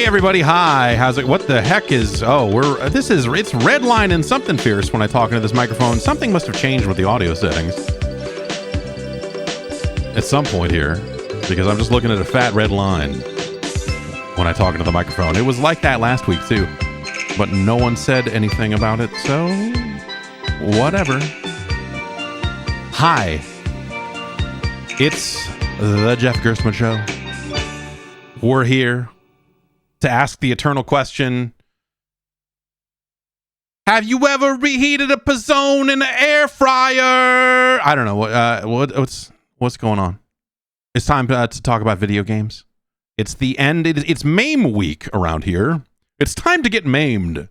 Everybody, hi. How's it? What the heck is? Oh, it's red line and something fierce when I talk into this microphone. Something must have changed with the audio settings at some point here, because I'm just looking at a fat red line when I talk into the microphone. It was like that last week too, but no one said anything about it, so whatever. Hi, it's the Jeff Gerstmann Show. We're here to ask the eternal question: have you ever reheated a pizzone in an air fryer? I don't know what's going on. It's time to talk about video games. It's the end. It's meme week around here. It's time to get maimed.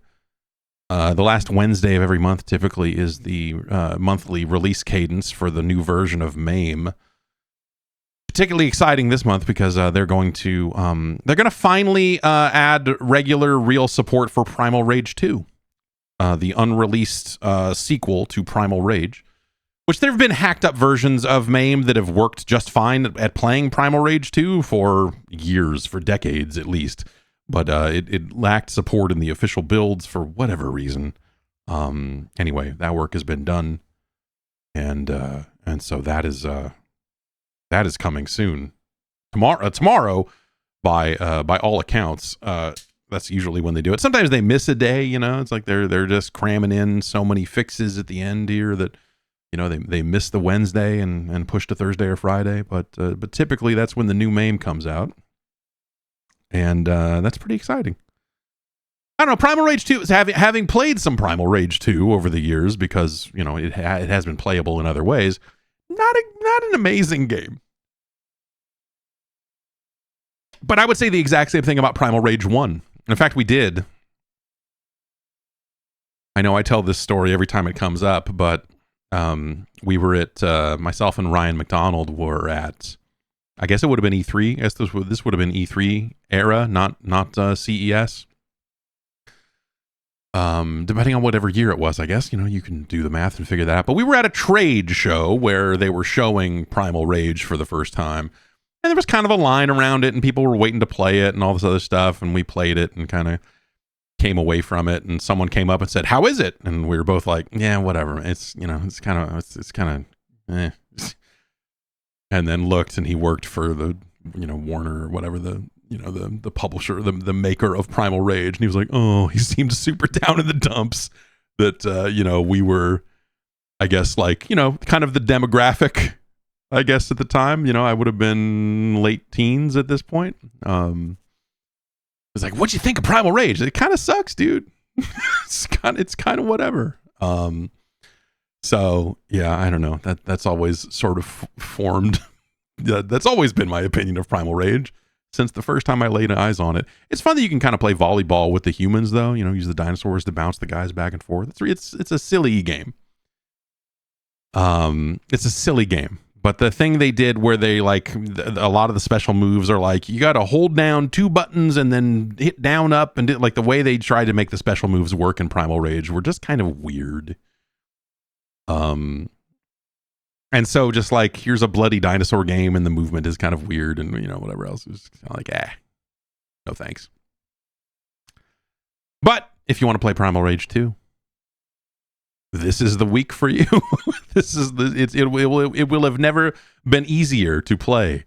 The last Wednesday of every month typically is the monthly release cadence for the new version of MAME. Particularly exciting this month because they're going to finally add regular real support for Primal Rage 2, the unreleased sequel to Primal Rage, which there have been hacked up versions of MAME that have worked just fine at playing Primal Rage 2 for years, for decades at least, but it lacked support in the official builds for whatever reason. Anyway, that work has been done, and so that is coming soon. Tomorrow, by all accounts. That's usually when they do it. Sometimes they miss a day. It's like they're just cramming in so many fixes at the end here that they miss the Wednesday and push to Thursday or Friday. But typically that's when the new MAME comes out, and that's pretty exciting. I don't know. Primal Rage 2 is having played some Primal Rage 2 over the years, because it has been playable in other ways. Not an amazing game. But I would say the exact same thing about Primal Rage 1. In fact, we did. I know I tell this story every time it comes up, but we were at, myself and Ryan McDonald were at, I guess it would have been E3. I guess this would have been E3 era, not CES. Depending on whatever year it was, I guess, you can do the math and figure that out. But we were at a trade show where they were showing Primal Rage for the first time. And there was kind of a line around it, and people were waiting to play it and all this other stuff. And we played it and kind of came away from it. And someone came up and said, "How is it?" And we were both like, "Yeah, whatever. It's it's kind of, eh." And then looked, and he worked for the, Warner or whatever, the publisher, the maker of Primal Rage. And he was like, "Oh," he seemed super down in the dumps that, we were, I guess, like, kind of the demographic, I guess, at the time. I would have been late teens at this point. It's like, "What'd you think of Primal Rage?" It kind of sucks, dude. It's kind of whatever. So yeah, I don't know. That's always sort of formed. That's always been my opinion of Primal Rage since the first time I laid eyes on it. It's fun that you can kind of play volleyball with the humans, though. Use the dinosaurs to bounce the guys back and forth. It's a silly game. It's a silly game. But the thing they did where they, like, a lot of the special moves are like, you got to hold down 2 buttons and then hit down, up, and like the way they tried to make the special moves work in Primal Rage were just kind of weird. And so just like, here's a bloody dinosaur game and the movement is kind of weird, and whatever else is kind of like, no thanks. But if you want to play Primal Rage 2, this is the week for you. It will have never been easier to play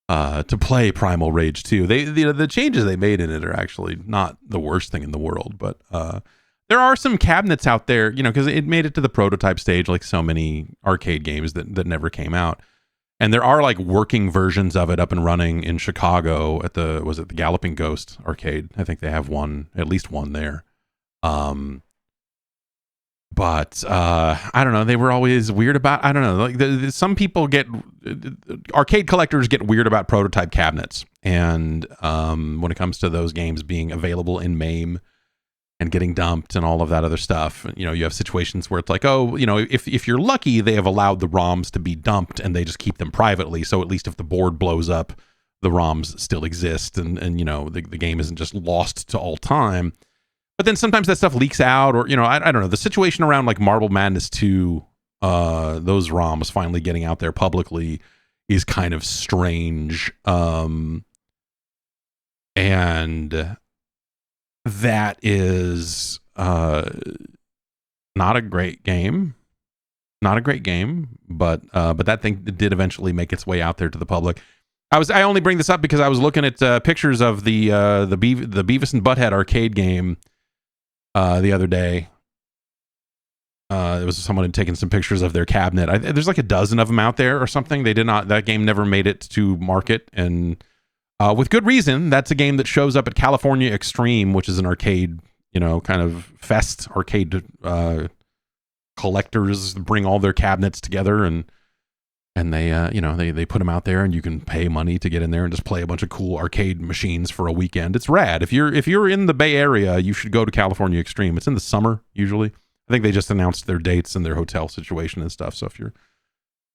Primal Rage 2. The changes they made in it are actually not the worst thing in the world, but there are some cabinets out there, because it made it to the prototype stage, like so many arcade games that never came out. And there are like working versions of it up and running in Chicago at the Galloping Ghost arcade. I think they have at least one there. But I don't know. They were always weird about. I don't know. Like some people get arcade collectors get weird about prototype cabinets, and when it comes to those games being available in MAME and getting dumped and all of that other stuff, you know, you have situations where it's like, oh, you know, if you're lucky, they have allowed the ROMs to be dumped and they just keep them privately. So at least if the board blows up, the ROMs still exist, and you know the game isn't just lost to all time. But then sometimes that stuff leaks out, or, you know, I don't know. The situation around like Marble Madness 2, those ROMs finally getting out there publicly is kind of strange. And that is not a great game. Not a great game, but that thing did eventually make its way out there to the public. I only bring this up because I was looking at pictures of the Beavis and Butthead arcade game the other day. It was someone had taken some pictures of their cabinet. There's like a dozen of them out there or something. That game never made it to market, and with good reason. That's a game that shows up at California Extreme, which is an arcade, you know, kind of fest. Arcade collectors bring all their cabinets together, and they you know, they put them out there, and you can pay money to get in there and just play a bunch of cool arcade machines for a weekend. It's rad. If you're in the Bay Area, you should go to California Extreme. It's in the summer usually. I think they just announced their dates and their hotel situation and stuff. So if you're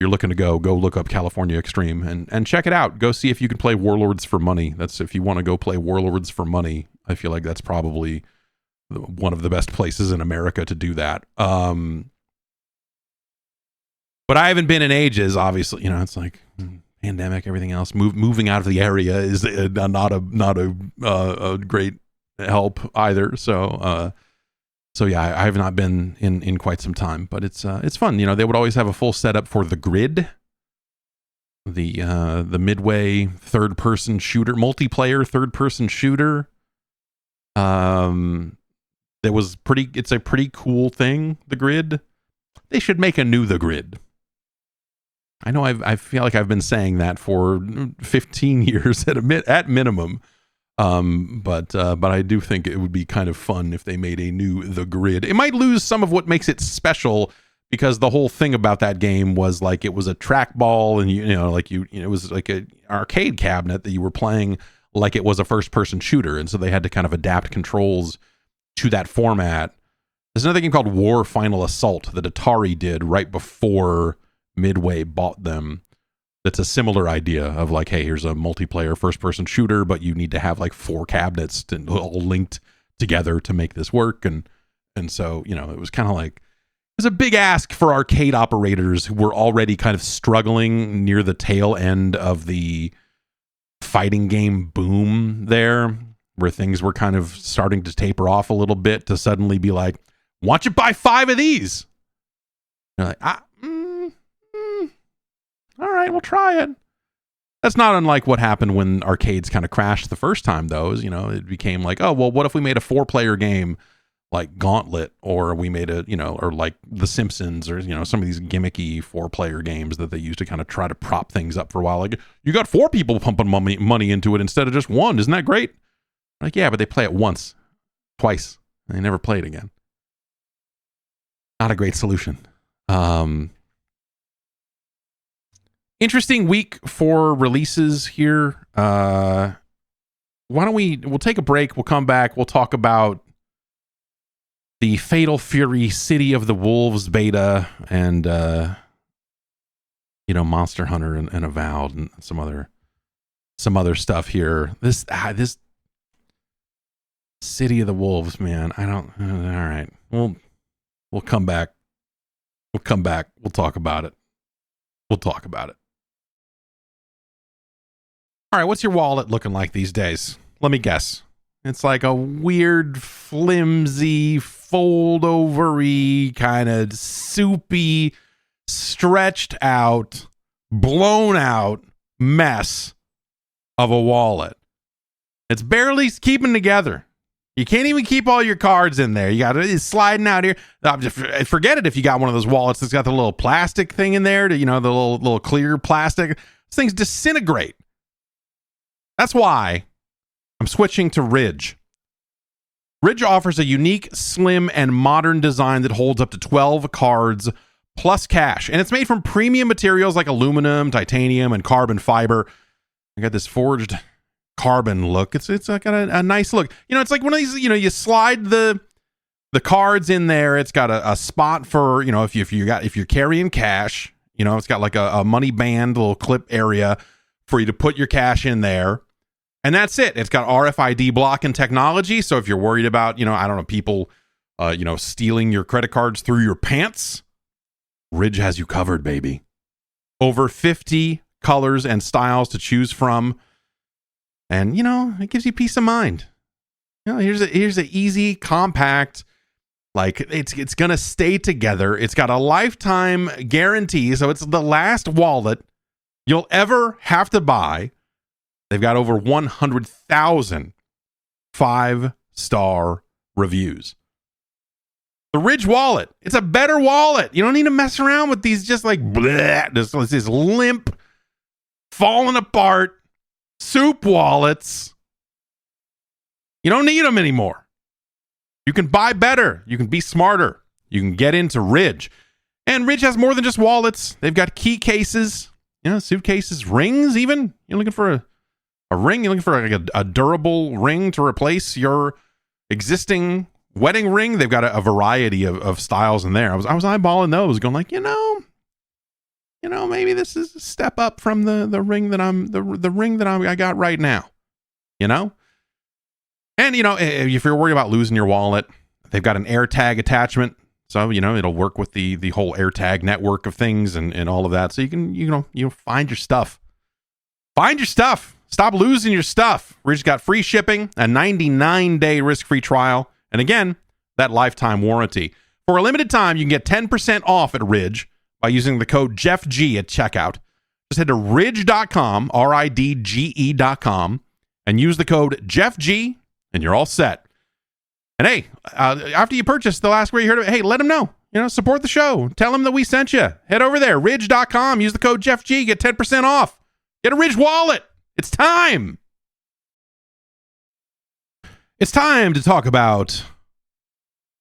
looking to go look up California Extreme and check it out. Go see if you can play Warlords for money. That's if you want to go play Warlords for money. I feel like that's probably one of the best places in America to do that. But I haven't been in ages, obviously. You know, it's like pandemic, everything else. Moving out of the area is not a great help either. So yeah, I have not been in quite some time, but it's fun. You know, they would always have a full setup for the Grid, the Midway third-person shooter, multiplayer third-person shooter. It's a pretty cool thing, the Grid. They should make a new The Grid. I know I feel like I've been saying that for 15 years at minimum. But I do think it would be kind of fun if they made a new The Grid. It might lose some of what makes it special, because the whole thing about that game was like it was a trackball, and it was like an arcade cabinet that you were playing like it was a first-person shooter, and so they had to kind of adapt controls to that format. There's another game called War Final Assault that Atari did right before Midway bought them. That's a similar idea of like, hey, here's a multiplayer first-person shooter, but you need to have like 4 cabinets all linked together to make this work. And so, you know, it was kind of like, it was a big ask for arcade operators who were already kind of struggling near the tail end of the fighting game boom there, where things were kind of starting to taper off a little bit, to suddenly be like, why don't you buy 5 of these? You're like, all right, we'll try it. That's not unlike what happened when arcades kind of crashed the first time, though. You know, it became like, oh, well, what if we made a 4-player game like Gauntlet, or we made a, you know, or like The Simpsons, or, you know, some of these gimmicky 4-player games that they used to kind of try to prop things up for a while. Like, you got 4 people pumping money into it instead of just 1. Isn't that great? Like, yeah, but they play it once, twice, and they never play it again. Not a great solution. Interesting week for releases here. Why don't we'll take a break. We'll come back. We'll talk about the Fatal Fury City of the Wolves beta, and you know, Monster Hunter and Avowed, and some other stuff here. This City of the Wolves, man. I don't. All right. We'll come back. We'll come back. We'll talk about it. All right, what's your wallet looking like these days? Let me guess. It's like a weird, flimsy, fold-over-y, kind of soupy, stretched out, blown out mess of a wallet. It's barely keeping together. You can't even keep all your cards in there. You got it sliding out here. Forget it if you got one of those wallets that's got the little plastic thing in there, the little clear plastic. These things disintegrate. That's why I'm switching to Ridge. Ridge offers a unique, slim, and modern design that holds up to 12 cards plus cash. And it's made from premium materials like aluminum, titanium, and carbon fiber. I got this forged carbon look. It's got a nice look. It's like one of these, you slide the cards in there. It's got a spot for, if you're carrying cash, it's got like a money band, little clip area for you to put your cash in there. And that's it. It's got RFID blocking technology. So if you're worried about, people, stealing your credit cards through your pants, Ridge has you covered, baby. Over 50 colors and styles to choose from. And, it gives you peace of mind. Here's a easy, compact, like it's going to stay together. It's got a lifetime guarantee. So it's the last wallet you'll ever have to buy. They've got over 100,000 5-star reviews. The Ridge wallet. It's a better wallet. You don't need to mess around with these just like bleh, this limp, falling apart soup wallets. You don't need them anymore. You can buy better. You can be smarter. You can get into Ridge. And Ridge has more than just wallets. They've got key cases, suitcases, rings even. You're looking for a ring? You're looking for like a durable ring to replace your existing wedding ring? They've got a variety of styles in there. I was eyeballing those, going like, maybe this is a step up from the ring that the ring that I got right now. And if you're worried about losing your wallet, they've got an AirTag attachment. So, it'll work with the whole AirTag network of things and all of that. So you can, find your stuff. Find your stuff. Stop losing your stuff. Ridge got free shipping, a 99-day risk-free trial, and again, that lifetime warranty. For a limited time, you can get 10% off at Ridge by using the code JeffG at checkout. Just head to ridge.com, RIDGE.com, and use the code JeffG, and you're all set. And hey, after you purchase, they'll ask where you heard of it. Hey, let them know. Support the show. Tell them that we sent you. Head over there, ridge.com, use the code JeffG, get 10% off. Get a Ridge wallet. It's time. It's time to talk about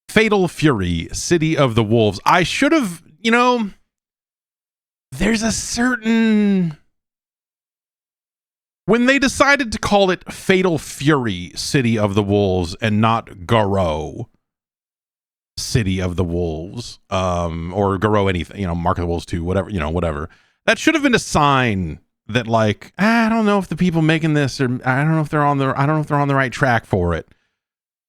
Fatal Fury, City of the Wolves. I should have, there's a certain... When they decided to call it Fatal Fury, City of the Wolves, and not Garou, City of the Wolves, or Garou anything, Mark of the Wolves 2, whatever. That should have been a sign that like, I don't know if the people making this, or I don't know if they're on the right track for it.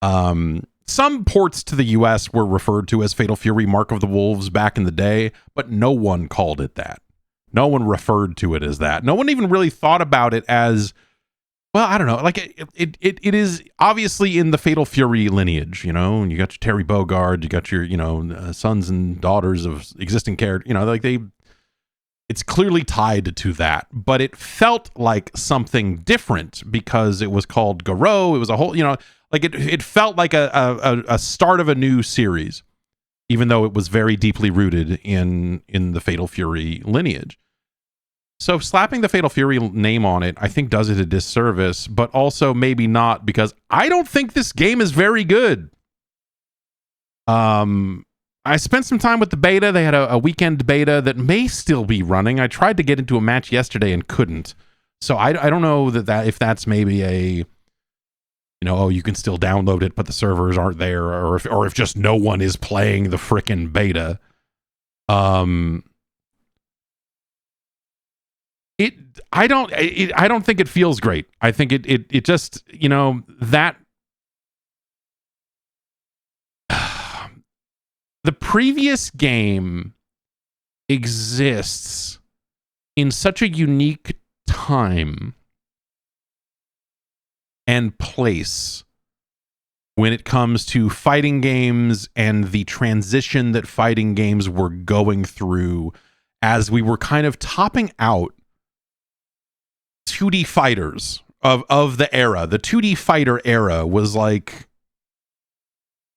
Some ports to the US were referred to as Fatal Fury Mark of the Wolves back in the day, but no one called it that. No one referred to it as that. No one even really thought about it as, well, I don't know. Like it is obviously in the Fatal Fury lineage, and you got your Terry Bogard, you got your, sons and daughters of existing characters, it's clearly tied to that, but it felt like something different because it was called Garou. It was a whole, it felt like a start of a new series, even though it was very deeply rooted in the Fatal Fury lineage. So slapping the Fatal Fury name on it, I think does it a disservice, but also maybe not, because I don't think this game is very good. I spent some time with the beta. They had a weekend beta that may still be running. I tried to get into a match yesterday and couldn't. So I don't know that if that's maybe a, you can still download it, but the servers aren't there, or if just no one is playing the frickin' beta. I don't think it feels great. I think it just, that the previous game exists in such a unique time and place when it comes to fighting games and the transition that fighting games were going through as we were kind of topping out 2D fighters of the era. The 2D fighter era was like,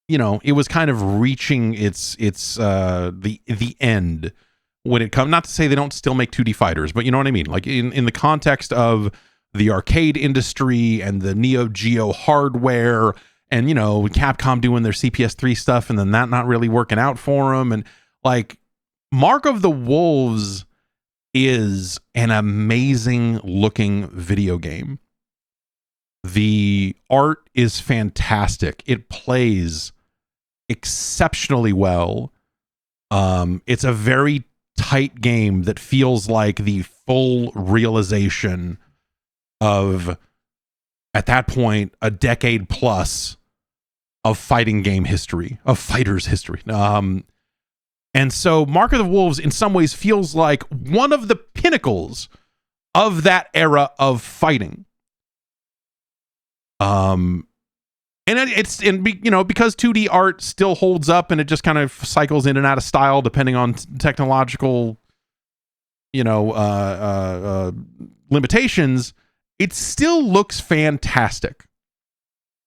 it was kind of reaching its the end when it comes. Not to say they don't still make 2D fighters, but you know what I mean. Like in the context of the arcade industry and the Neo Geo hardware and Capcom doing their CPS3 stuff and then that not really working out for them. And like Mark of the Wolves is an amazing looking video game. The art is fantastic. It plays exceptionally well. It's a very tight game that feels like the full realization of, at that point, a decade plus of fighting game history, of fighters history. And so Mark of the Wolves in some ways feels like one of the pinnacles of that era of fighting. And because 2D art still holds up and it just kind of cycles in and out of style depending on technological, limitations, it still looks fantastic.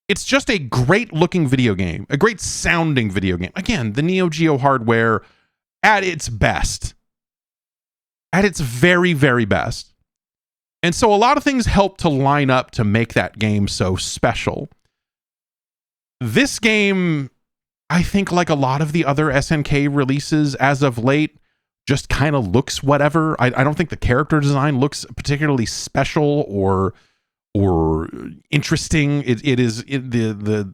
It's just a great looking video game, a great sounding video game. Again, the Neo Geo hardware at its best, at its very, very best. And so a lot of things help to line up to make that game so special. This game, I think, like a lot of the other SNK releases as of late, just kind of looks whatever. I don't think the character design looks particularly special or interesting. It is the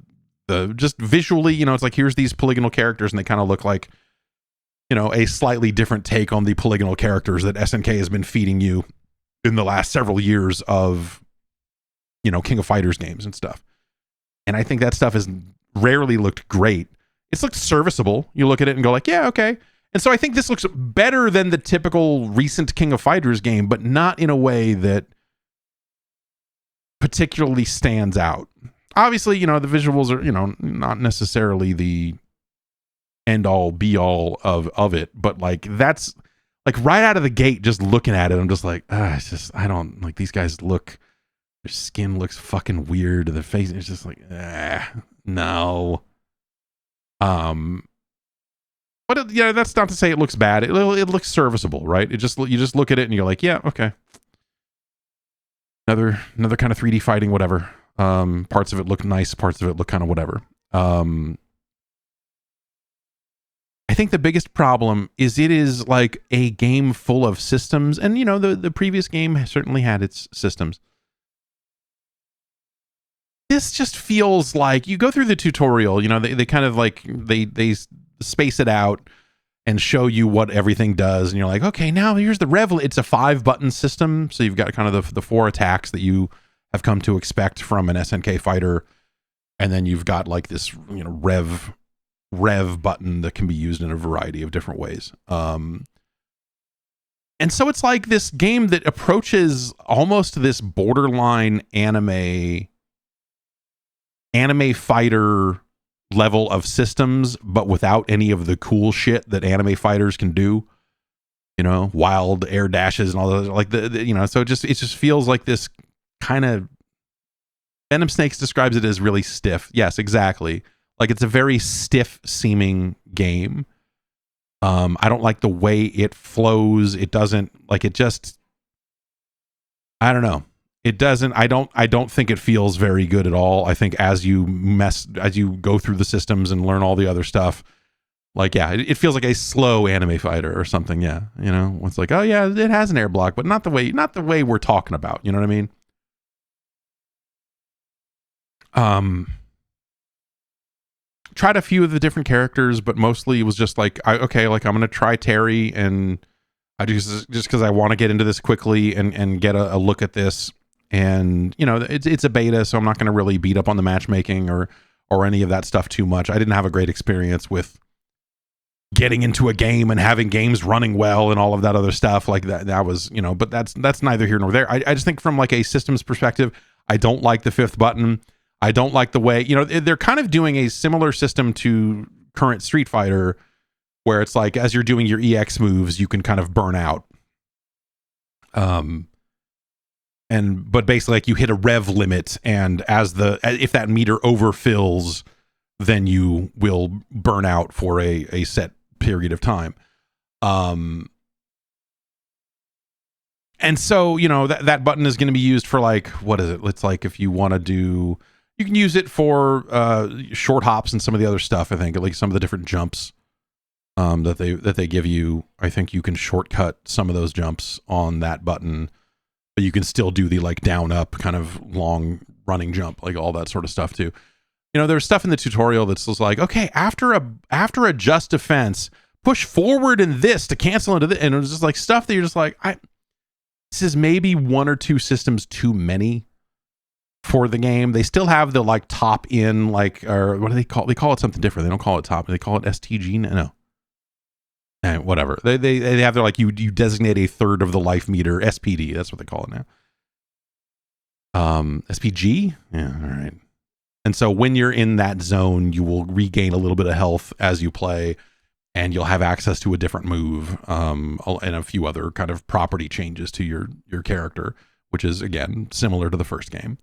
just visually, it's like, here's these polygonal characters and they kind of look like, a slightly different take on the polygonal characters that SNK has been feeding you in the last several years of, King of Fighters games and stuff. And I think that stuff has rarely looked great. It's looked serviceable. You look at it and go like, yeah, okay. And so I think this looks better than the typical recent King of Fighters game, but not in a way that particularly stands out. Obviously, the visuals are, not necessarily the end all be all of it, but like that's like right out of the gate, just looking at it, I'm just like, it's just, I don't like, these guys look, their skin looks fucking weird. Their face is just like, no. But that's not to say it looks bad. It looks serviceable, right? You just look at it and you're like, yeah, okay. Another kind of 3D fighting, whatever. Parts of it look nice, parts of it look kind of whatever. I think the biggest problem is it is like a game full of systems, and the previous game certainly had its systems. This just feels like you go through the tutorial, they kind of like they space it out and show you what everything does, and you're like, okay, now here's the rev. It's a 5-button system, so you've got kind of the 4 attacks that you have come to expect from an SNK fighter, and then you've got like this rev button that can be used in a variety of different ways. And so it's like this game that approaches almost this borderline anime fighter level of systems, but without any of the cool shit that anime fighters can do. Wild air dashes and all those, like so it just feels like this kind of, Venom Snakes describes it as really stiff. Yes, exactly. Like it's a very stiff seeming game. I don't like the way it flows. It doesn't like it just, I don't know. It doesn't, I don't think it feels very good at all. I think as you go through the systems and learn all the other stuff, like, yeah, it feels like a slow anime fighter or something. Yeah. It's like, oh yeah, it has an air block, but not the way we're talking about, you know what I mean? Tried a few of the different characters, but mostly it was just like, I'm going to try Terry, and I just because I want to get into this quickly and get a look at this. And, it's a beta, so I'm not going to really beat up on the matchmaking or any of that stuff too much. I didn't have a great experience with getting into a game and having games running well and all of that other stuff like that. That was, but that's neither here nor there. I just think from like a systems perspective, I don't like the 5th button. I don't like the way, they're kind of doing a similar system to current Street Fighter, where it's like, as you're doing your EX moves, you can kind of burn out. But basically, like, you hit a rev limit, and if that meter overfills, then you will burn out for a set period of time. And so, that button is going to be used for, like, what is it? It's like if you want to do, You can use it for short hops and some of the other stuff. I think like some of the different jumps that they give you. I think you can shortcut some of those jumps on that button, but you can still do the like down up kind of long running jump, like all that sort of stuff too. You know, there's stuff in the tutorial that's just like, okay, after a just defense, push forward in this to cancel into this, and it was just like stuff that you're just like, this is maybe one or two systems too many for the game. They still have the like top in, like, or what do they call? They call it something different. They don't call it top. They call it STG. No. Whatever. They have their like you designate a third of the life meter, SPD. That's what they call it now. SPG. Yeah. All right. And so when you're in that zone, you will regain a little bit of health as you play, and you'll have access to a different move, and a few other kind of property changes to your character, which is again similar to the first game.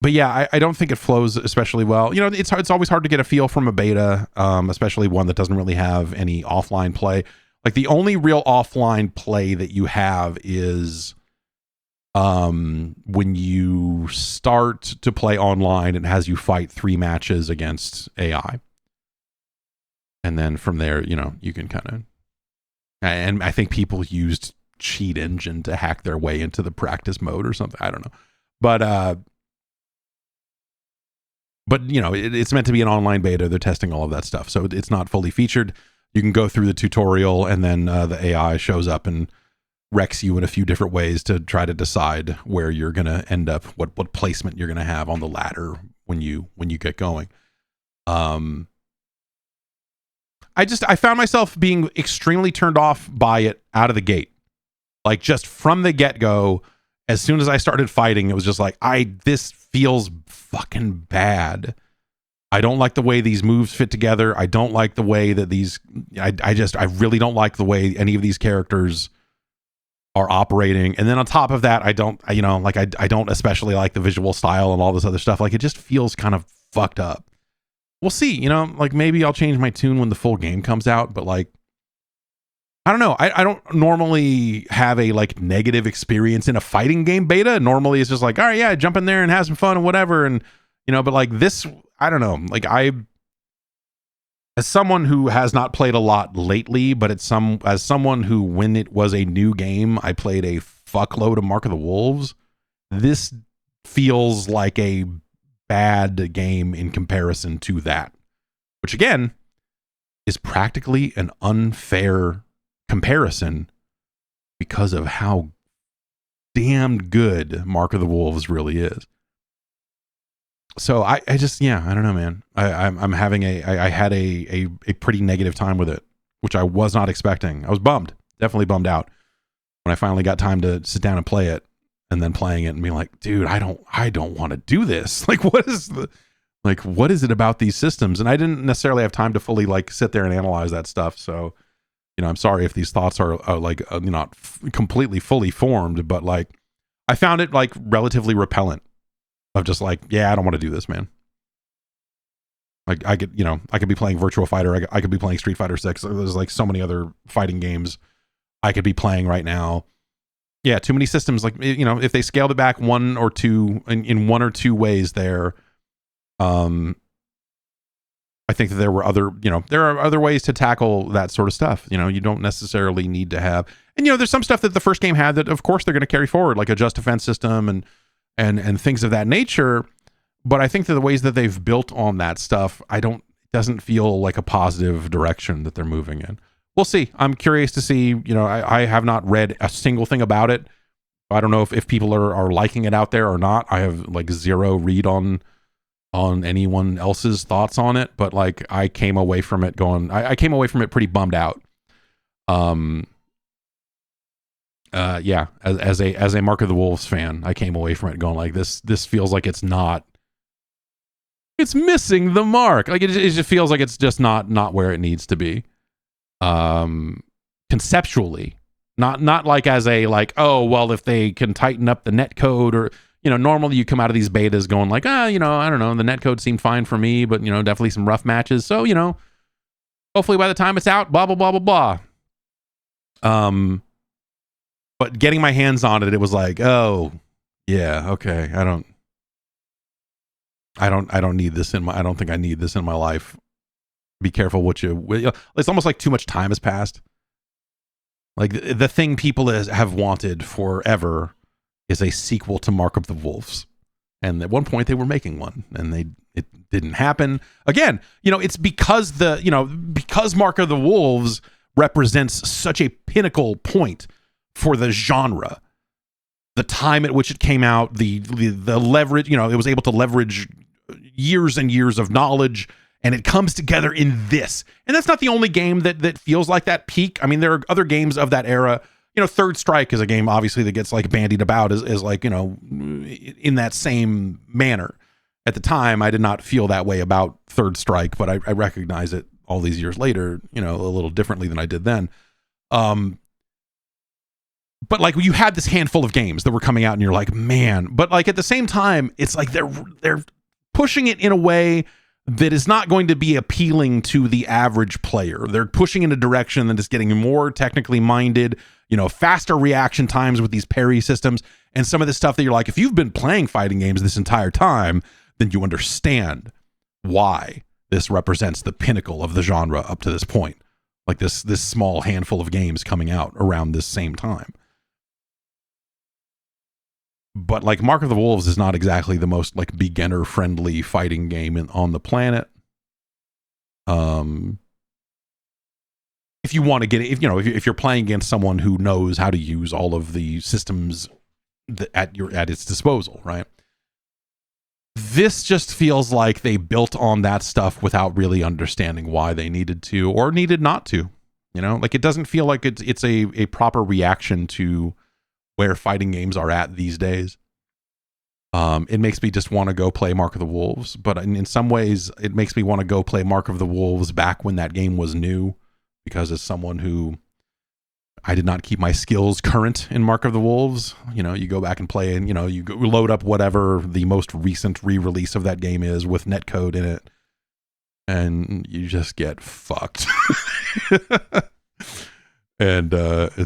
But yeah, I don't think it flows especially well. You know, it's always hard to get a feel from a beta, especially one that doesn't really have any offline play. Like the only real offline play that you have is when you start to play online, it has you fight 3 matches against AI. And then from there, you know, you can kind of, and I think people used Cheat Engine to hack their way into the practice mode or something. I don't know. But you know, it's meant to be an online beta. They're testing all of that stuff. So it's not fully featured. You can go through the tutorial, and then the AI shows up and wrecks you in a few different ways to try to decide where you're going to end up, what placement you're going to have on the ladder when you get going. I found myself being extremely turned off by it out of the gate. Like just from the get-go, as soon as I started fighting, it was just like, this feels fucking bad. I don't like the way these moves fit together. I don't like the way that I really don't like the way any of these characters are operating. And then on top of that, I don't especially like the visual style and all this other stuff. Like it just feels kind of fucked up. We'll see, you know, like maybe I'll change my tune when the full game comes out, but like, I don't know. I don't normally have a like negative experience in a fighting game beta. Normally it's just like, all right, yeah, jump in there and have some fun and whatever. And, you know, but like this, I don't know. Like as someone who has not played a lot lately, but as someone who, when it was a new game, I played a fuckload of Mark of the Wolves. This feels like a bad game in comparison to that, which again is practically an unfair comparison because of how damn good Mark of the Wolves really is. So I just, yeah, I don't know, man. I'm having I had a pretty negative time with it, which I was not expecting. I was bummed, definitely bummed out when I finally got time to sit down and play it, and then playing it and being like, dude, I don't want to do this. Like, what is it about these systems? And I didn't necessarily have time to fully like sit there and analyze that stuff. So, you know, I'm sorry if these thoughts are not completely fully formed, but like I found it like relatively repellent. Of just like, yeah, I don't want to do this, man. Like I could be playing Virtua Fighter. I could be playing Street Fighter 6. There's like so many other fighting games I could be playing right now. Yeah, too many systems. Like, you know, if they scaled it back one or two in one or two ways there, I think that there are other ways to tackle that sort of stuff. You know, you don't necessarily need to have, and you know, there's some stuff that the first game had that of course they're going to carry forward, like a just defense system and things of that nature. But I think that the ways that they've built on that stuff, it doesn't feel like a positive direction that they're moving in. We'll see. I'm curious to see, you know, I have not read a single thing about it. I don't know if people are liking it out there or not. I have like zero read on anyone else's thoughts on it, but like I came away from it pretty bummed out. Yeah, as a Mark of the Wolves fan, I came away from it going like, this feels like it's missing the mark. Like it just feels like it's just not where it needs to be. Conceptually, not like as a like, oh, well, if they can tighten up the net code, or, you know, normally you come out of these betas going like, you know, I don't know, the net code seemed fine for me, but, you know, definitely some rough matches. So, you know, hopefully by the time it's out, blah, blah, blah, blah, blah. But getting my hands on it, it was like, oh, Yeah, okay. I don't need this in my, I don't think I need this in my life. Be careful what you, it's almost like too much time has passed. Like the thing people have wanted forever is a sequel to Mark of the Wolves. And at one point they were making one and it didn't happen. Again, it's because because Mark of the Wolves represents such a pinnacle point for the genre. The time at which it came out, the leverage, it was able to leverage years and years of knowledge, and it comes together in this. And that's not the only game that feels like that peak. I mean, there are other games of that era. Third Strike is a game, obviously, that gets like bandied about as like, in that same manner. At the time, I did not feel that way about Third Strike, but I recognize it all these years later, a little differently than I did then. But like you had this handful of games that were coming out and you're like, man, but like at the same time, it's like they're pushing it in a way that is not going to be appealing to the average player. They're pushing in a direction that is getting more technically minded, faster reaction times with these parry systems and some of the stuff that you're like, if you've been playing fighting games this entire time, then you understand why this represents the pinnacle of the genre up to this point. Like this small handful of games coming out around this same time. But like Mark of the Wolves is not exactly the most like beginner friendly fighting game on the planet. If you want to get it, if you're playing against someone who knows how to use all of the systems at its disposal, right? This just feels like they built on that stuff without really understanding why they needed to or needed not to. Like it doesn't feel like it's a proper reaction to where fighting games are at these days. It makes me just want to go play Mark of the Wolves, but in some ways it makes me want to go play Mark of the Wolves back when that game was new, because as someone who I did not keep my skills current in Mark of the Wolves, you go back and play and, you load up whatever the most recent re-release of that game is with netcode in it, and you just get fucked. And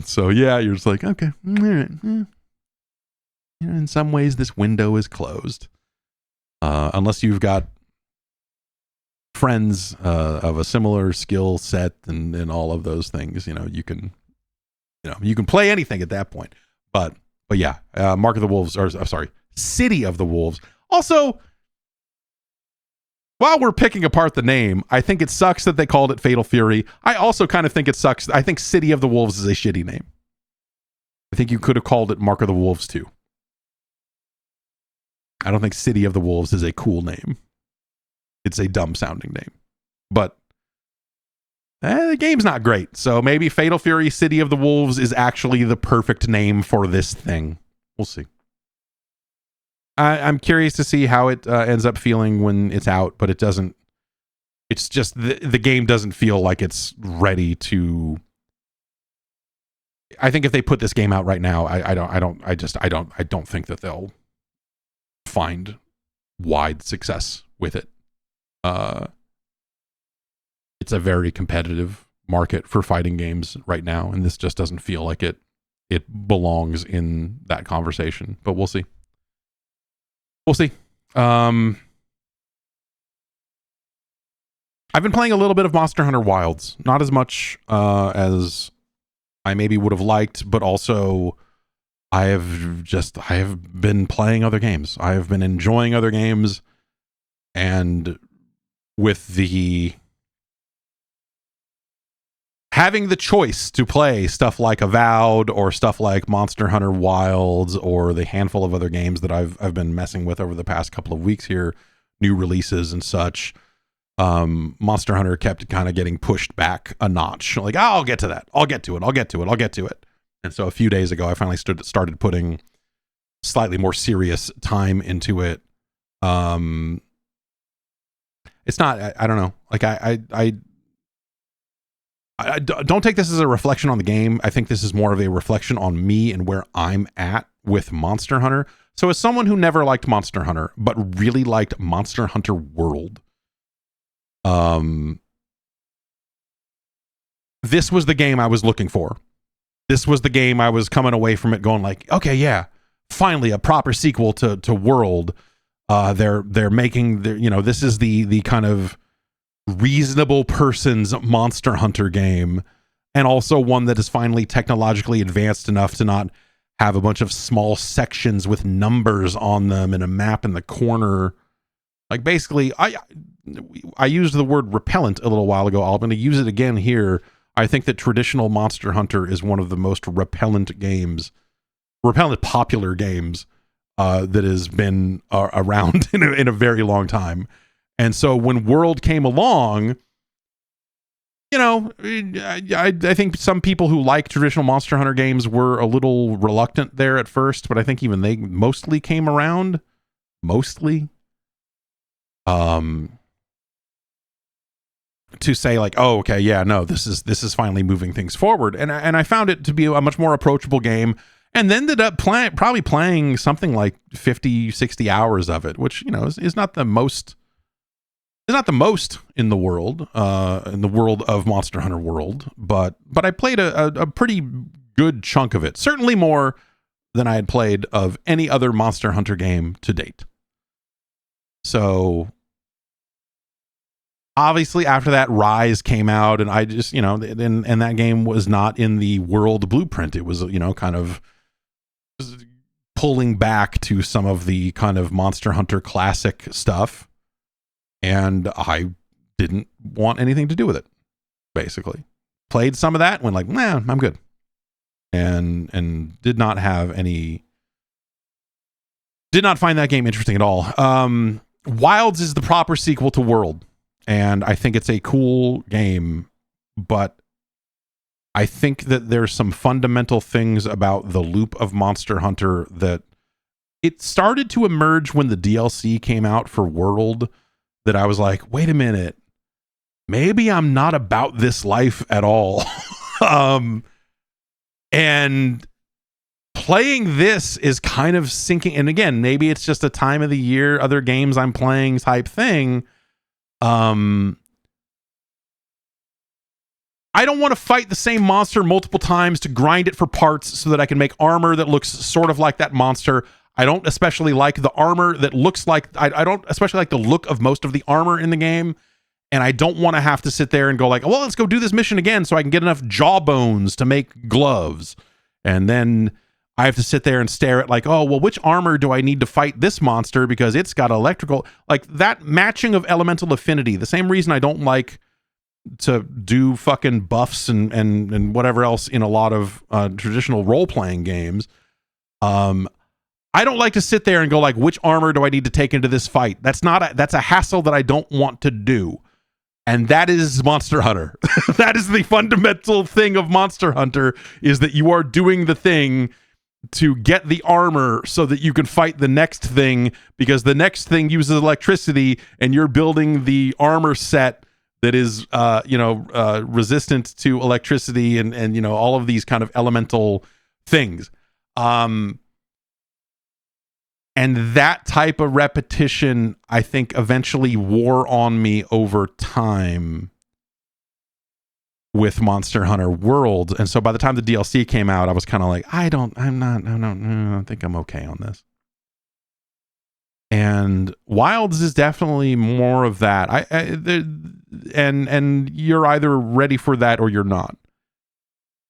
so, yeah, you're just like, okay, all right. In some ways, this window is closed. Unless you've got friends of a similar skill set and all of those things, you can play anything at that point. But yeah, Mark of the Wolves, or sorry, City of the Wolves. Also, while we're picking apart the name, I think it sucks that they called it Fatal Fury. I also kind of think it sucks. I think City of the Wolves is a shitty name. I think you could have called it Mark of the Wolves too. I don't think City of the Wolves is a cool name. It's a dumb sounding name. But the game's not great. So maybe Fatal Fury City of the Wolves is actually the perfect name for this thing. We'll see. I'm curious to see how it ends up feeling when it's out, but it doesn't. It's just the game doesn't feel like it's ready to. I think if they put this game out right now, I don't think that they'll find wide success with it. It's a very competitive market for fighting games right now, and this just doesn't feel like it belongs in that conversation. But we'll see. We'll see. I've been playing a little bit of Monster Hunter Wilds, not as much as I maybe would have liked, but also I have been playing other games. I have been enjoying other games, and with the having the choice to play stuff like Avowed or stuff like Monster Hunter Wilds or the handful of other games that I've been messing with over the past couple of weeks here, new releases and such, Monster Hunter kept kind of getting pushed back a notch. Like, I'll get to that. I'll get to it. And so a few days ago, I finally started putting slightly more serious time into it. It's not, I don't know. Like I don't take this as a reflection on the game. I think this is more of a reflection on me and where I'm at with Monster Hunter. So as someone who never liked Monster Hunter, but really liked Monster Hunter World, this was the game I was looking for. This was the game I was coming away from it going like, okay, yeah, finally a proper sequel to World. They're making this is the kind of reasonable person's Monster Hunter game, and also one that is finally technologically advanced enough to not have a bunch of small sections with numbers on them and a map in the corner. Like, basically, I used the word repellent a little while ago. I'm going to use it again here. I think that traditional Monster Hunter is one of the most repellent popular games that has been around in a very long time. And so when World came along, I think some people who like traditional Monster Hunter games were a little reluctant there at first, but I think even they mostly came around. Mostly. To say like, oh, okay, yeah, no, this is finally moving things forward. And I found it to be a much more approachable game, and then ended up probably playing something like 50, 60 hours of it, which, is not the most. It's not the most in the world of Monster Hunter World, but I played a pretty good chunk of it. Certainly more than I had played of any other Monster Hunter game to date. So obviously after that, Rise came out, and I just, and that game was not in the World blueprint. It was, kind of pulling back to some of the kind of Monster Hunter classic stuff. And I didn't want anything to do with it, basically. Played some of that, went like, nah, I'm good. And did not find that game interesting at all. Wilds is the proper sequel to World, and I think it's a cool game, but I think that there's some fundamental things about the loop of Monster Hunter that it started to emerge when the DLC came out for World, that I was like, wait a minute, maybe I'm not about this life at all. And playing this is kind of sinking. And again, maybe it's just a time of the year, other games I'm playing type thing. I don't want to fight the same monster multiple times to grind it for parts so that I can make armor that looks sort of like that monster. I don't especially like the armor that looks like... I don't especially like the look of most of the armor in the game. And I don't want to have to sit there and go like, well, let's go do this mission again so I can get enough jawbones to make gloves. And then I have to sit there and stare at like, oh, well, which armor do I need to fight this monster because it's got electrical... Like, that matching of elemental affinity. The same reason I don't like to do fucking buffs and whatever else in a lot of traditional role-playing games. I don't like to sit there and go like, which armor do I need to take into this fight? That's a hassle that I don't want to do. And that is Monster Hunter. That is the fundamental thing of Monster Hunter, is that you are doing the thing to get the armor so that you can fight the next thing, because the next thing uses electricity and you're building the armor set that is, resistant to electricity and all of these kind of elemental things. And that type of repetition, I think, eventually wore on me over time with Monster Hunter World. And so by the time the DLC came out, I was kind of like, I don't think I'm okay on this. And Wilds is definitely more of that. And you're either ready for that or you're not.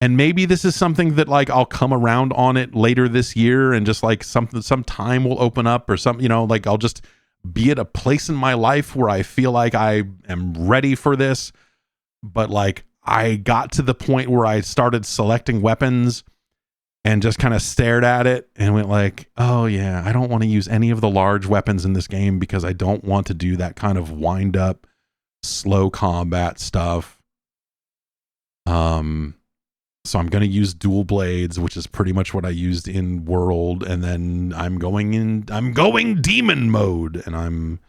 And maybe this is something that like I'll come around on it later this year, and just like some time will open up or something, like I'll just be at a place in my life where I feel like I am ready for this. But like I got to the point where I started selecting weapons and just kind of stared at it and went like, oh yeah, I don't want to use any of the large weapons in this game because I don't want to do that kind of wind up slow combat stuff. So I'm going to use dual blades, which is pretty much what I used in World. And then I'm going demon mode, and I'm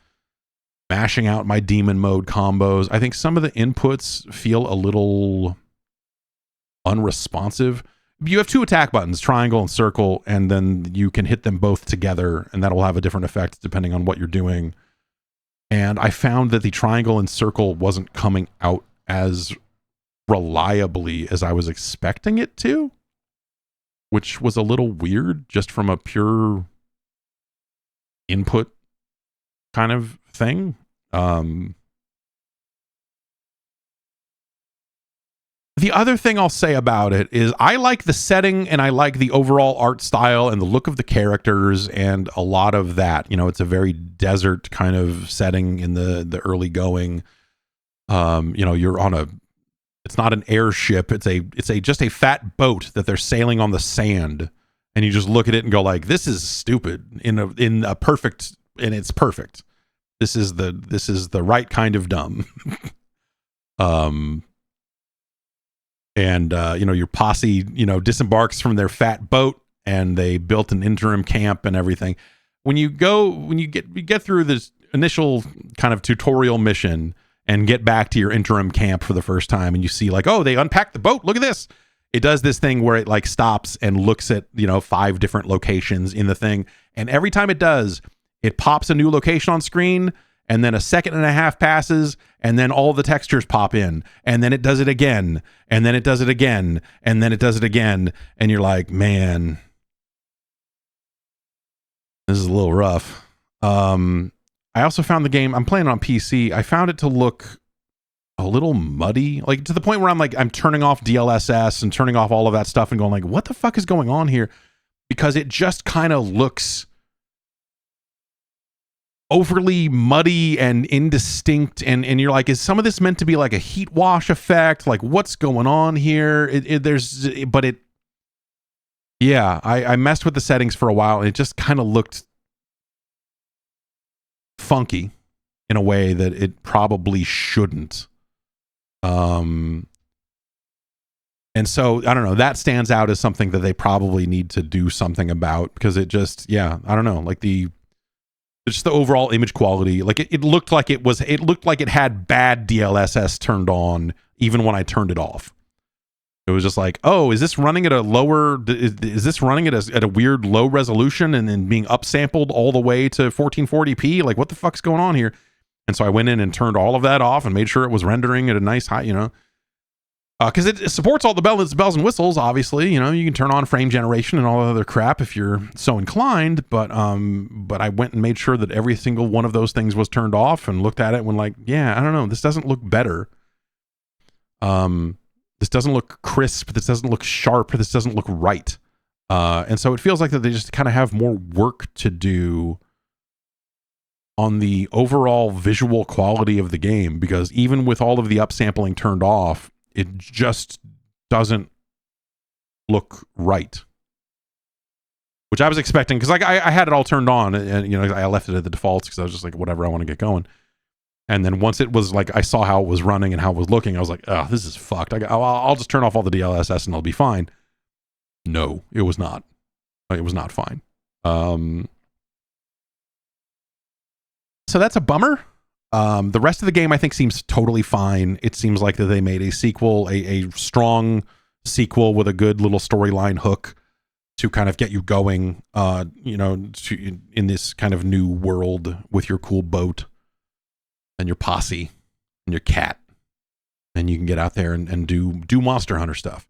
mashing out my demon mode combos. I think some of the inputs feel a little unresponsive. You have two attack buttons, triangle and circle, and then you can hit them both together, and that'll have a different effect depending on what you're doing. And I found that the triangle and circle wasn't coming out as reliably as I was expecting it to, which was a little weird just from a pure input kind of thing. The other thing I'll say about it is I like the setting and I like the overall art style and the look of the characters and a lot of that. You know, it's a very desert kind of setting in the early going. You know, you're on a, it's not an airship. It's just a fat boat that they're sailing on the sand, and you just look at it and go like, this is stupid in a perfect, and it's perfect. This is the right kind of dumb. And you know, your posse, you know, disembarks from their fat boat and they built an interim camp and everything. When you get through this initial kind of tutorial mission and get back to your interim camp for the first time and you see like, oh, they unpacked the boat. Look at this. It does this thing where it like stops and looks at, you know, 5 different locations in the thing. And every time it does, it pops a new location on screen, and then a second and a half passes, and then all the textures pop in, and then it does it again, and then it does it again, and then it does it again, and you're like, man, this is a little rough. I also found the game, I'm playing on PC, I found it to look a little muddy, like to the point where I'm turning off DLSS and turning off all of that stuff and going like, what the fuck is going on here? Because it just kind of looks overly muddy and indistinct, and you're like, is some of this meant to be like a heat wash effect? Like, what's going on here? I messed with the settings for a while and it just kind of looked funky in a way that it probably shouldn't. And so I don't know, that stands out as something that they probably need to do something about, because it just, I don't know, like just the overall image quality, like it looked like it looked like it had bad DLSS turned on even when I turned it off. It was just like, oh, is this running at a lower, is this running at a weird low resolution and then being upsampled all the way to 1440p? Like, what the fuck's going on here? And so I went in and turned all of that off and made sure it was rendering at a nice high, you know, because it supports all the bells and whistles. Obviously, you know, you can turn on frame generation and all that other crap if you're so inclined. But I went and made sure that every single one of those things was turned off and looked at it when like, yeah, I don't know, this doesn't look better. This doesn't look crisp. This doesn't look sharp. This doesn't look right. And so it feels like that they just kind of have more work to do on the overall visual quality of the game, because even with all of the upsampling turned off, it just doesn't look right, which I was expecting, because like I had it all turned on and you know, I left it at the defaults because I was just like, whatever, I want to get going. And then once it was like, I saw how it was running and how it was looking, I was like, oh, this is fucked. I'll just turn off all the DLSS and it'll be fine. No, it was not. It was not fine. So that's a bummer. The rest of the game I think seems totally fine. It seems like that they made a sequel, a strong sequel with a good little storyline hook to kind of get you going, you know, in this kind of new world with your cool boat and your posse and your cat, and you can get out there and do Monster Hunter stuff.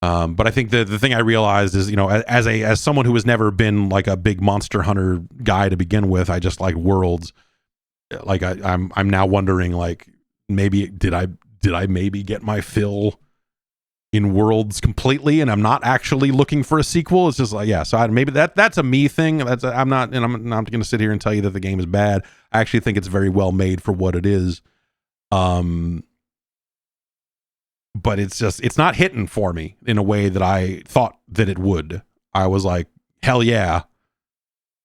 But I think the thing I realized is, you know, as someone who has never been like a big Monster Hunter guy to begin with, I just like worlds. Like I'm now wondering, like, maybe did I maybe get my fill in worlds completely, and I'm not actually looking for a sequel. It's just like, yeah, so maybe that's a me thing. I'm not going to sit here and tell you that the game is bad. I actually think it's very well made for what it is. But it's not hitting for me in a way that I thought that it would. I was like, hell yeah,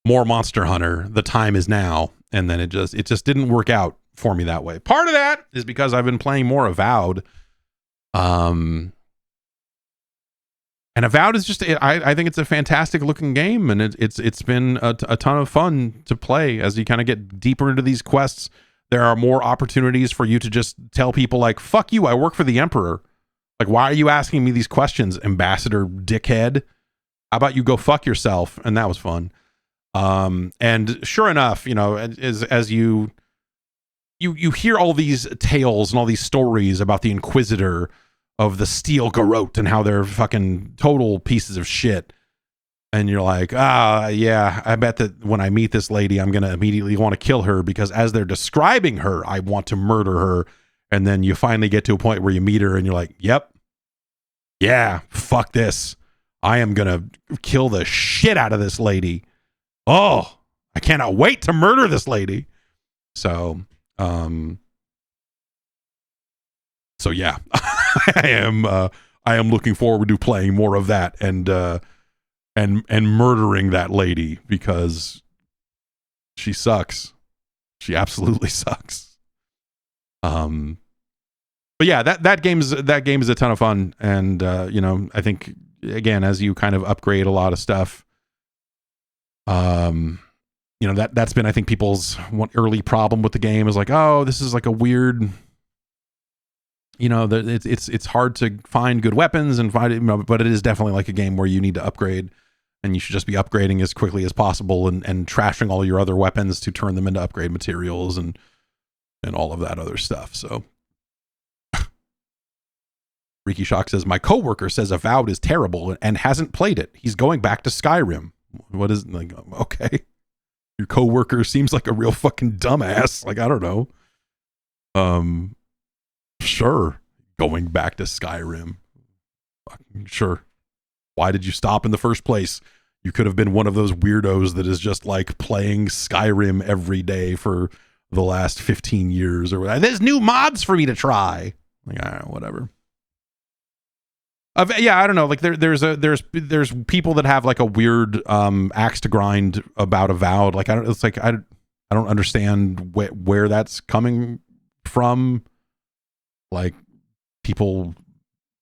more Monster Hunter. The time is now. And then it just didn't work out for me that way. Part of that is because I've been playing more Avowed. And Avowed is just, I think it's a fantastic looking game, and it's been a ton of fun to play as you kind of get deeper into these quests. There are more opportunities for you to just tell people like, fuck you, I work for the Emperor. Like, why are you asking me these questions, Ambassador Dickhead? How about you go fuck yourself? And that was fun. And sure enough, you know, as you hear all these tales and all these stories about the Inquisitor of the steel garrote and how they're fucking total pieces of shit. And you're like, yeah, I bet that when I meet this lady, I'm going to immediately want to kill her because as they're describing her, I want to murder her. And then you finally get to a point where you meet her and you're like, yep, yeah, fuck this. I am going to kill the shit out of this lady. Oh, I cannot wait to murder this lady. So yeah, I am looking forward to playing more of that and murdering that lady because she sucks. She absolutely sucks. But yeah, that game is a ton of fun, and I think again as you kind of upgrade a lot of stuff, that's been I think people's one early problem with the game is like, oh, this is like a weird, it's hard to find good weapons and find it, but it is definitely like a game where you need to upgrade. And you should just be upgrading as quickly as possible and trashing all your other weapons to turn them into upgrade materials and all of that other stuff. So Ricky Shock says, my coworker says Avowed is terrible and hasn't played it. He's going back to Skyrim. What is like, okay. Your coworker seems like a real fucking dumbass. Like, I don't know. Sure. Going back to Skyrim. Sure. Why did you stop in the first place? You could have been one of those weirdos that is just like playing Skyrim every day for the last 15 years or whatever. There's new mods for me to try. Like, I don't know, whatever. Yeah, I don't know. Like there's people that have like a weird axe to grind about Avowed. Like I don't understand where that's coming from. Like people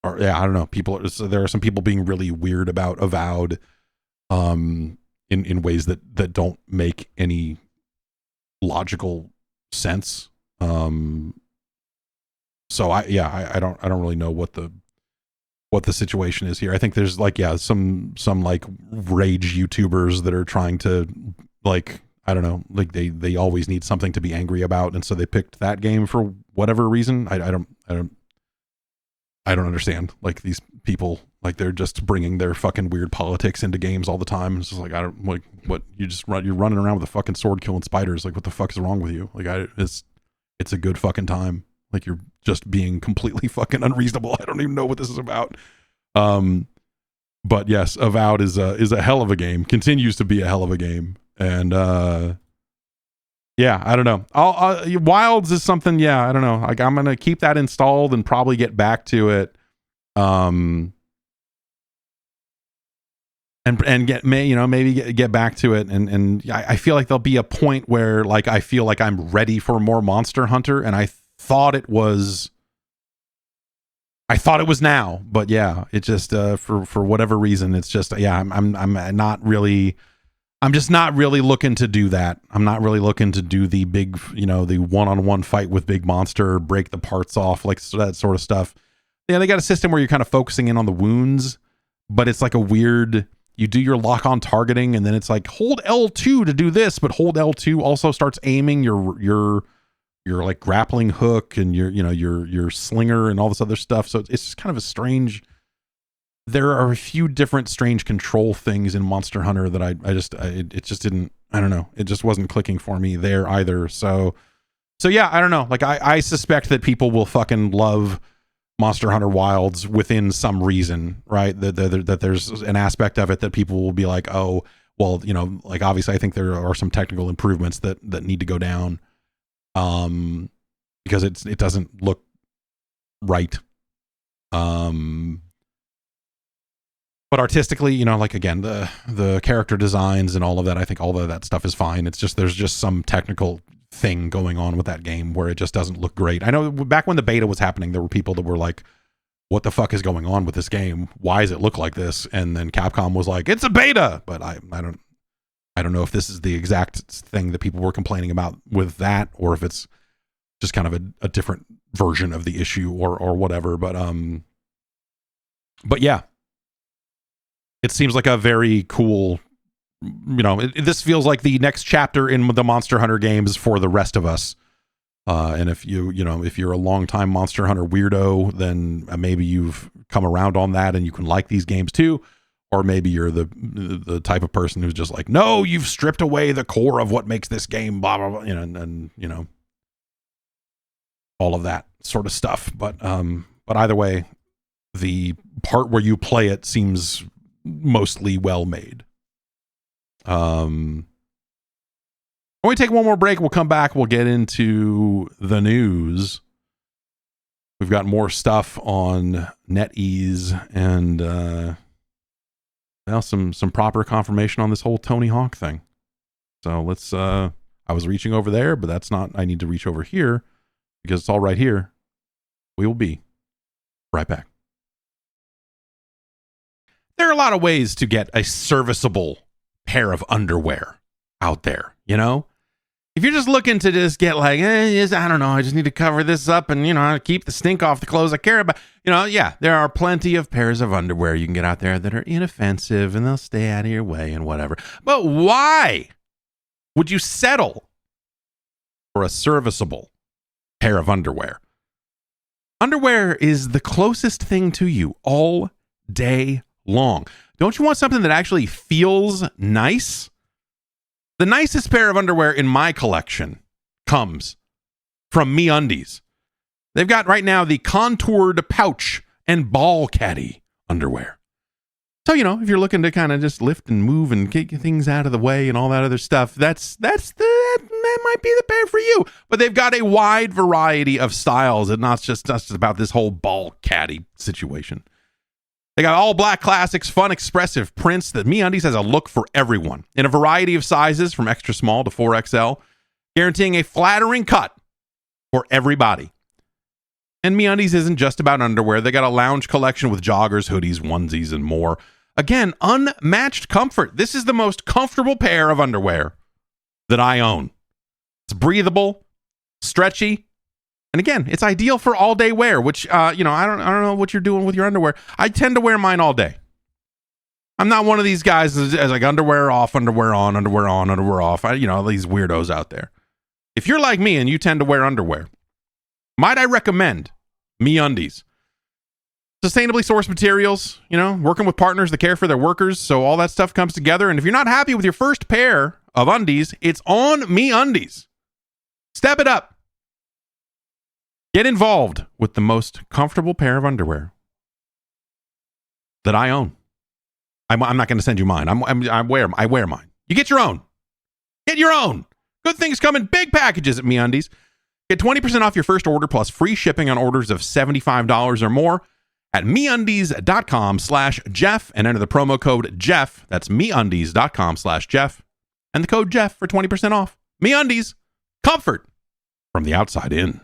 are, yeah, I don't know. There are some people being really weird about Avowed in ways that don't make any logical sense. So I don't really know what the situation is here. I think there's like, yeah, some like rage YouTubers that are trying to, like, I don't know, like they always need something to be angry about, and so they picked that game for whatever reason. I don't understand. Like these people, like they're just bringing their fucking weird politics into games all the time. It's just like, I don't like what you're running around with a fucking sword killing spiders. Like what the fuck is wrong with you? Like it's a good fucking time. Like you're just being completely fucking unreasonable. I don't even know what this is about. But yes, Avowed is a hell of a game. Continues to be a hell of a game. And yeah, I don't know. Wilds is something. Yeah, I don't know. Like I'm gonna keep that installed and probably get back to it. And maybe get back to it. And I feel like there'll be a point where like I feel like I'm ready for more Monster Hunter, and I thought it was now, but yeah, it just for whatever reason, it's just, yeah, I'm just not really looking to do that. I'm not really looking to do the big, the one-on-one fight with big monster, break the parts off, like that sort of stuff. Yeah, they got a system where you're kind of focusing in on the wounds, but it's like a weird, you do your lock-on targeting, and then it's like hold L2 to do this, but hold L2 also starts aiming your like grappling hook and your slinger and all this other stuff. So it's just kind of a strange. There are a few different strange control things in Monster Hunter that it just didn't, I don't know. It just wasn't clicking for me there either. So yeah, I don't know. Like I suspect that people will fucking love Monster Hunter Wilds within some reason, right? That there's an aspect of it that people will be like, oh, well, like obviously I think there are some technical improvements that need to go down. Because it doesn't look right. But artistically, like again, the character designs and all of that, I think all of that stuff is fine. It's just, there's just some technical thing going on with that game where it just doesn't look great. I know back when the beta was happening, there were people that were like, what the fuck is going on with this game? Why does it look like this? And then Capcom was like, it's a beta. But I don't know if this is the exact thing that people were complaining about with that, or if it's just kind of a different version of the issue or whatever. But yeah, it seems like a very cool, this feels like the next chapter in the Monster Hunter games for the rest of us. And if if you're a longtime Monster Hunter weirdo, then maybe you've come around on that and you can like these games too. Or maybe you're the type of person who's just like, no, you've stripped away the core of what makes this game, blah, blah, blah, and all of that sort of stuff. But either way, the part where you play it seems mostly well made. When we take one more break, we'll come back. We'll get into the news. We've got more stuff on NetEase and some proper confirmation on this whole Tony Hawk thing. So let's. I was reaching over there, but that's not. I need to reach over here because it's all right here. We will be right back. There are a lot of ways to get a serviceable pair of underwear out there, If you're just looking to just get like, I don't know, I just need to cover this up and, keep the stink off the clothes I care about. There are plenty of pairs of underwear you can get out there that are inoffensive and they'll stay out of your way and whatever. But why would you settle for a serviceable pair of underwear? Underwear is the closest thing to you all day long. Don't you want something that actually feels nice? The nicest pair of underwear in my collection comes from MeUndies. They've got right now the contoured pouch and ball caddy underwear. So, if you're looking to kind of just lift and move and get things out of the way and all that other stuff, that might be the pair for you. But they've got a wide variety of styles and not just about this whole ball caddy situation. They got all black classics, fun, expressive prints. That MeUndies has a look for everyone in a variety of sizes from extra small to 4XL, guaranteeing a flattering cut for everybody. And MeUndies isn't just about underwear. They got a lounge collection with joggers, hoodies, onesies, and more. Again, unmatched comfort. This is the most comfortable pair of underwear that I own. It's breathable, stretchy, and again, it's ideal for all day wear, which, I don't know what you're doing with your underwear. I tend to wear mine all day. I'm not one of these guys as like underwear off, underwear on, underwear on, underwear off. These weirdos out there. If you're like me and you tend to wear underwear, might I recommend MeUndies? Sustainably sourced materials, working with partners that care for their workers, so all that stuff comes together. And if you're not happy with your first pair of undies, it's on MeUndies. Step it up. Get involved with the most comfortable pair of underwear that I own. I'm not going to send you mine. I wear mine. You get your own. Get your own. Good things come in big packages at MeUndies. Get 20% off your first order plus free shipping on orders of $75 or more at MeUndies.com/Jeff and enter the promo code Jeff. That's MeUndies.com/Jeff and the code Jeff for 20% off. MeUndies, comfort from the outside in.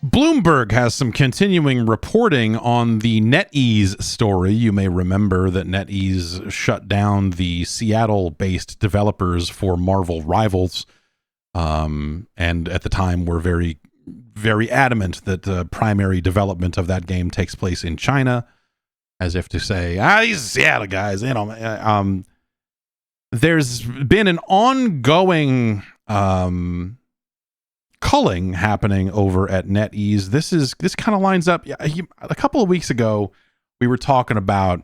Bloomberg has some continuing reporting on the NetEase story. You may remember that NetEase shut down the Seattle-based developers for Marvel Rivals, and at the time were very, very adamant that the primary development of that game takes place in China, as if to say, these Seattle guys, there's been an ongoing culling happening over at NetEase. This kind of lines up. A couple of weeks ago, we were talking about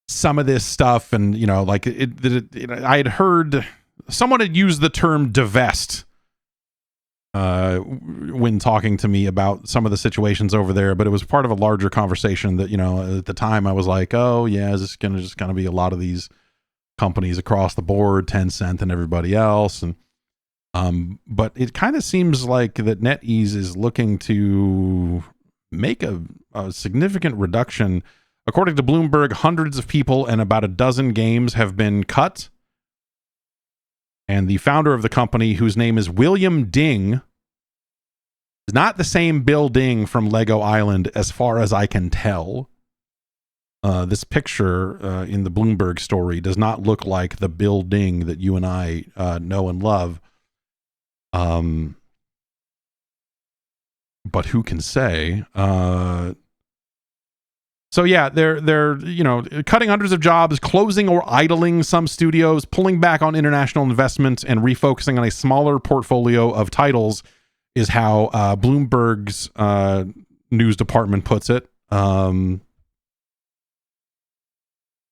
some of this stuff, and I had heard someone had used the term divest when talking to me about some of the situations over there, but it was part of a larger conversation that at the time I was like, oh yeah, is this just gonna be a lot of these companies across the board, Tencent and everybody else, and but it kind of seems like that NetEase is looking to make a significant reduction. According to Bloomberg, hundreds of people and about a dozen games have been cut. And the founder of the company, whose name is William Ding, is not the same Bill Ding from Lego Island as far as I can tell. This picture in the Bloomberg story does not look like the Bill Ding that you and I know and love. But who can say? So yeah, they're cutting hundreds of jobs, closing or idling some studios, pulling back on international investment, and refocusing on a smaller portfolio of titles is how Bloomberg's news department puts it.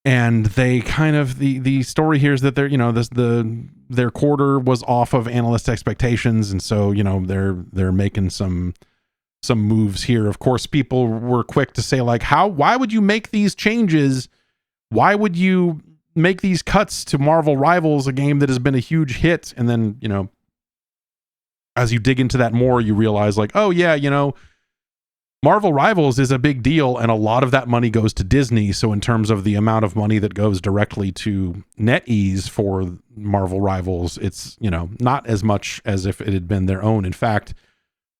And they kind of the story here is that their quarter was off of analyst expectations, and so they're making some moves here. Of course, people were quick to say like, why would you make these changes? Why would you make these cuts to Marvel Rivals, a game that has been a huge hit? And then, as you dig into that more, you realize like, oh yeah, Marvel Rivals is a big deal, and a lot of that money goes to Disney. So in terms of the amount of money that goes directly to NetEase for Marvel Rivals, it's, not as much as if it had been their own. In fact,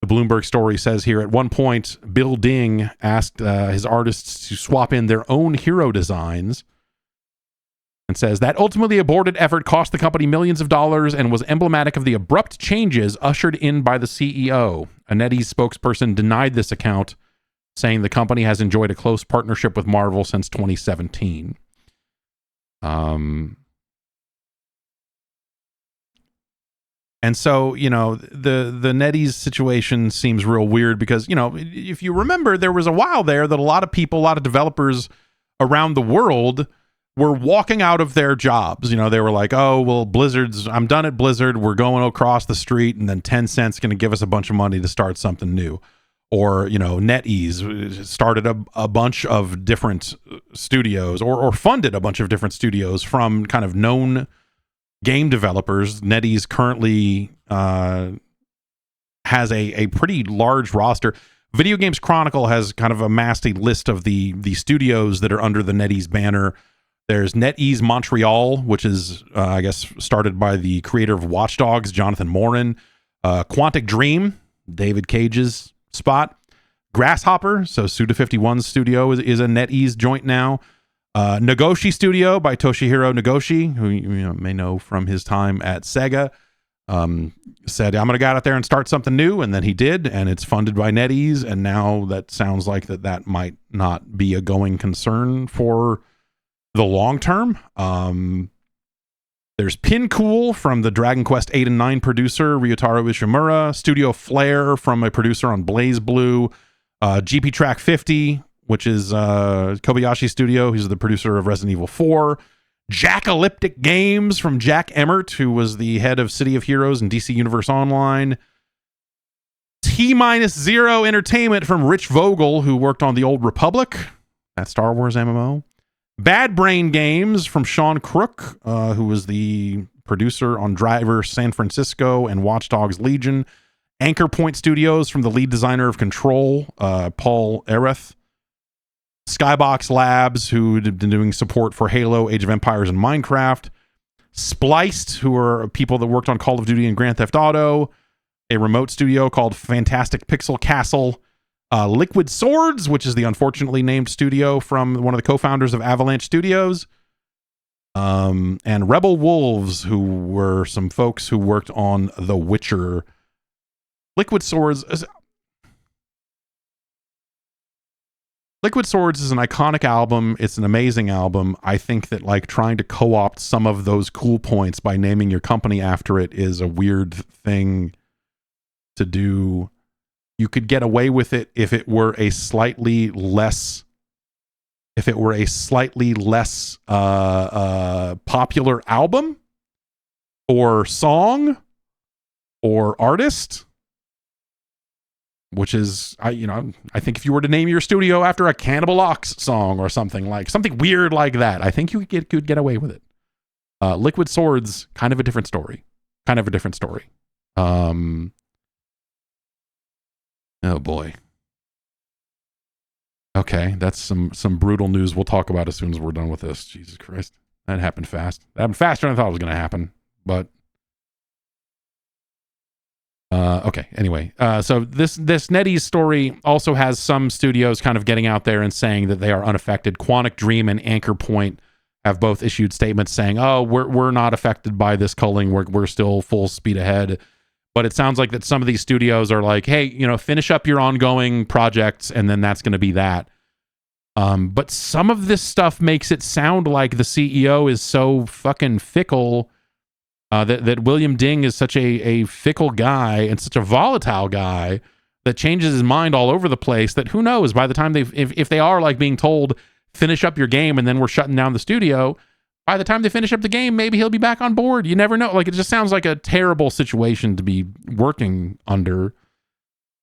the Bloomberg story says here, at one point, Bill Ding asked his artists to swap in their own hero designs, and says that ultimately aborted effort cost the company millions of dollars and was emblematic of the abrupt changes ushered in by the CEO. A NetEase spokesperson denied this account, saying the company has enjoyed a close partnership with Marvel since 2017. And so, the NetEase situation seems real weird because, if you remember, there was a while there that a lot of developers around the world were walking out of their jobs. They were like, oh, well, I'm done at Blizzard. We're going across the street, and then Tencent's going to give us a bunch of money to start something new. Or, NetEase started a bunch of different studios or funded a bunch of different studios from kind of known game developers. NetEase currently has a pretty large roster. Video Games Chronicle has kind of amassed a list of the studios that are under the NetEase banner. There's NetEase Montreal, which is, I guess, started by the creator of Watch Dogs, Jonathan Morin. Quantic Dream, David Cage's spot. Grasshopper, so Suda51's studio, is a NetEase joint now. Nagoshi Studio by Toshihiro Nagoshi, who you may know from his time at Sega, said, I'm going to go out there and start something new, and then he did, and it's funded by NetEase, and now that sounds like that might not be a going concern for the long term. There's Pincool from the Dragon Quest 8 and 9 producer, Ryotaro Ishimura. Studio Flare from a producer on Blaze Blue. GP Track 50, which is Kobayashi Studio. He's the producer of Resident Evil 4. Jackalyptic Games from Jack Emmert, who was the head of City of Heroes and DC Universe Online. T-0 Entertainment from Rich Vogel, who worked on The Old Republic, that Star Wars MMO. Bad Brain Games from Sean Crook, who was the producer on Driver San Francisco and Watch Dogs Legion. Anchor Point Studios from the lead designer of Control, Paul Areth. Skybox Labs, who had been doing support for Halo, Age of Empires, and Minecraft. Spliced, who are people that worked on Call of Duty and Grand Theft Auto. A remote studio called Fantastic Pixel Castle. Liquid Swords, which is the unfortunately named studio from one of the co-founders of Avalanche Studios. And Rebel Wolves, who were some folks who worked on The Witcher. Liquid Swords is an iconic album. It's an amazing album. I think that like trying to co-opt some of those cool points by naming your company after it is a weird thing to do. You could get away with it if it were a slightly less popular album or song or artist. Which is, I think if you were to name your studio after a Cannibal Ox song or something weird like that, I think you could get away with it. Liquid Swords, kind of a different story. Oh boy. Okay, that's some brutal news we'll talk about as soon as we're done with this. Jesus Christ. That happened fast. That happened faster than I thought it was going to happen. But okay, anyway. So this NetEase story also has some studios kind of getting out there and saying that they are unaffected. Quantic Dream and Anchor Point have both issued statements saying, "Oh, we're not affected by this culling. We're still full speed ahead." But it sounds like that some of these studios are like, "Hey, finish up your ongoing projects, and then that's going to be that." But some of this stuff makes it sound like the CEO is so fucking fickle, that William Ding is such a fickle guy and such a volatile guy that changes his mind all over the place, that who knows, by the time if they are like being told, finish up your game and then we're shutting down the studio, by the time they finish up the game, maybe he'll be back on board. You never know. Like, it just sounds like a terrible situation to be working under.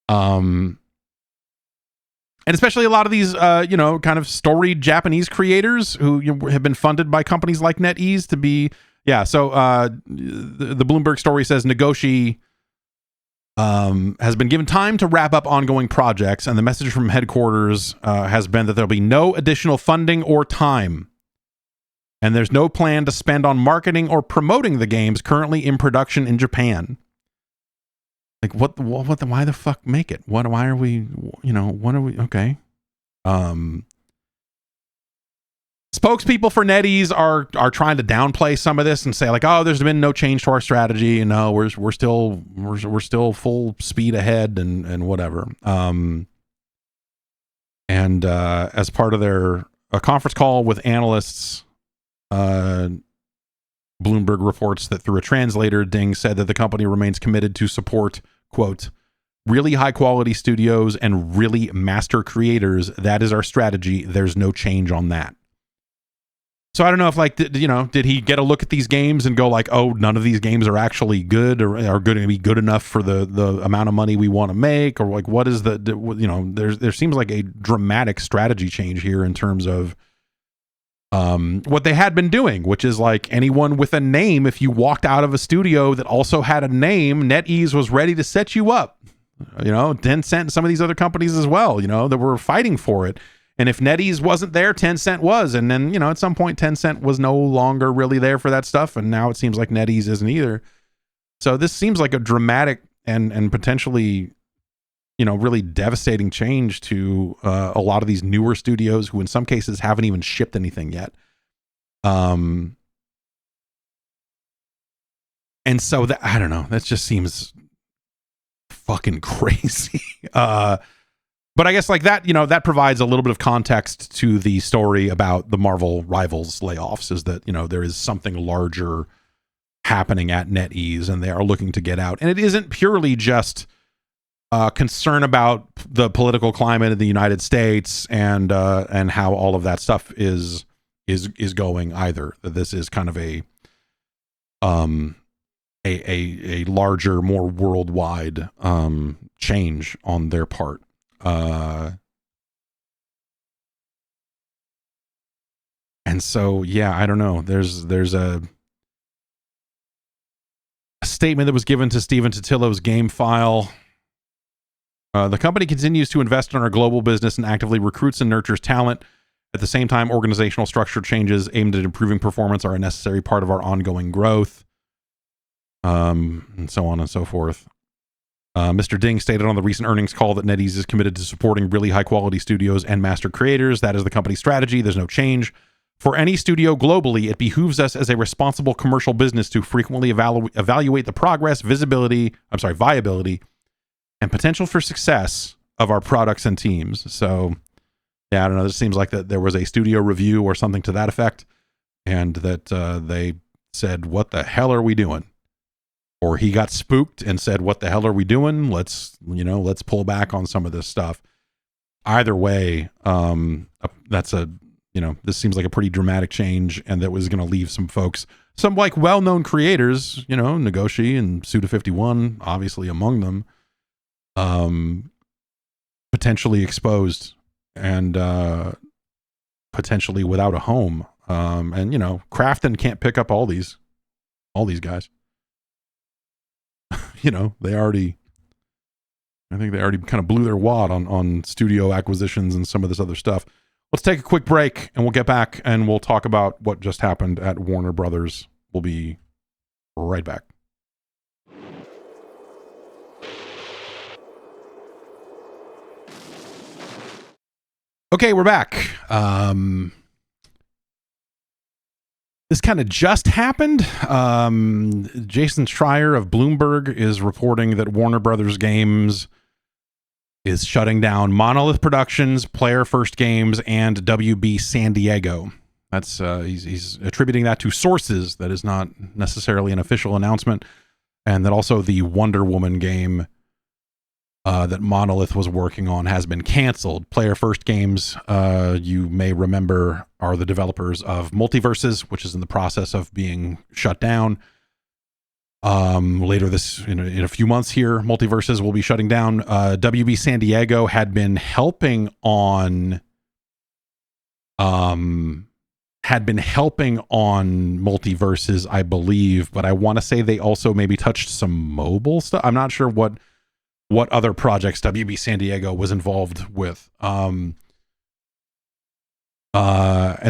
And especially a lot of these, kind of storied Japanese creators who have been funded by companies like NetEase to be, So the Bloomberg story says Nagoshi has been given time to wrap up ongoing projects, and the message from headquarters has been that there'll be no additional funding or time. And there's no plan to spend on marketing or promoting the games currently in production in Japan. Like, why the fuck make it? Why are we, what are we, okay. Spokespeople for NetEase are trying to downplay some of this and say like, oh, there's been no change to our strategy. We're still full speed ahead and whatever. As part of a conference call with analysts, Bloomberg reports that through a translator, Ding said that the company remains committed to support, quote, really high quality studios and really master creators. That is our strategy. There's no change on that. So I don't know if did he get a look at these games and go like, oh, none of these games are actually good or are going to be good enough for the amount of money we want to make, or like, what is there seems like a dramatic strategy change here in terms of what they had been doing, which is like anyone with a name, if you walked out of a studio that also had a name, NetEase was ready to set you up. Tencent and some of these other companies as well, that were fighting for it. And if NetEase wasn't there, Tencent was. And then, at some point, Tencent was no longer really there for that stuff. And now it seems like NetEase isn't either. So this seems like a dramatic and potentially, really devastating change to a lot of these newer studios who in some cases haven't even shipped anything yet. And so I don't know, that just seems fucking crazy. But I guess like that, that provides a little bit of context to the story about the Marvel Rivals layoffs, is that, there is something larger happening at NetEase and they are looking to get out. And it isn't purely just concern about the political climate in the United States and how all of that stuff is going either. This is kind of a larger, more worldwide change on their part. And so, I don't know. There's a statement that was given to Stephen Totillo's Game File. The company continues to invest in our global business and actively recruits and nurtures talent. At the same time, organizational structure changes aimed at improving performance are a necessary part of our ongoing growth. And so on and so forth. Mr. Ding stated on the recent earnings call that NetEase is committed to supporting really high-quality studios and master creators. That is the company's strategy. There's no change. For any studio globally, it behooves us as a responsible commercial business to frequently evaluate the progress, viability, and potential for success of our products and teams. So, I don't know. It seems like that there was a studio review or something to that effect, and that they said, "What the hell are we doing?" Or he got spooked and said, "What the hell are we doing? Let's pull back on some of this stuff." Either way, this seems like a pretty dramatic change, and that was going to leave some folks, some like well-known creators, Nagoshi and Suda51, obviously among them, potentially exposed and potentially without a home. And Krafton can't pick up all these guys. I think they already kind of blew their wad on studio acquisitions and some of this other stuff. Let's take a quick break and we'll get back and we'll talk about what just happened at Warner Brothers. We'll be right back. Okay, we're back. This kind of just happened. Jason Schreier of Bloomberg is reporting that Warner Brothers Games is shutting down Monolith Productions, Player First Games, and WB San Diego. That's he's attributing that to sources. That is not necessarily an official announcement. And that also the Wonder Woman game that Monolith was working on has been canceled. Player First Games, you may remember, are the developers of Multiverses, which is in the process of being shut down. Later in a few months here, Multiverses will be shutting down. WB San Diego had been helping on Multiverses, I believe, but I want to say they also maybe touched some mobile stuff. I'm not sure what other projects WB San Diego was involved with. And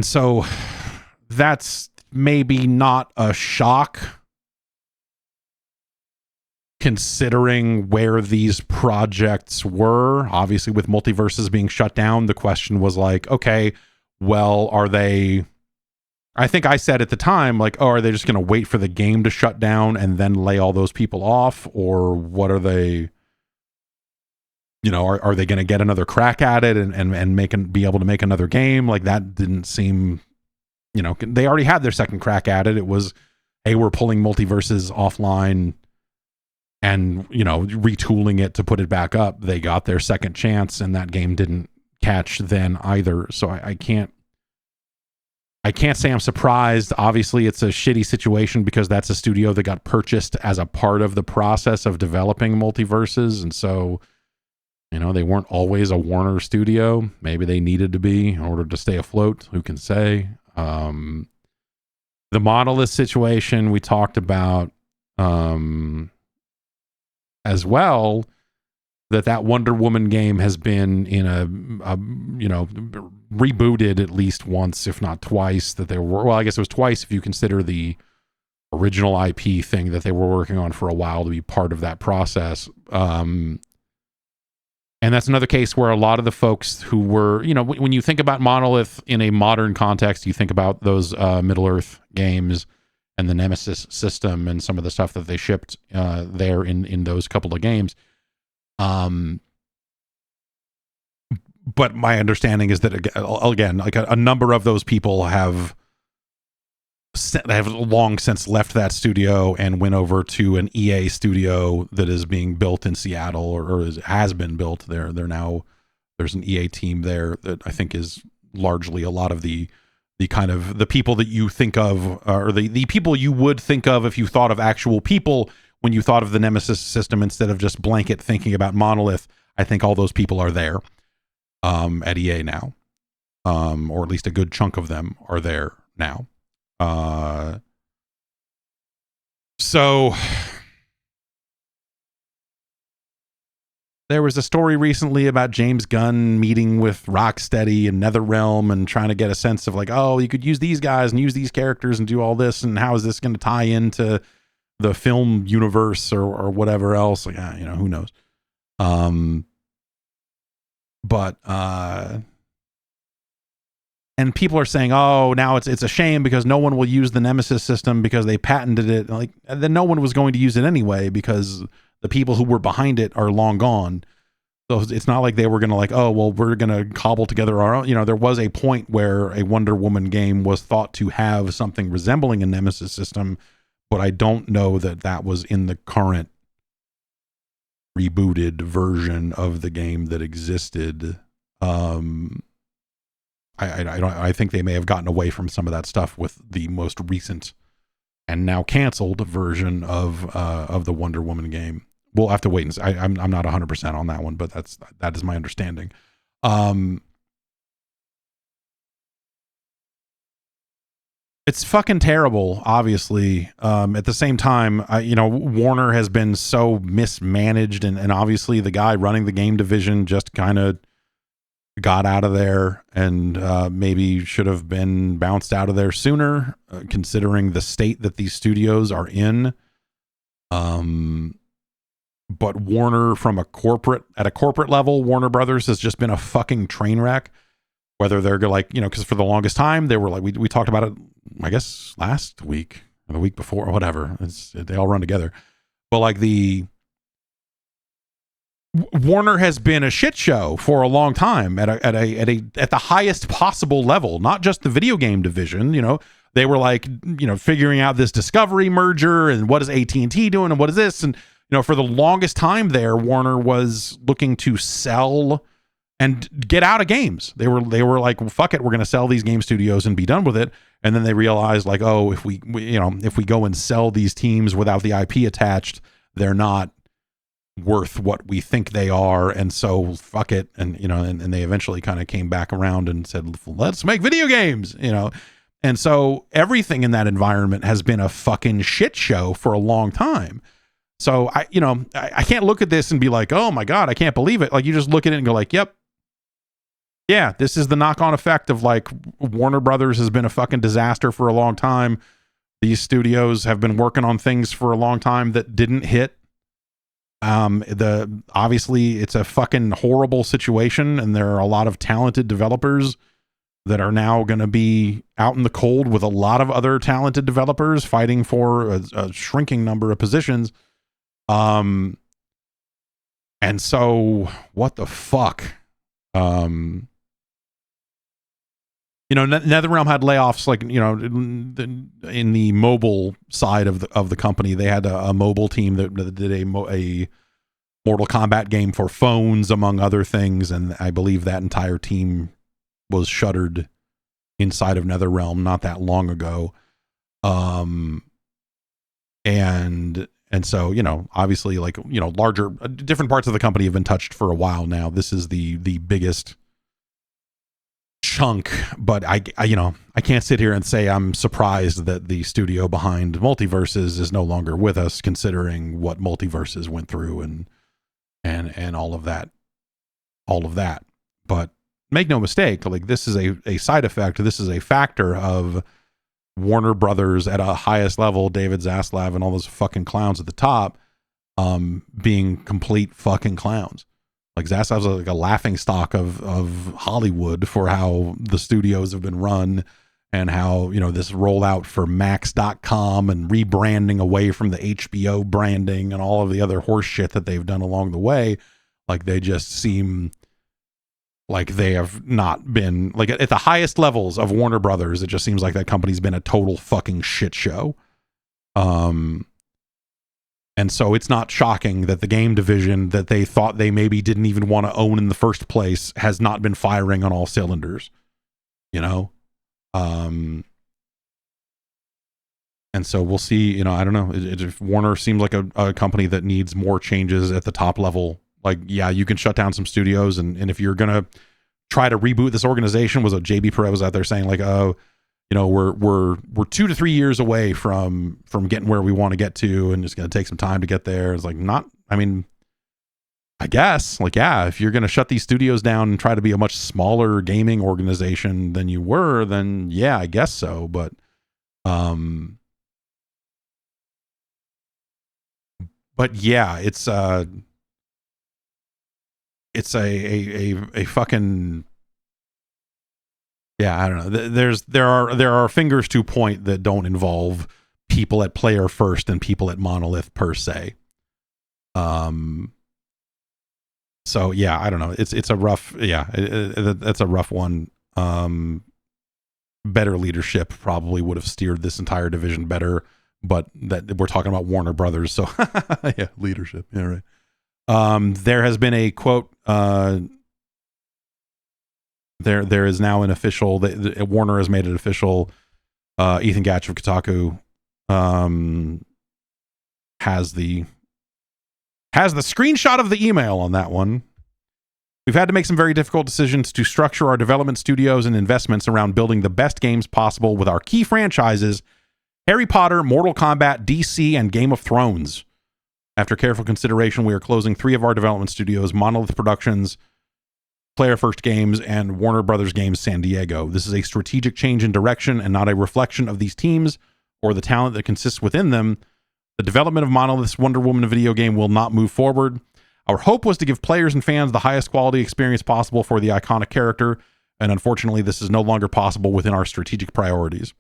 so that's maybe not a shock, considering where these projects were. Obviously, with Multiverses being shut down, the question was like, okay, well, are they... I think I said at the time, like, oh, are they just going to wait for the game to shut down and then lay all those people off? Or what are they... You know, are they going to get another crack at it and be able to make another game? Like, that didn't seem... You know, they already had their second crack at it. It was, hey, we're pulling Multiverses offline and, you know, retooling it to put it back up. They got their second chance, and that game didn't catch then either. So I can't say I'm surprised. Obviously, it's a shitty situation because that's a studio that got purchased as a part of the process of developing Multiverses. And so, you know, they weren't always a Warner studio. Maybe they needed to be in order to stay afloat. Who can say? The Monolith situation we talked about as well, that Wonder Woman game has been in a you know, rebooted at least once, if not twice. That they were, well, I guess it was twice if you consider the original IP thing that they were working on for a while to be part of that process. And that's another case where a lot of the folks who were, you know, when you think about Monolith in a modern context, you think about those Middle-earth games and the Nemesis system and some of the stuff that they shipped there in those couple of games. But my understanding is that, again, like a number of those people have long since left that studio and went over to an EA studio that is being built in Seattle, or has been built there. There's an EA team there that I think is largely a lot of the kind of the people that you think of, or the people you would think of if you thought of actual people when you thought of the Nemesis system instead of just blanket thinking about Monolith. I think all those people are there at EA now, or at least a good chunk of them are there now. So there was a story recently about James Gunn meeting with Rocksteady and NetherRealm and trying to get a sense of like, oh, you could use these guys and use these characters and do all this, and how is this going to tie into the film universe or whatever else? Like, you know, who knows? But and people are saying, oh, now it's a shame because no one will use the Nemesis system because they patented it. Like, and then no one was going to use it anyway because the people who were behind it are long gone. So it's not like they were going to like, oh, well, we're going to cobble together our own. You know, there was a point where a Wonder Woman game was thought to have something resembling a Nemesis system, but I don't know that was in the current rebooted version of the game that existed. I think they may have gotten away from some of that stuff with the most recent and now canceled version of the Wonder Woman game. We'll have to wait and see. I'm not 100% on that one, but that is my understanding. It's fucking terrible, obviously. At the same time, you know, Warner has been so mismanaged, and obviously the guy running the game division just kind of got out of there and maybe should have been bounced out of there sooner, considering the state that these studios are in. But Warner at a corporate level, Warner Brothers has just been a fucking train wreck. Whether they're like, you know, because for the longest time they were like, we talked about it, I guess last week or the week before or whatever. They all run together. But like the Warner has been a shit show for a long time at the highest possible level, not just the video game division. You know, they were like, you know, figuring out this Discovery merger and what is AT&T doing and what is this? And, you know, for the longest time there, Warner was looking to sell and get out of games. They were like, well, fuck it, we're going to sell these game studios and be done with it. And then they realized, like, oh, if we go and sell these teams without the IP attached, they're not worth what we think they are, and so fuck it. And you know, and they eventually kind of came back around and said, let's make video games, you know. And so everything in that environment has been a fucking shit show for a long time. So I can't look at this and be like, oh my god, I can't believe it. Like, you just look at it and go like, yep, yeah, this is the knock-on effect of, like, Warner Brothers has been a fucking disaster for a long time. These studios have been working on things for a long time that didn't hit. Obviously it's a fucking horrible situation, and there are a lot of talented developers that are now going to be out in the cold with a lot of other talented developers fighting for a shrinking number of positions. And so what the fuck? You know, NetherRealm had layoffs, like, you know, in the mobile side of the company. They had a mobile team that did a Mortal Kombat game for phones, among other things, and I believe that entire team was shuttered inside of NetherRealm not that long ago. And so, you know, obviously, like, you know, larger, different parts of the company have been touched for a while now. This is the biggest chunk, but I can't sit here and say I'm surprised that the studio behind Multiverses is no longer with us, considering what Multiverses went through and all of that. But make no mistake, like, this is a side effect. This is a factor of Warner Brothers at a highest level, David Zaslav and all those fucking clowns at the top, being complete fucking clowns. Like, Zaslav's like a laughing stock of Hollywood for how the studios have been run, and how, you know, this rollout for Max.com and rebranding away from the HBO branding and all of the other horse shit that they've done along the way. Like, they just seem like they have not been, like, at the highest levels of Warner Brothers, it just seems like that company's been a total fucking shit show. And so it's not shocking that the game division that they thought they maybe didn't even want to own in the first place has not been firing on all cylinders, you know? And so we'll see, you know, I don't know. If Warner seems like a company that needs more changes at the top level. Like, yeah, you can shut down some studios, and if you're going to try to reboot this organization, was what JB Perez was out there saying, like, oh, you know, we're 2 to 3 years away from getting where we want to get to, and it's going to take some time to get there. It's like, not, I mean, I guess, like, yeah, if you're going to shut these studios down and try to be a much smaller gaming organization than you were, then yeah, I guess so. But yeah, it's a fucking, yeah, I don't know. There are fingers to point that don't involve people at Player First and people at Monolith per se. So yeah, I don't know. It's a rough, yeah, that's a rough one. Better leadership probably would have steered this entire division better, but that we're talking about Warner Brothers, so yeah, leadership, yeah, right. There has been a quote. There is now an official. Warner has made it official. Ethan Gatch of Kotaku has the screenshot of the email on that one. We've had to make some very difficult decisions to structure our development studios and investments around building the best games possible with our key franchises: Harry Potter, Mortal Kombat, DC, and Game of Thrones. After careful consideration, we are closing 3 of our development studios: Monolith Productions, Player First Games, and Warner Brothers Games San Diego. This is a strategic change in direction and not a reflection of these teams or the talent that consists within them. The development of Monolith's Wonder Woman video game will not move forward. Our hope was to give players and fans the highest quality experience possible for the iconic character, and unfortunately, this is no longer possible within our strategic priorities.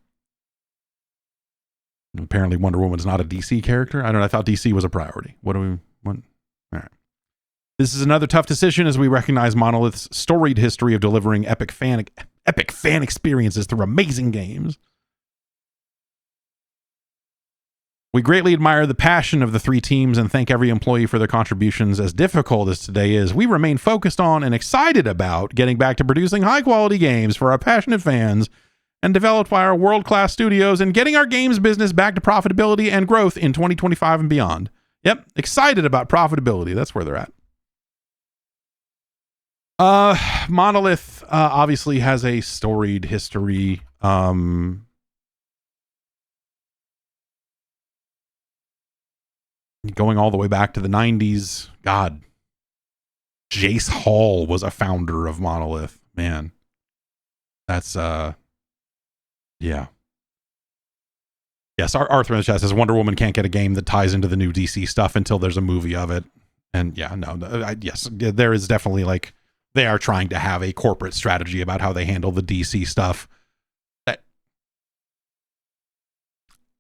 Apparently, Wonder Woman is not a DC character. I thought DC was a priority. What do we want? All right. This is another tough decision as we recognize Monolith's storied history of delivering epic fan experiences through amazing games. We greatly admire the passion of the three teams and thank every employee for their contributions. As difficult as today is, we remain focused on and excited about getting back to producing high-quality games for our passionate fans and developed by our world-class studios and getting our games business back to profitability and growth in 2025 and beyond. Yep, excited about profitability. That's where they're at. Monolith obviously has a storied history. Going all the way back to the 90s. God. Jace Hall was a founder of Monolith. Man. That's, yeah. Yes, Arthur in the chat says Wonder Woman can't get a game that ties into the new DC stuff until there's a movie of it. And yeah, no, yes, there is definitely like, they are trying to have a corporate strategy about how they handle the DC stuff.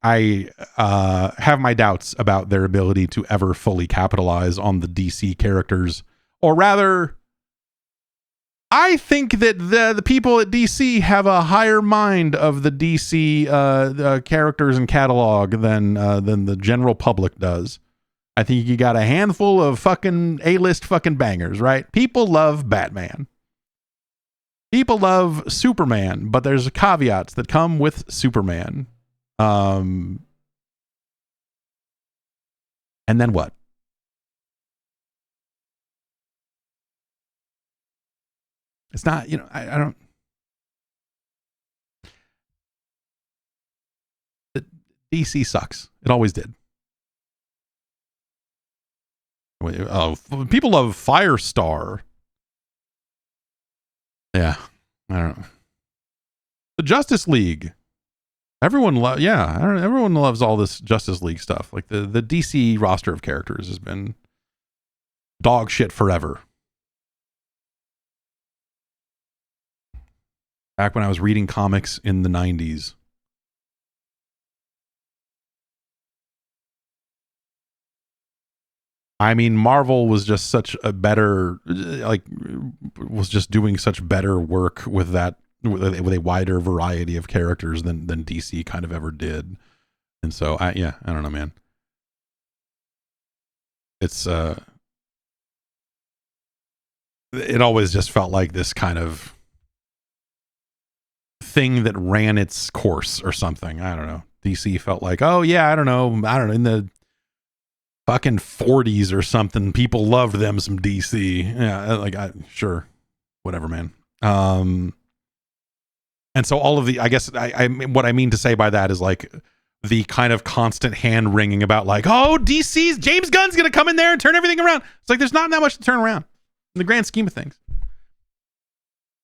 I have my doubts about their ability to ever fully capitalize on the DC characters. Or rather, I think that the people at DC have a higher mind of the DC characters and catalog than the general public does. I think you got a handful of fucking A-list fucking bangers, right? People love Batman. People love Superman, but there's caveats that come with Superman. And then what? It's not, you know, I don't. DC sucks. It always did. Oh, people love Firestar. Yeah, I don't know. The Justice League. Everyone everyone loves all this Justice League stuff. Like the DC roster of characters has been dog shit forever. Back when I was reading comics in the 90s. I mean, Marvel was just such a better, was just doing such better work with that, with a wider variety of characters than DC kind of ever did. And so I don't know, man. It's it always just felt like this kind of thing that ran its course or something. I don't know. DC felt like, oh yeah, I don't know, in the fucking 40s or something, people loved them some DC. Yeah, sure, whatever, man. And so all of the, I guess, I what I mean to say by that is like the kind of constant hand wringing about like, oh, DC's James Gunn's gonna come in there and turn everything around. It's like there's not that much to turn around in the grand scheme of things.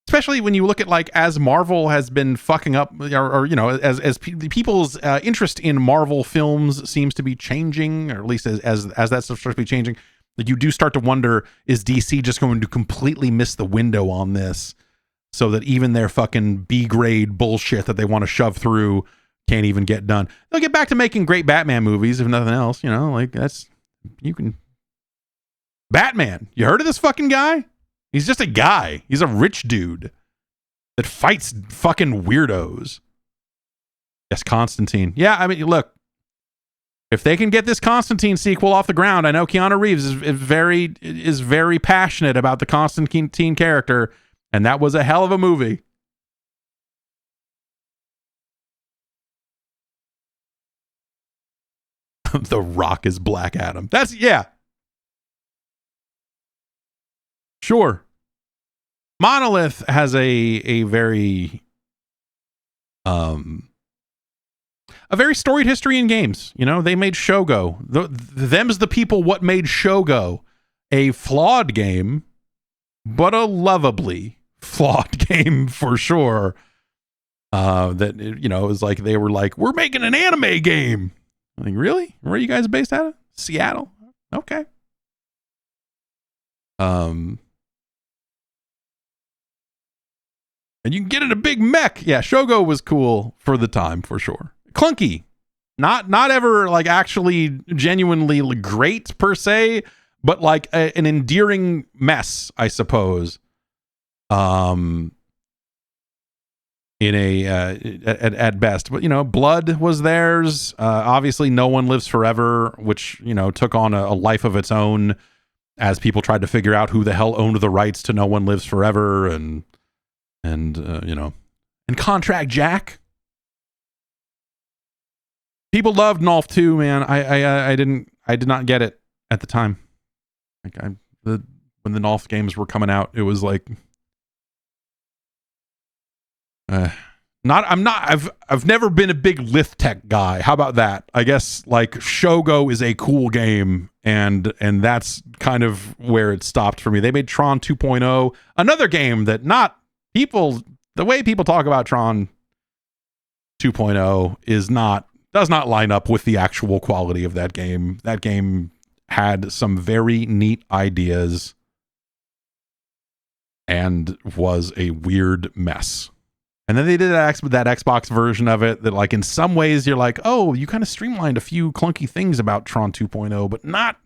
Especially when you look at like as Marvel has been fucking up, or you know, as people's interest in Marvel films seems to be changing, or at least as that stuff starts to be changing, like you do start to wonder, is DC just going to completely miss the window on this, so that even their fucking B-grade bullshit that they want to shove through can't even get done? They'll get back to making great Batman movies, if nothing else. You know, like Batman. You heard of this fucking guy? He's just a guy. He's a rich dude that fights fucking weirdos. Yes, Constantine. Yeah, I mean, look, if they can get this Constantine sequel off the ground, I know Keanu Reeves is very passionate about the Constantine character, and that was a hell of a movie. The Rock is Black Adam. That's, yeah. Sure. Monolith has a very storied history in games. You know, they made Shogo. Them's the people what made Shogo. A flawed game, but a lovably flawed game for sure. That, you know, it was like they were like, we're making an anime game. I'm like, really? Where are you guys based out of? Seattle? Okay. And you can get in a big mech. Yeah, Shogo was cool for the time, for sure. Clunky. Not ever, like, actually genuinely great, per se, but like an endearing mess, I suppose. In a at best, but blood was theirs. Obviously, No One Lives Forever, which took on a life of its own as people tried to figure out who the hell owned the rights to No One Lives Forever, and Contract Jack. People loved NOLF 2, man. I did not get it at the time. Like when the NOLF games were coming out, it was like I've never been a big Lith Tech guy. How about that? I guess like Shogo is a cool game, and that's kind of where it stopped for me. They made Tron 2.0, another game that the way people talk about Tron 2.0 does not line up with the actual quality of that game. That game had some very neat ideas and was a weird mess. And then they did that Xbox version of it that, like, in some ways you're like, oh, you kind of streamlined a few clunky things about Tron 2.0, but not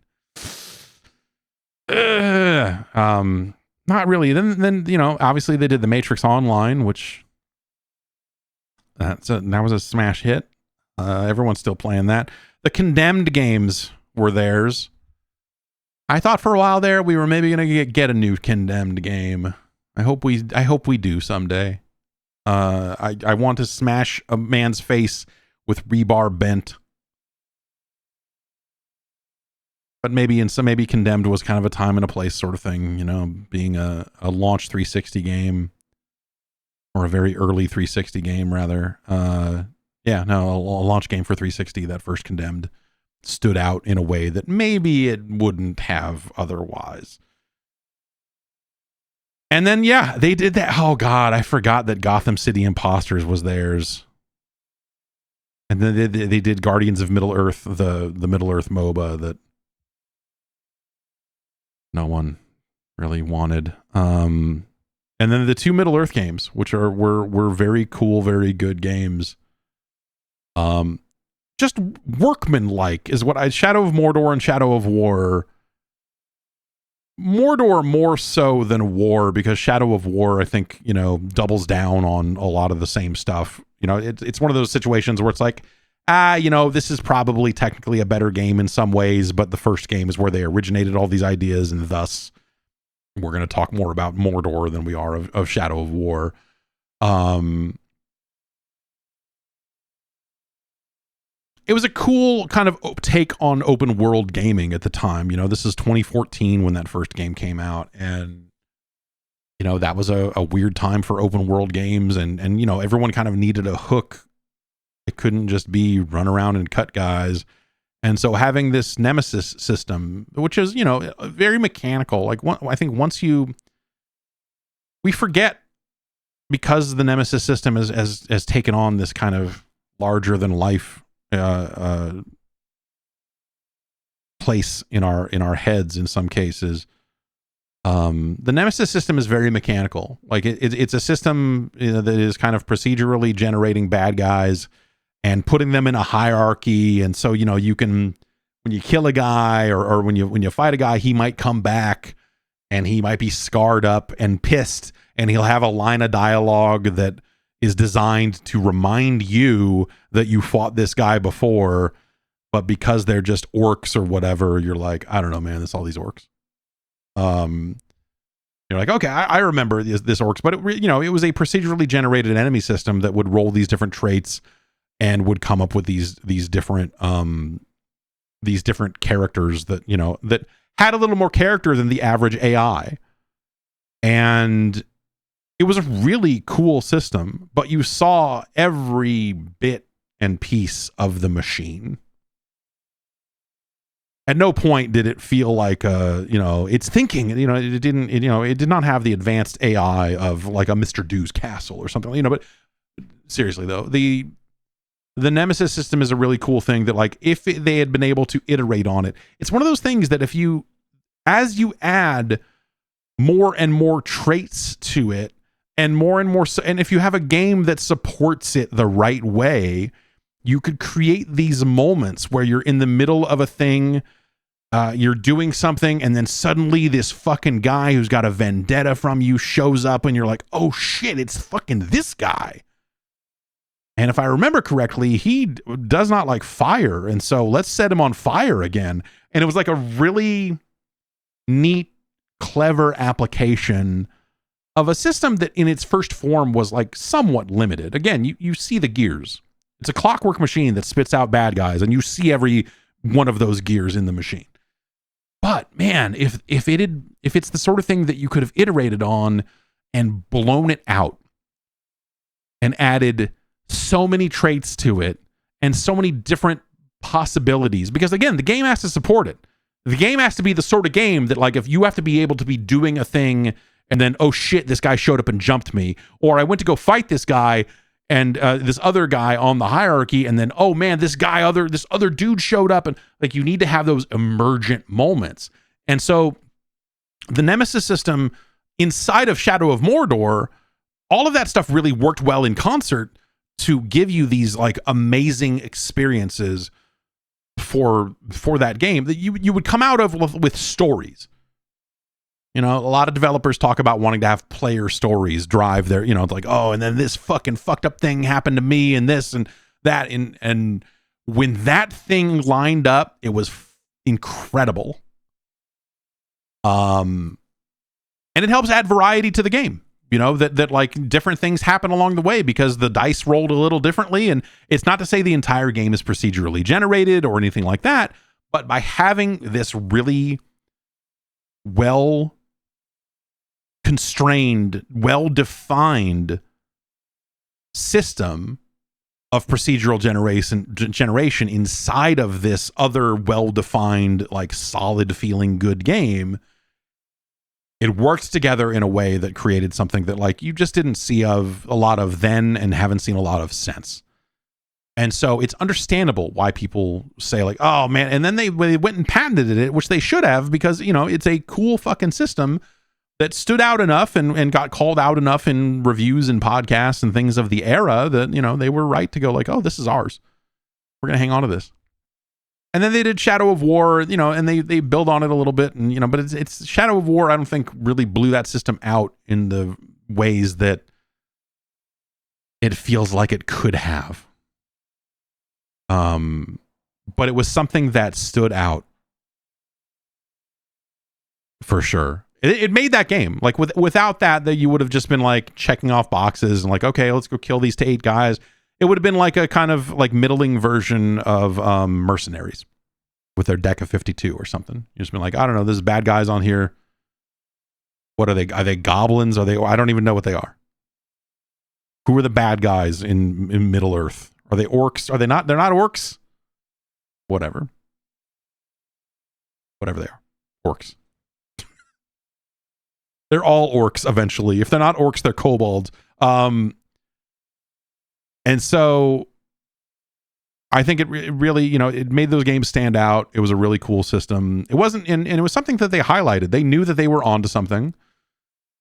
really. Then obviously they did the Matrix Online, which that was a smash hit. Everyone's still playing that. The Condemned games were theirs. I thought for a while there we were maybe gonna get a new Condemned game. I hope we do someday. I want to smash a man's face with rebar bent. But maybe Condemned was kind of a time and a place sort of thing, being a launch 360 game, or a very early 360 game rather. A launch game for 360, that first Condemned stood out in a way that maybe it wouldn't have otherwise. And then, they did that. Oh, God, I forgot that Gotham City Imposters was theirs. And then they did Guardians of Middle Earth, the Middle Earth MOBA that no one really wanted. And then the two Middle Earth games, which were very cool, very good games. Just workman-like is what Shadow of Mordor and Shadow of War. Mordor more so than War, because Shadow of War, I think, doubles down on a lot of the same stuff. It's one of those situations where it's like, this is probably technically a better game in some ways, but the first game is where they originated all these ideas, and thus we're going to talk more about Mordor than we are of Shadow of War. It was a cool kind of take on open world gaming at the time. This is 2014 when that first game came out. And, that was a weird time for open world games. And everyone kind of needed a hook. It couldn't just be run around and cut guys. And so having this Nemesis system, which is, very mechanical, like I think we forget, because the Nemesis system has taken on this kind of larger than life place in our heads in some cases. The Nemesis system is very mechanical. Like it's a system that is kind of procedurally generating bad guys and putting them in a hierarchy. And so you can, when you kill a guy or when you fight a guy, he might come back and he might be scarred up and pissed, and he'll have a line of dialogue that is designed to remind you that you fought this guy before, but because they're just orcs or whatever, you're like, I don't know, man, it's all these orcs. You're like, okay, I remember this orcs, but it was a procedurally generated enemy system that would roll these different traits and would come up with these different characters that that had a little more character than the average AI. And it was a really cool system, but you saw every bit and piece of the machine. At no point did it feel like it's thinking. It did not have the advanced AI of like a Mr. Dew's Castle or something. But seriously though, the Nemesis system is a really cool thing that, like, if they had been able to iterate on it, it's one of those things that as you add more and more traits to it, and more, and if you have a game that supports it the right way, you could create these moments where you're in the middle of a thing you're doing something, and then suddenly this fucking guy who's got a vendetta from you shows up, and you're like, oh shit, it's fucking this guy. And if I remember correctly, he does not like fire, and so let's set him on fire again. And it was like a really neat, clever application of a system that in its first form was like somewhat limited. Again, you see the gears. It's a clockwork machine that spits out bad guys, and you see every one of those gears in the machine. But man, if it's the sort of thing that you could have iterated on and blown it out and added so many traits to it and so many different possibilities, because again, the game has to support it. The game has to be the sort of game that, like, if you have to be able to be doing a thing and then, oh shit, this guy showed up and jumped me, or I went to go fight this guy and this other guy on the hierarchy, and then, oh man, this other dude showed up, and like, you need to have those emergent moments. And so the Nemesis system inside of Shadow of Mordor, all of that stuff really worked well in concert to give you these like amazing experiences for that game that you would come out of with stories. You know, a lot of developers talk about wanting to have player stories drive their, you know, it's like, oh, and then this fucking fucked up thing happened to me and this and that. And when that thing lined up, it was incredible. And it helps add variety to the game, you know, that like different things happen along the way because the dice rolled a little differently. And it's not to say the entire game is procedurally generated or anything like that, but by having this really well constrained, well-defined system of procedural generation inside of this other well-defined, like solid feeling good game, it worked together in a way that created something that like you just didn't see of a lot of then and haven't seen a lot of since. And so it's understandable why people say like, oh man, and then they went and patented it, which they should have, because, you know, it's a cool fucking system that stood out enough and got called out enough in reviews and podcasts and things of the era that, you know, they were right to go like, oh, this is ours. We're going to hang on to this. And then they did Shadow of War, you know, and they build on it a little bit, and, you know, but it's Shadow of War, I don't think really blew that system out in the ways that it feels like it could have. But it was something that stood out for sure. It made that game. Like without that you would have just been like checking off boxes and like, okay, let's go kill these 8 guys. It would have been like a kind of like middling version of Mercenaries with their deck of 52 or something. You just been like, I don't know, there's bad guys on here. What are they? Are they goblins? Are they? I don't even know what they are. Who are the bad guys in Middle Earth? Are they orcs? Are they not? They're not orcs. Whatever they are. Orcs. They're all orcs eventually. If they're not orcs, they're kobolds. And so I think it really, you know, it made those games stand out. It was a really cool system. It wasn't, and it was something that they highlighted. They knew that they were onto something.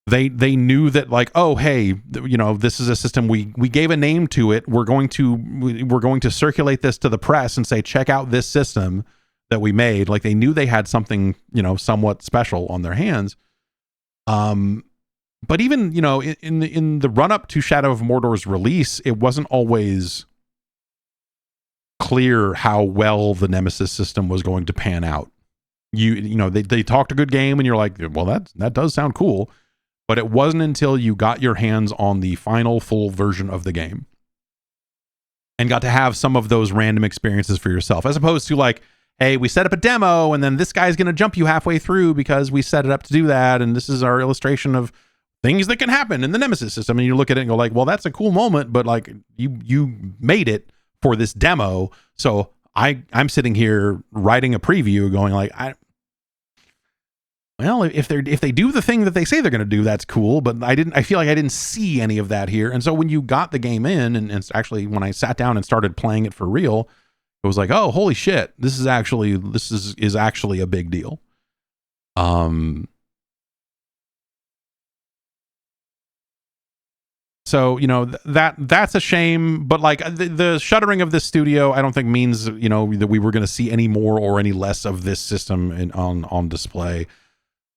They knew that like, oh, hey, you know, this is a system. We gave a name to it. We're going to circulate this to the press and say, check out this system that we made. Like they knew they had something, you know, somewhat special on their hands. But even, you know, in the run up to Shadow of Mordor's release, it wasn't always clear how well the Nemesis system was going to pan out. You know, they talked a good game and you're like, well, that does sound cool. But it wasn't until you got your hands on the final full version of the game and got to have some of those random experiences for yourself, as opposed to like, hey, we set up a demo and then this guy's going to jump you halfway through because we set it up to do that. And this is our illustration of things that can happen in the Nemesis system. And you look at it and go like, well, that's a cool moment, but like you made it for this demo. So I'm sitting here writing a preview going like, well, if they do the thing that they say they're going to do, that's cool. But I feel like I didn't see any of that here. And so when you got the game in and actually when I sat down and started playing it for real, it was like, oh, holy shit, this is actually a big deal. So, that's a shame, but like the shuttering of this studio, I don't think means, that we were going to see any more or any less of this system on display.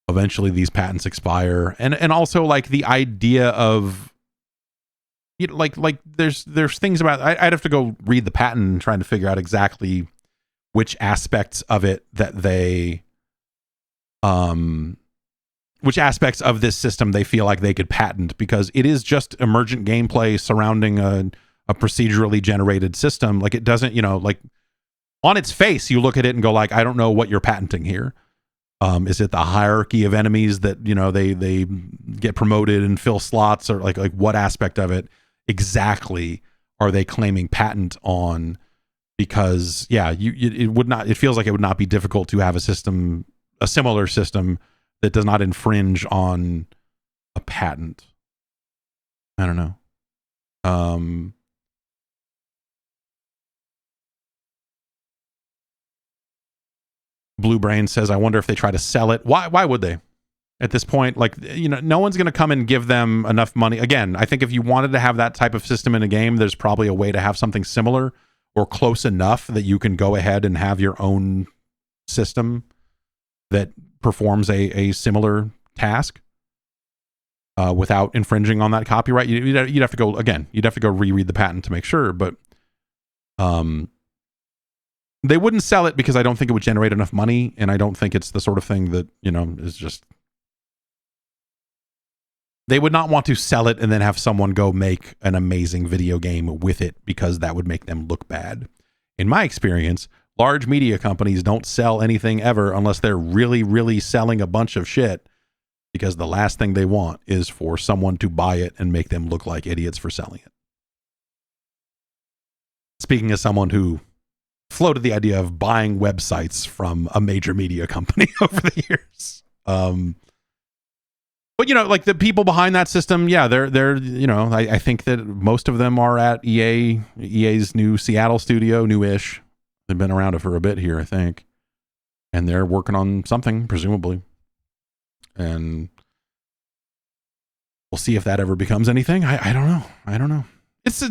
Eventually these patents expire. And also like the idea of, there's things about, I'd have to go read the patent and trying to figure out exactly which aspects of it that they, which aspects of this system they feel like they could patent, because it is just emergent gameplay surrounding a procedurally generated system. Like it doesn't, like on its face, you look at it and go like, I don't know what you're patenting here. Is it the hierarchy of enemies that, they get promoted and fill slots, or like what aspect of it exactly are they claiming patent on? Because it feels like it would not be difficult to have a similar system that does not infringe on a patent. I don't know. Blue Brain says, I wonder if they try to sell it. Why would they? At this point, like, no one's going to come and give them enough money. Again, I think if you wanted to have that type of system in a game, there's probably a way to have something similar or close enough that you can go ahead and have your own system that performs a similar task without infringing on that copyright. You'd have to go, again, you'd have to go reread the patent to make sure, but they wouldn't sell it because I don't think it would generate enough money, and I don't think it's the sort of thing that, is just... They would not want to sell it and then have someone go make an amazing video game with it, because that would make them look bad. In my experience, large media companies don't sell anything ever unless they're really, really selling a bunch of shit, because the last thing they want is for someone to buy it and make them look like idiots for selling it. Speaking as someone who floated the idea of buying websites from a major media company over the years. But, like the people behind that system, they're I think that most of them are at EA's new Seattle studio, newish. They've been around it for a bit here, I think. And they're working on something, presumably. And we'll see if that ever becomes anything. I don't know. It's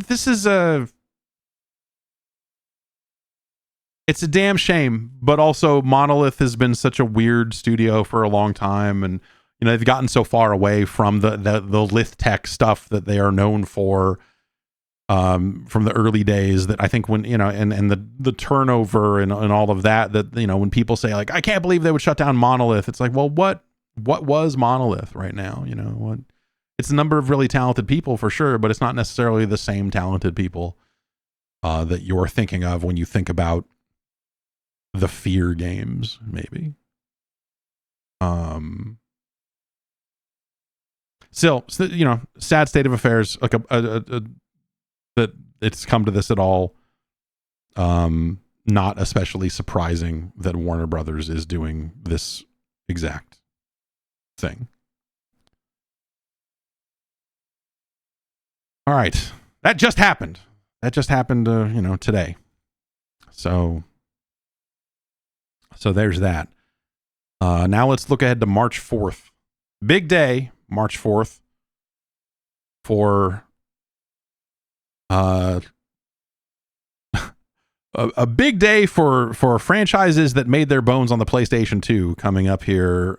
a damn shame, but also Monolith has been such a weird studio for a long time, and they've gotten so far away from the Lith Tech stuff that they are known for from the early days, that I think when and the turnover and all of that when people say like, I can't believe they would shut down Monolith, it's like, well, what was Monolith right now? What? It's a number of really talented people for sure, but it's not necessarily the same talented people that you're thinking of when you think about the Fear games, maybe. Still, sad state of affairs. Like that it's come to this at all. Not especially surprising that Warner Brothers is doing this exact thing. All right, that just happened. Today. So there's that. Now let's look ahead to March 4th. Big day, March 4th, for a big day for franchises that made their bones on the PlayStation 2 coming up here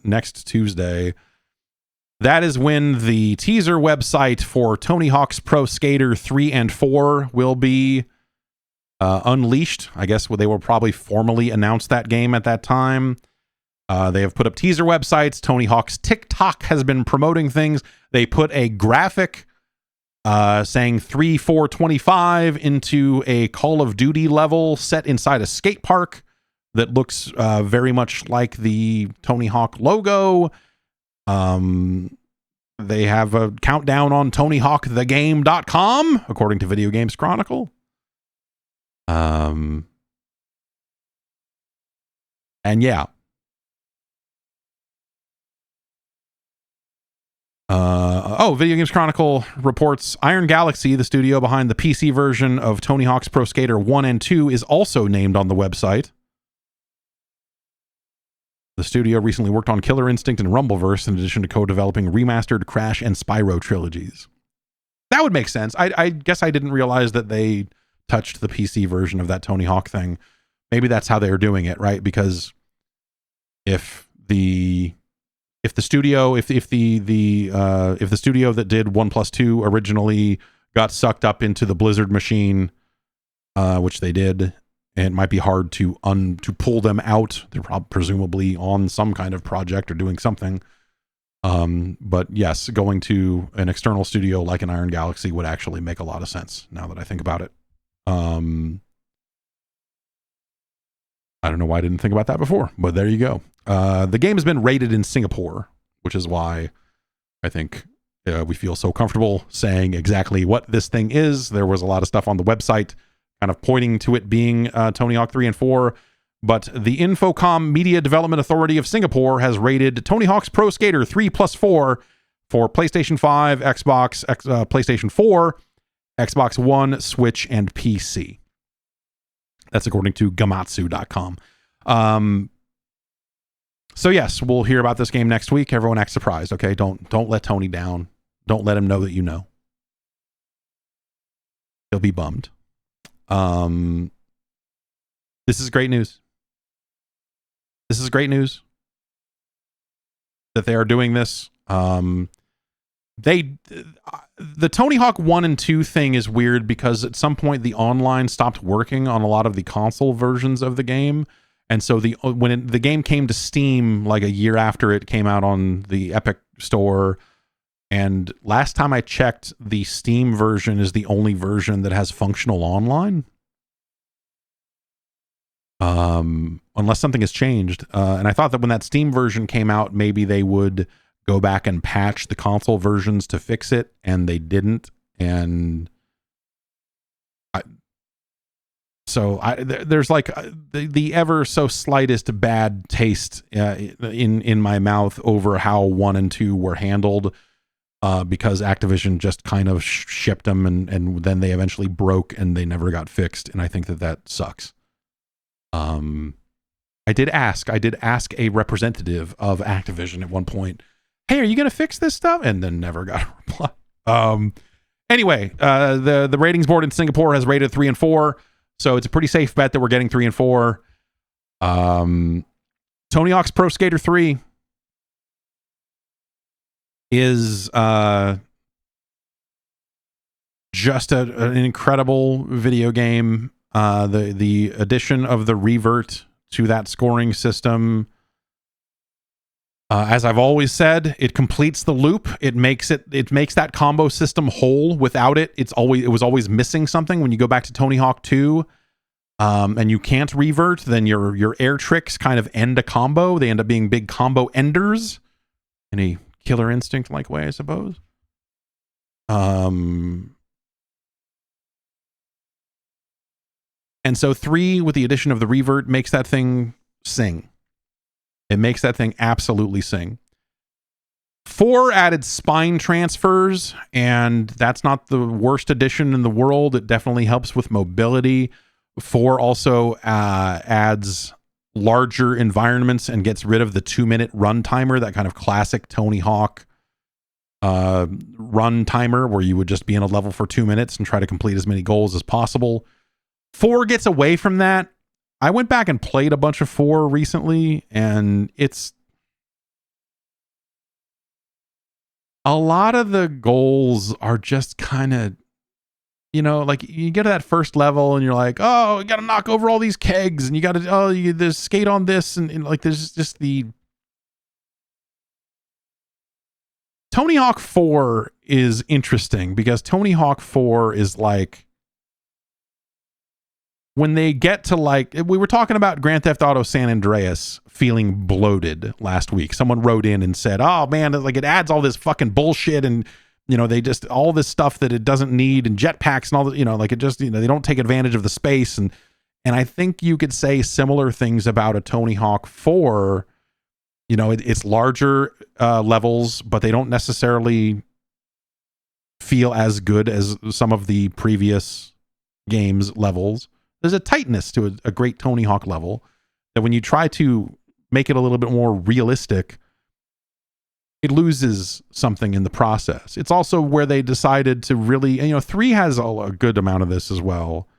next Tuesday. That is when the teaser website for Tony Hawk's Pro Skater 3 and 4 will be unleashed. I guess they will probably formally announce that game at that time. They have put up teaser websites. Tony Hawk's TikTok has been promoting things. They put a graphic saying 3/4/25 into a Call of Duty level set inside a skate park that looks very much like the Tony Hawk logo. They have a countdown on TonyHawkTheGame.com, according to Video Games Chronicle. And yeah. Video Games Chronicle reports Iron Galaxy, the studio behind the PC version of Tony Hawk's Pro Skater 1 and 2, is also named on the website. The studio recently worked on Killer Instinct and Rumbleverse, in addition to co-developing remastered Crash and Spyro trilogies. That would make sense. I guess I didn't realize that they touched the PC version of that Tony Hawk thing. Maybe that's how they were doing it, right? Because if the studio that did 1+2 originally got sucked up into the Blizzard machine, which they did, and it might be hard to pull them out. They're presumably on some kind of project or doing something. But yes, going to an external studio like an Iron Galaxy would actually make a lot of sense now that I think about it. I don't know why I didn't think about that before, but there you go. The game has been rated in Singapore, which is why I think we feel so comfortable saying exactly what this thing is. There was a lot of stuff on the website kind of pointing to it being Tony Hawk 3 and 4, but the Infocom Media Development Authority of Singapore has rated Tony Hawk's Pro Skater 3+4 for PlayStation 5, Xbox, PlayStation 4, Xbox One, Switch, and PC. That's according to Gamatsu.com. So yes, we'll hear about this game next week. Everyone act surprised, okay? Don't let Tony down. Don't let him know that you know. He'll be bummed. This is great news. This is great news that they are doing this. The Tony Hawk 1 and 2 thing is weird because at some point the online stopped working on a lot of the console versions of the game. And so when the game came to Steam like a year after it came out on the Epic Store, and last time I checked, the Steam version is the only version that has functional online. Unless something has changed. And I thought that when that Steam version came out, maybe they would go back and patch the console versions to fix it, and they didn't. And there's like the ever so slightest bad taste in my mouth over how 1 and 2 were handled, because Activision just kind of shipped them, and then they eventually broke and they never got fixed. And I think that sucks. I did ask a representative of Activision at one point, hey, are you going to fix this stuff? And then never got a reply. Anyway, the ratings board in Singapore has rated 3 and 4. So it's a pretty safe bet that we're getting 3 and 4. Tony Hawk's Pro Skater 3 is just an incredible video game. The addition of the revert to that scoring system, as I've always said, it completes the loop. It makes that combo system whole. Without it, it was always missing something. When you go back to Tony Hawk 2, and you can't revert, then your air tricks kind of end a combo. They end up being big combo enders in a Killer Instinct like way, I suppose. And so 3, with the addition of the revert, makes that thing sing. It makes that thing absolutely sing. 4 added spine transfers, and that's not the worst addition in the world. It definitely helps with mobility. 4 also adds larger environments and gets rid of the 2-minute run timer, that kind of classic Tony Hawk run timer where you would just be in a level for 2 minutes and try to complete as many goals as possible. 4 gets away from that. I went back and played a bunch of 4 recently, and it's a lot of the goals are just kind of, like you get to that first level and you're like, oh, you got to knock over all these kegs, and you got to, there's skate on this, and like there's just the Tony Hawk 4 is interesting because Tony Hawk 4 is like, when they get to we were talking about Grand Theft Auto San Andreas feeling bloated last week. Someone wrote in and said, oh man, like it adds all this fucking bullshit, and they just, all this stuff that it doesn't need, and jetpacks and all that, like it just, they don't take advantage of the space. And I think you could say similar things about a Tony Hawk 4. It's larger levels, but they don't necessarily feel as good as some of the previous games levels. There's a tightness to a great Tony Hawk level that when you try to make it a little bit more realistic, it loses something in the process. It's also where they decided to really, and, 3 has a good amount of this as well.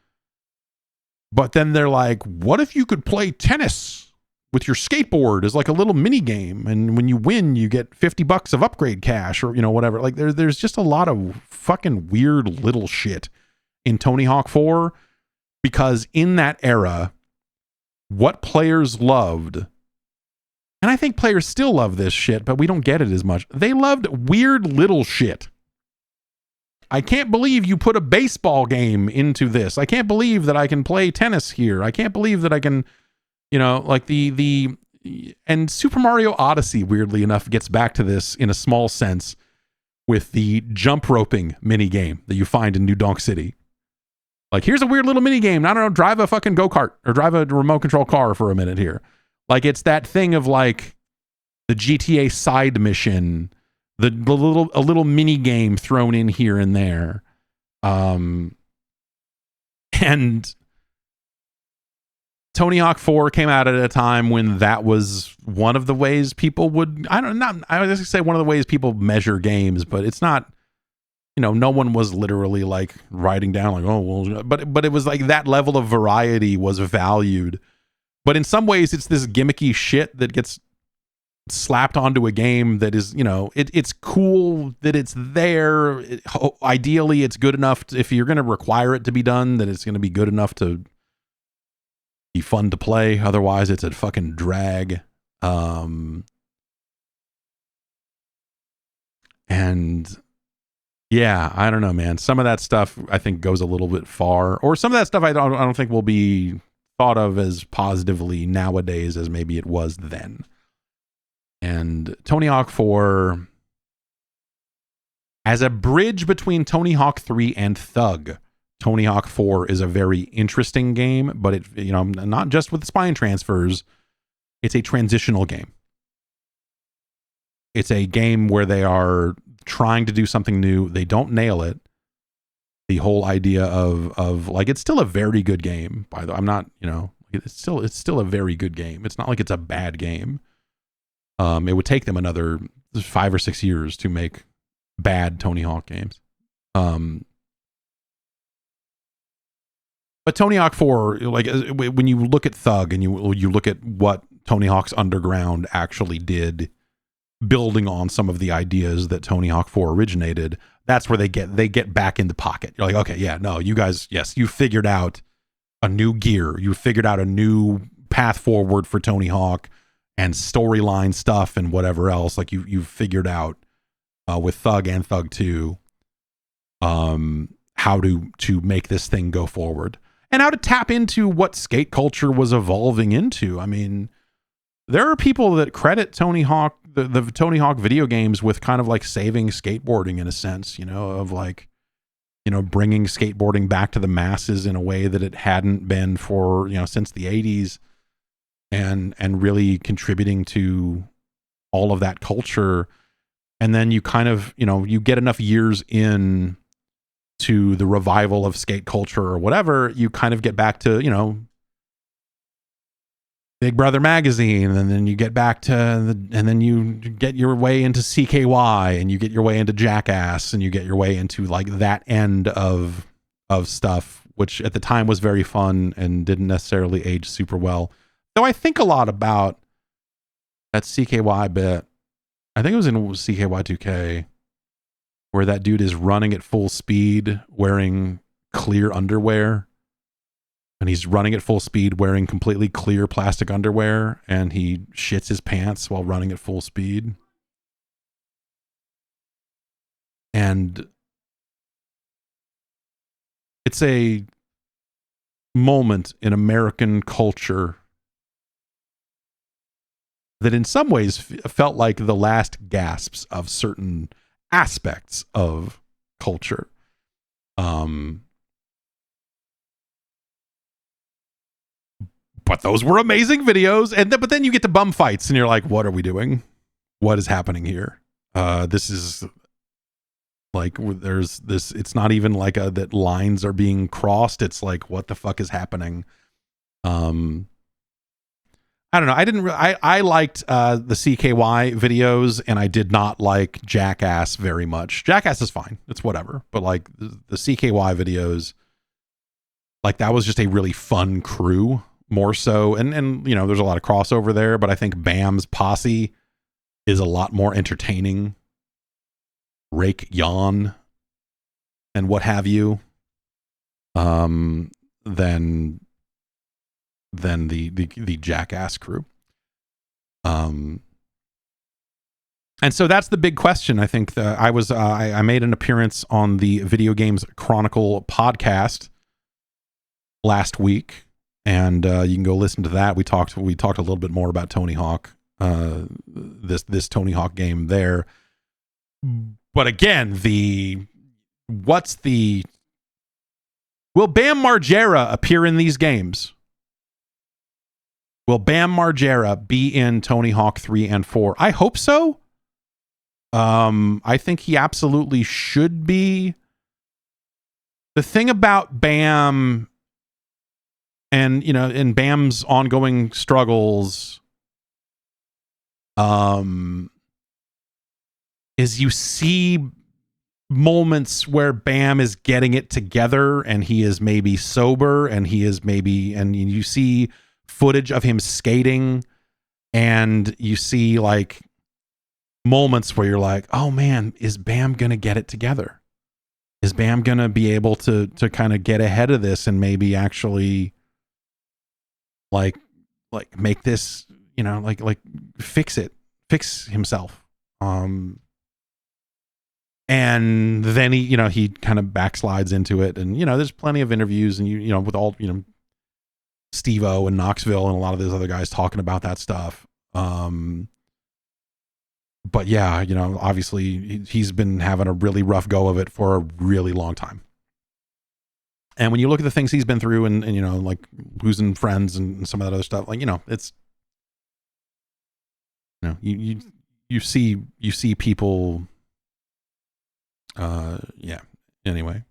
But then they're like, what if you could play tennis with your skateboard as like a little mini game, and when you win, you get $50 of upgrade cash, or whatever. Like there's just a lot of fucking weird little shit in Tony Hawk 4, because in that era, what players loved, and I think players still love this shit, but we don't get it as much. They loved weird little shit. I can't believe you put a baseball game into this. I can't believe that I can play tennis here. I can't believe that I can, like and Super Mario Odyssey, weirdly enough, gets back to this in a small sense with the jump roping mini game that you find in New Donk City. Like, here's a weird little mini game. I don't know, drive a fucking go-kart or drive a remote control car for a minute here. Like, it's that thing of like the GTA side mission, a little mini game thrown in here and there. And Tony Hawk 4 came out at a time when that was one of the ways people would, I was going to say one of the ways people measure games, but it's not, no one was literally like writing down like, oh, well, but it was like that level of variety was valued. But in some ways it's this gimmicky shit that gets slapped onto a game that is, it's cool that it's there. Ideally, it's good enough if you're going to require it to be done, that it's going to be good enough to be fun to play. Otherwise, it's a fucking drag. And yeah, I don't know, man. Some of that stuff I think goes a little bit far, or some of that stuff I don't think will be thought of as positively nowadays as maybe it was then. And Tony Hawk 4, as a bridge between Tony Hawk 3 and Thug, Tony Hawk 4 is a very interesting game, but it, not just with spine transfers, it's a transitional game. It's a game where they are trying to do something new. They don't nail it. The whole idea of like, it's still a very good game. By the way, I'm not, it's still a very good game. It's not like it's a bad game. It would take them another 5 or 6 years to make bad Tony Hawk games. But Tony Hawk 4, like when you look at Thug and you look at what Tony Hawk's Underground actually did, building on some of the ideas that Tony Hawk 4 originated, that's where they get back in the pocket. You're like, okay, yeah, no, you guys, yes, you figured out a new gear. You figured out a new path forward for Tony Hawk and storyline stuff and whatever else. Like you've figured out with Thug and Thug 2 how to make this thing go forward and how to tap into what skate culture was evolving into. I mean, there are people that credit Tony Hawk, the Tony Hawk video games, with kind of like saving skateboarding in a sense, of like, bringing skateboarding back to the masses in a way that it hadn't been for, since the 80s, and really contributing to all of that culture. And then you kind of, you get enough years in to the revival of skate culture or whatever, you kind of get back to, Big Brother magazine, and then you get back to and then you get your way into CKY, and you get your way into Jackass, and you get your way into like that end of stuff, which at the time was very fun and didn't necessarily age super well. Though I think a lot about that CKY bit. I think it was in CKY 2K, where that dude is running at full speed wearing clear underwear. And he's running at full speed wearing completely clear plastic underwear, and he shits his pants while running at full speed. And it's a moment in American culture that in some ways felt like the last gasps of certain aspects of culture. But those were amazing videos. But then you get to bum fights and you're like, what are we doing? What is happening here? This is like, there's this, it's not even like that lines are being crossed. It's like, what the fuck is happening? I don't know. I liked the CKY videos, and I did not like Jackass very much. Jackass is fine. It's whatever. But like the CKY videos, like that was just a really fun crew more so. And you know, there's a lot of crossover there, but I think Bam's posse is a lot more entertaining. Rake Yawn and what have you. Than the Jackass crew. And so that's the big question. I think I made an appearance on the Video Games Chronicle podcast last week, and you can go listen to that. We talked a little bit more about Tony Hawk, this Tony Hawk game there. But again, will Bam Margera appear in these games? Will Bam Margera be in Tony Hawk 3 and 4? I hope so. I think he absolutely should be. The thing about Bam and, you know, in Bam's ongoing struggles, is you see moments where Bam is getting it together and he is maybe sober and and you see footage of him skating and you see like moments where you're like, oh man, is Bam gonna get it together? Is Bam gonna be able to kind of get ahead of this and maybe actually like make this, you know, like fix himself? And then he kind of backslides into it. And, you know, there's plenty of interviews and, you know, with all, you know, Steve-O and Knoxville and a lot of those other guys talking about that stuff. But yeah, you know, obviously he's been having a really rough go of it for a really long time. And when you look at the things he's been through and you know, like losing friends and some of that other stuff, like, you know, it's, you know, you see people, yeah. Anyway,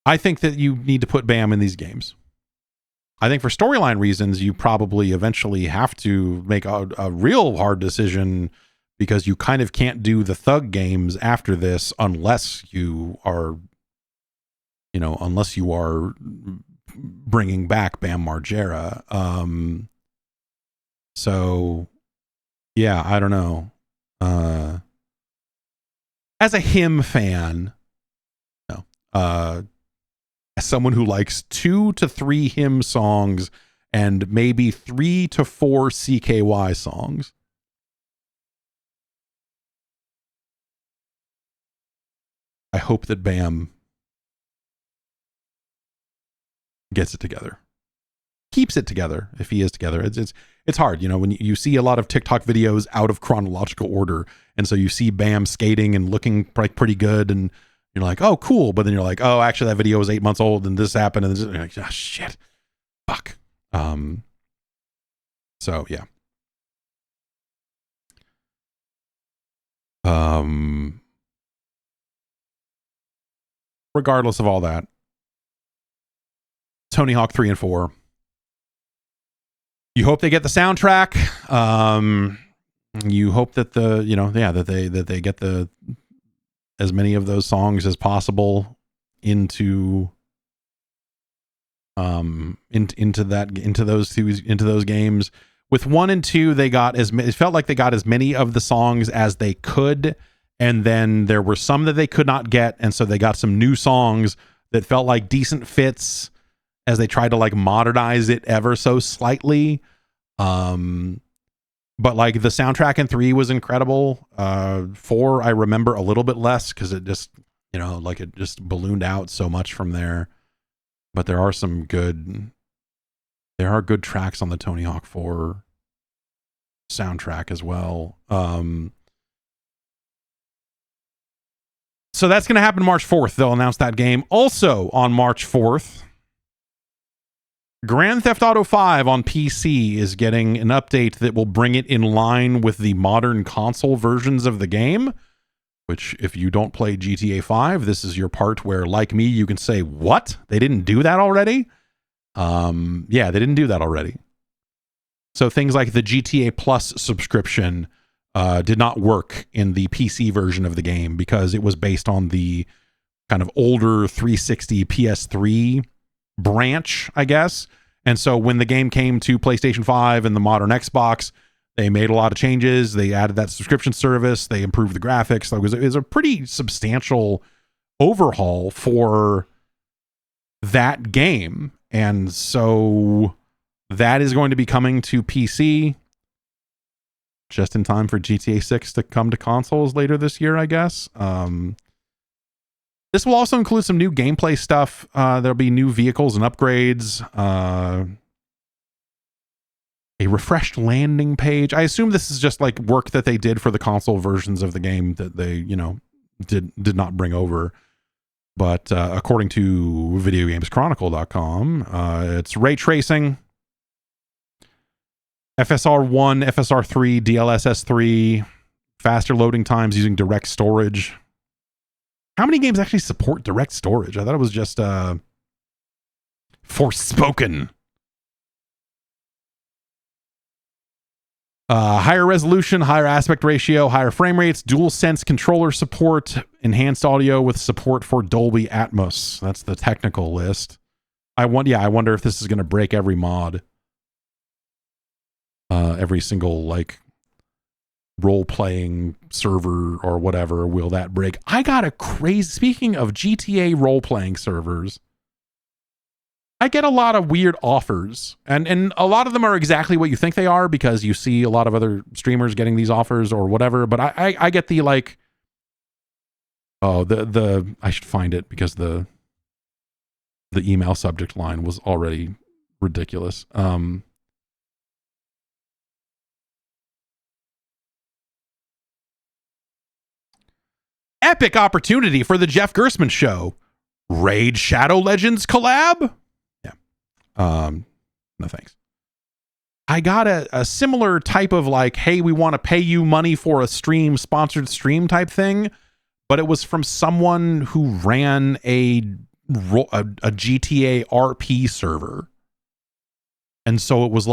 I think that you need to put Bam in these games. I think for storyline reasons, you probably eventually have to make a real hard decision because you kind of can't do the Thug games after this unless you are bringing back Bam Margera. So yeah, I don't know. As a him fan, no, as someone who likes 2 to 3 him songs and maybe 3 to 4 CKY songs, I hope that Bam gets it together, keeps it together if he is together. It's hard, you know, when you see a lot of TikTok videos out of chronological order, and so you see Bam skating and looking like pretty good, and you're like, oh, cool, but then you're like, oh, actually that video was 8 months old, and this happened, and you're like, oh, shit, fuck. So yeah. Regardless of all that, Tony Hawk 3 and 4. You hope they get the soundtrack. You hope that that they get as many of those songs as possible into those games. With 1 and 2, it felt like they got as many of the songs as they could, and then there were some that they could not get, and so they got some new songs that felt like decent fits as they tried to like modernize it ever so slightly. But like the soundtrack in 3 was incredible. 4 I remember a little bit less because it just, you know, like it just ballooned out so much from there. But there are good tracks on the Tony Hawk 4 soundtrack as well. So that's going to happen March 4th. They'll announce that game. Also on March 4th, Grand Theft Auto 5 on PC is getting an update that will bring it in line with the modern console versions of the game, which if you don't play GTA 5, this is your part where, like me, you can say, what? They didn't do that already? Yeah, they didn't do that already. So things like the GTA Plus subscription did not work in the PC version of the game because it was based on the kind of older 360 PS3 branch, I guess. And so when the game came to PlayStation 5 and the modern Xbox, they made a lot of changes. They added that subscription service. They improved the graphics. It was a pretty substantial overhaul for that game. And so that is going to be coming to PC just in time for GTA 6 to come to consoles later this year, I guess. This will also include some new gameplay stuff. There'll be new vehicles and upgrades. A refreshed landing page. I assume this is just like work that they did for the console versions of the game that they, did not bring over. But according to videogameschronicle.com, it's ray tracing, FSR1, FSR3, DLSS3, faster loading times using direct storage. How many games actually support direct storage? I thought it was just Forspoken. Higher resolution, higher aspect ratio, higher frame rates, dual sense controller support, enhanced audio with support for Dolby Atmos. That's the technical list. I wonder if this is going to break every mod. Every single role-playing server or whatever, will that break? I got a crazy, speaking of GTA role-playing servers, I get a lot of weird offers, and a lot of them are exactly what you think they are because you see a lot of other streamers getting these offers or whatever. But I get the I should find it because the email subject line was already ridiculous. Epic opportunity for the Jeff Gerstmann show. Raid Shadow Legends collab? Yeah. No thanks. I got a similar type of hey, we want to pay you money for a stream, sponsored stream type thing, but it was from someone who ran a GTA RP server. And so it was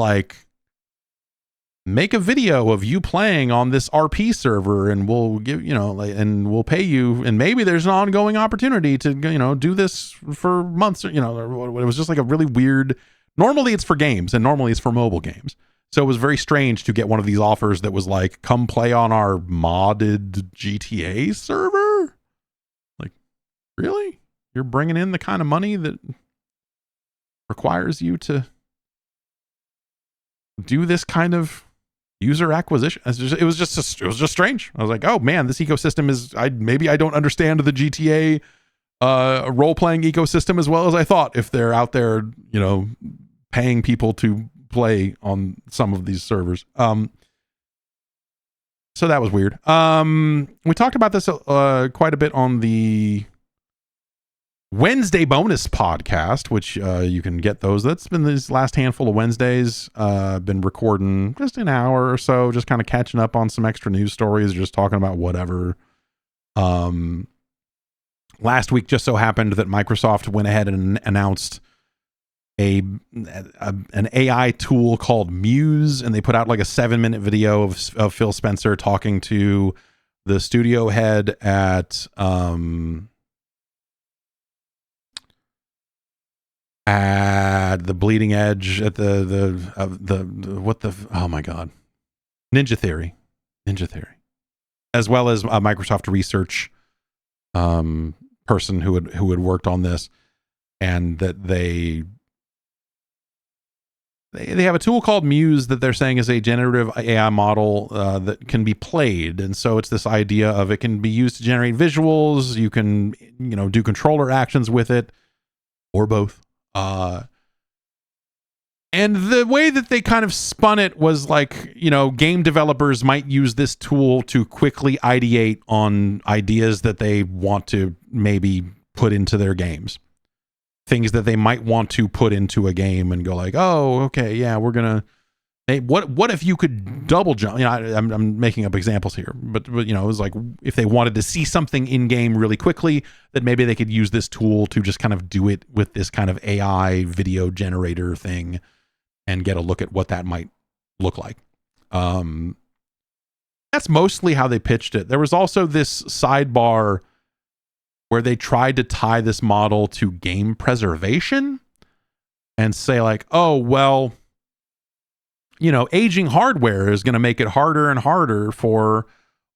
make a video of you playing on this RP server and we'll give, and we'll pay you. And maybe there's an ongoing opportunity to, do this for months, it was just a really weird, normally it's for games and normally it's for mobile games. So it was very strange to get one of these offers that was come play on our modded GTA server. Really? You're bringing in the kind of money that requires you to do this kind of user acquisition? It was just strange. I was like, oh man, this ecosystem is, maybe I don't understand the GTA role-playing ecosystem as well as I thought, if they're out there, paying people to play on some of these servers. So that was weird. We talked about this quite a bit on the Wednesday bonus podcast, which you can get those. That's been these last handful of Wednesdays. Been recording just an hour or so, just kind of catching up on some extra news stories, just talking about whatever. Last week just so happened that Microsoft went ahead and announced an AI tool called Muse, and they put out a 7-minute video of Phil Spencer talking to the studio head at the bleeding edge at oh my god, Ninja Theory, as well as a Microsoft research person who had worked on this, and that they have a tool called Muse that they're saying is a generative AI model that can be played. And so it's this idea of it can be used to generate visuals. You can do controller actions with it, or both. And the way that they kind of spun it was game developers might use this tool to quickly ideate on ideas that they want to maybe put into their games. Things that they might want to put into a game and go oh, okay, yeah, we're going to Hey, what if you could double jump? You know, I'm making up examples here, but you know, it was like if they wanted to see something in game really quickly, that maybe they could use this tool to just kind of do it with this kind of AI video generator thing and get a look at what that might look like. That's mostly how they pitched it. There was also this sidebar where they tried to tie this model to game preservation and say like, oh, well, you know, aging hardware is going to make it harder and harder for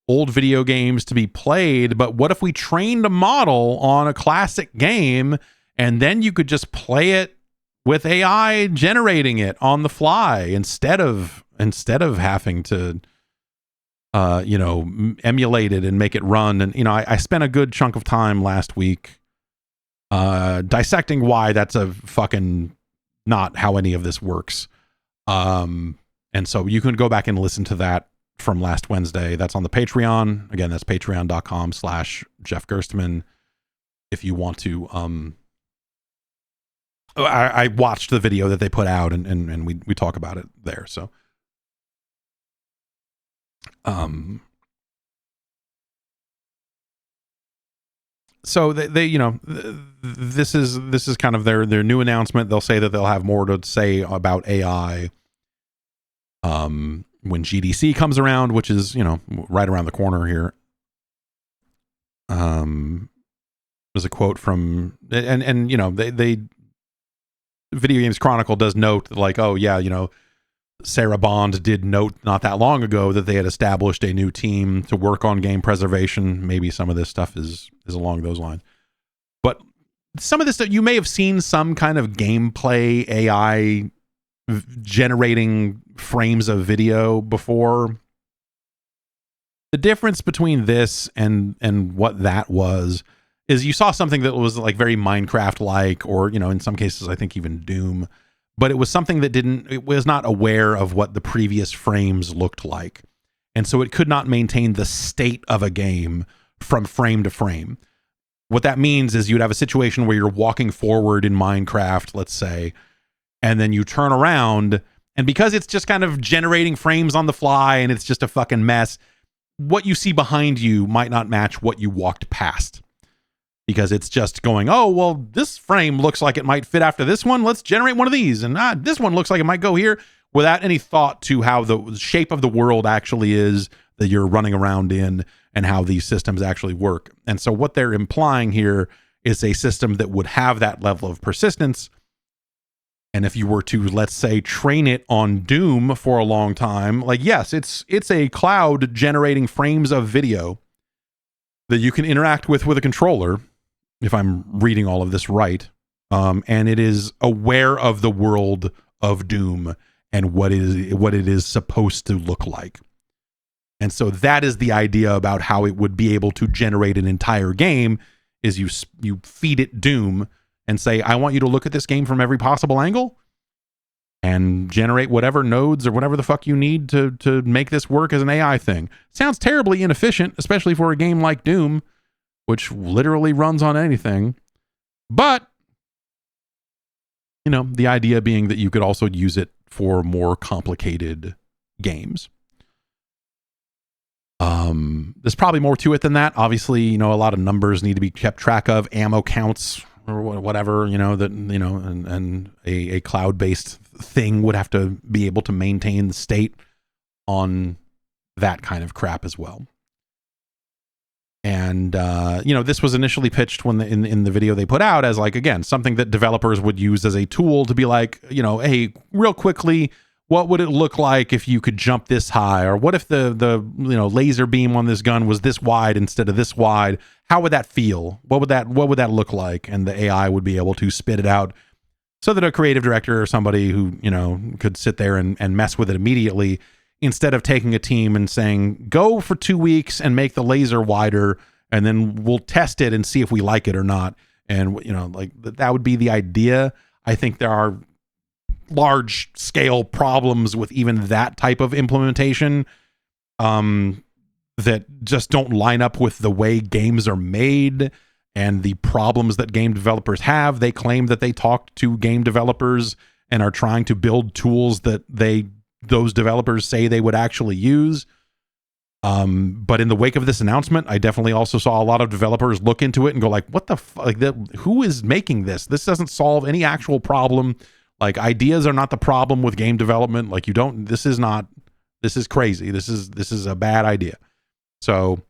old video games to be played. But what if we trained a model on a classic game and then you could just play it with AI generating it on the fly instead of having to, you know, emulate it and make it run. And, you know, I spent a good chunk of time last week dissecting why that's a fucking not how any of this works. And so you can go back and listen to that from last Wednesday. That's on the Patreon. Again, that's patreon.com/Jeff Gerstmann. If you want to, I watched the video that they put out and we talk about it there. So, so they you know, this is kind of their new announcement. They'll say that they'll have more to say about AI when GDC comes around, which is, you know, right around the corner here. There's a quote from, and you know, they Video Games Chronicle does note that, like, oh yeah, you know, Sarah Bond did note not that long ago that they had established a new team to work on game preservation. Maybe some of this stuff is along those lines. But some of this stuff, you may have seen some kind of gameplay AI generating frames of video before. The difference between this and what that was is you saw something that was like very Minecraft-like, or, you know, in some cases I think even Doom, but it was something that it was not aware of what the previous frames looked like. And so it could not maintain the state of a game from frame to frame. What that means is you'd have a situation where you're walking forward in Minecraft, let's say, and then you turn around, and because it's just kind of generating frames on the fly and it's just a fucking mess, what you see behind you might not match what you walked past. Because it's just going, oh, well, this frame looks like it might fit after this one. Let's generate one of these. And this one looks like it might go here, without any thought to how the shape of the world actually is that you're running around in and how these systems actually work. And so what they're implying here is a system that would have that level of persistence. And if you were to, let's say, train it on Doom for a long time, like, yes, it's a cloud generating frames of video that you can interact with a controller, if I'm reading all of this right. And it is aware of the world of Doom and what it is supposed to look like. And so that is the idea about how it would be able to generate an entire game, is you feed it Doom and say, I want you to look at this game from every possible angle and generate whatever nodes or whatever the fuck you need to make this work as an AI thing. Sounds terribly inefficient, especially for a game like Doom, which literally runs on anything. But, you know, the idea being that you could also use it for more complicated games. There's probably more to it than that. Obviously, you know, a lot of numbers need to be kept track of, ammo counts or whatever, you know, that, you know, and a cloud-based thing would have to be able to maintain the state on that kind of crap as well. And, you know, this was initially pitched when in the video they put out as, like, again, something that developers would use as a tool to be like, you know, hey, real quickly, what would it look like if you could jump this high? Or what if the you know, laser beam on this gun was this wide instead of this wide? How would that feel? What would that look like? And the AI would be able to spit it out so that a creative director or somebody who, you know, could sit there and mess with it immediately, instead of taking a team and saying, go for 2 weeks and make the laser wider, and then we'll test it and see if we like it or not. And, you know, like, that would be the idea. I think there are large scale problems with even that type of implementation that just don't line up with the way games are made and the problems that game developers have. They claim that they talked to game developers and are trying to build tools that they those developers say they would actually use. But in the wake of this announcement, I definitely also saw a lot of developers look into it and go like, what the fuck? Like, who is making this? This doesn't solve any actual problem. Like, ideas are not the problem with game development. Like, this is crazy. This is a bad idea. So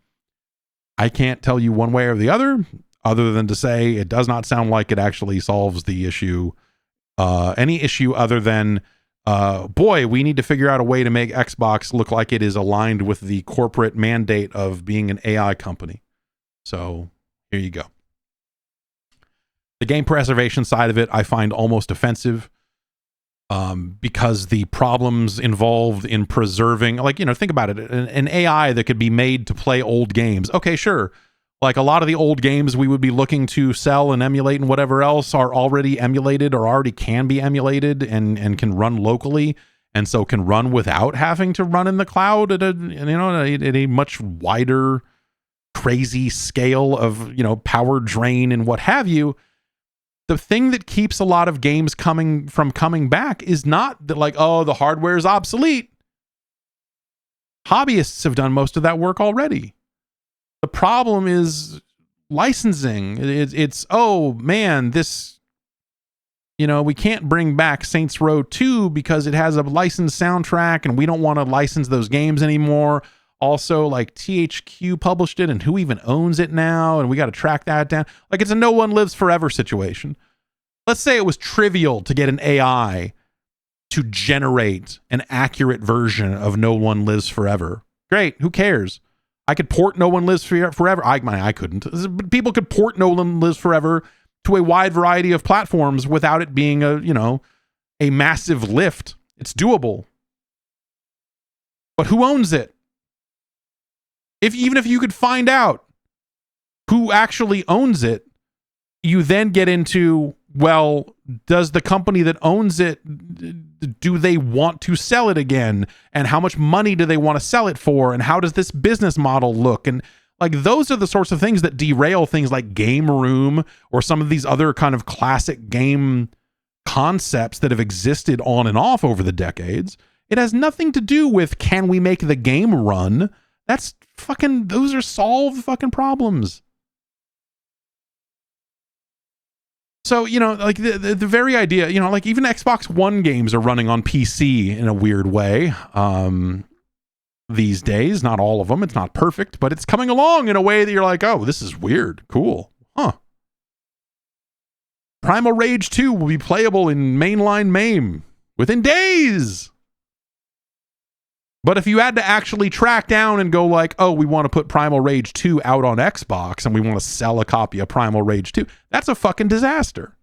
I can't tell you one way or the other than to say it does not sound like it actually solves the issue. Any issue other than, boy, we need to figure out a way to make Xbox look like it is aligned with the corporate mandate of being an AI company. So here you go. The game preservation side of it, I find almost offensive, because the problems involved in preserving, like, think about it, an AI that could be made to play old games. Okay, sure. Like, a lot of the old games we would be looking to sell and emulate and whatever else are already emulated or already can be emulated and can run locally, and so can run without having to run in the cloud at a much wider, crazy scale of, power drain and what have you. The thing that keeps a lot of games coming back is not that, like, oh, the hardware is obsolete. Hobbyists have done most of that work already. The problem is licensing. It's oh man, this, we can't bring back Saints Row 2 because it has a licensed soundtrack and we don't want to license those games anymore. Also, like, THQ published it and who even owns it now? And we got to track that down. Like, it's a no one lives forever situation. Let's say it was trivial to get an AI to generate an accurate version of No One Lives Forever. Great. Who cares? I could port No One Lives Forever. I couldn't. People could port No One Lives Forever to a wide variety of platforms without it being a massive lift. It's doable. But who owns it? Even if you could find out who actually owns it, you then get into, well, does the company that owns it, do they want to sell it again? And how much money do they want to sell it for? And how does this business model look? And like, those are the sorts of things that derail things like Game Room or some of these other kind of classic game concepts that have existed on and off over the decades. It has nothing to do with, can we make the game run? Those are solved fucking problems. So, like the very idea, like, even Xbox One games are running on PC in a weird way these days. Not all of them. It's not perfect, but it's coming along in a way that you're like, oh, this is weird. Cool. Huh. Primal Rage 2 will be playable in mainline MAME within days. But if you had to actually track down and go like, oh, we want to put Primal Rage 2 out on Xbox and we want to sell a copy of Primal Rage 2, that's a fucking disaster.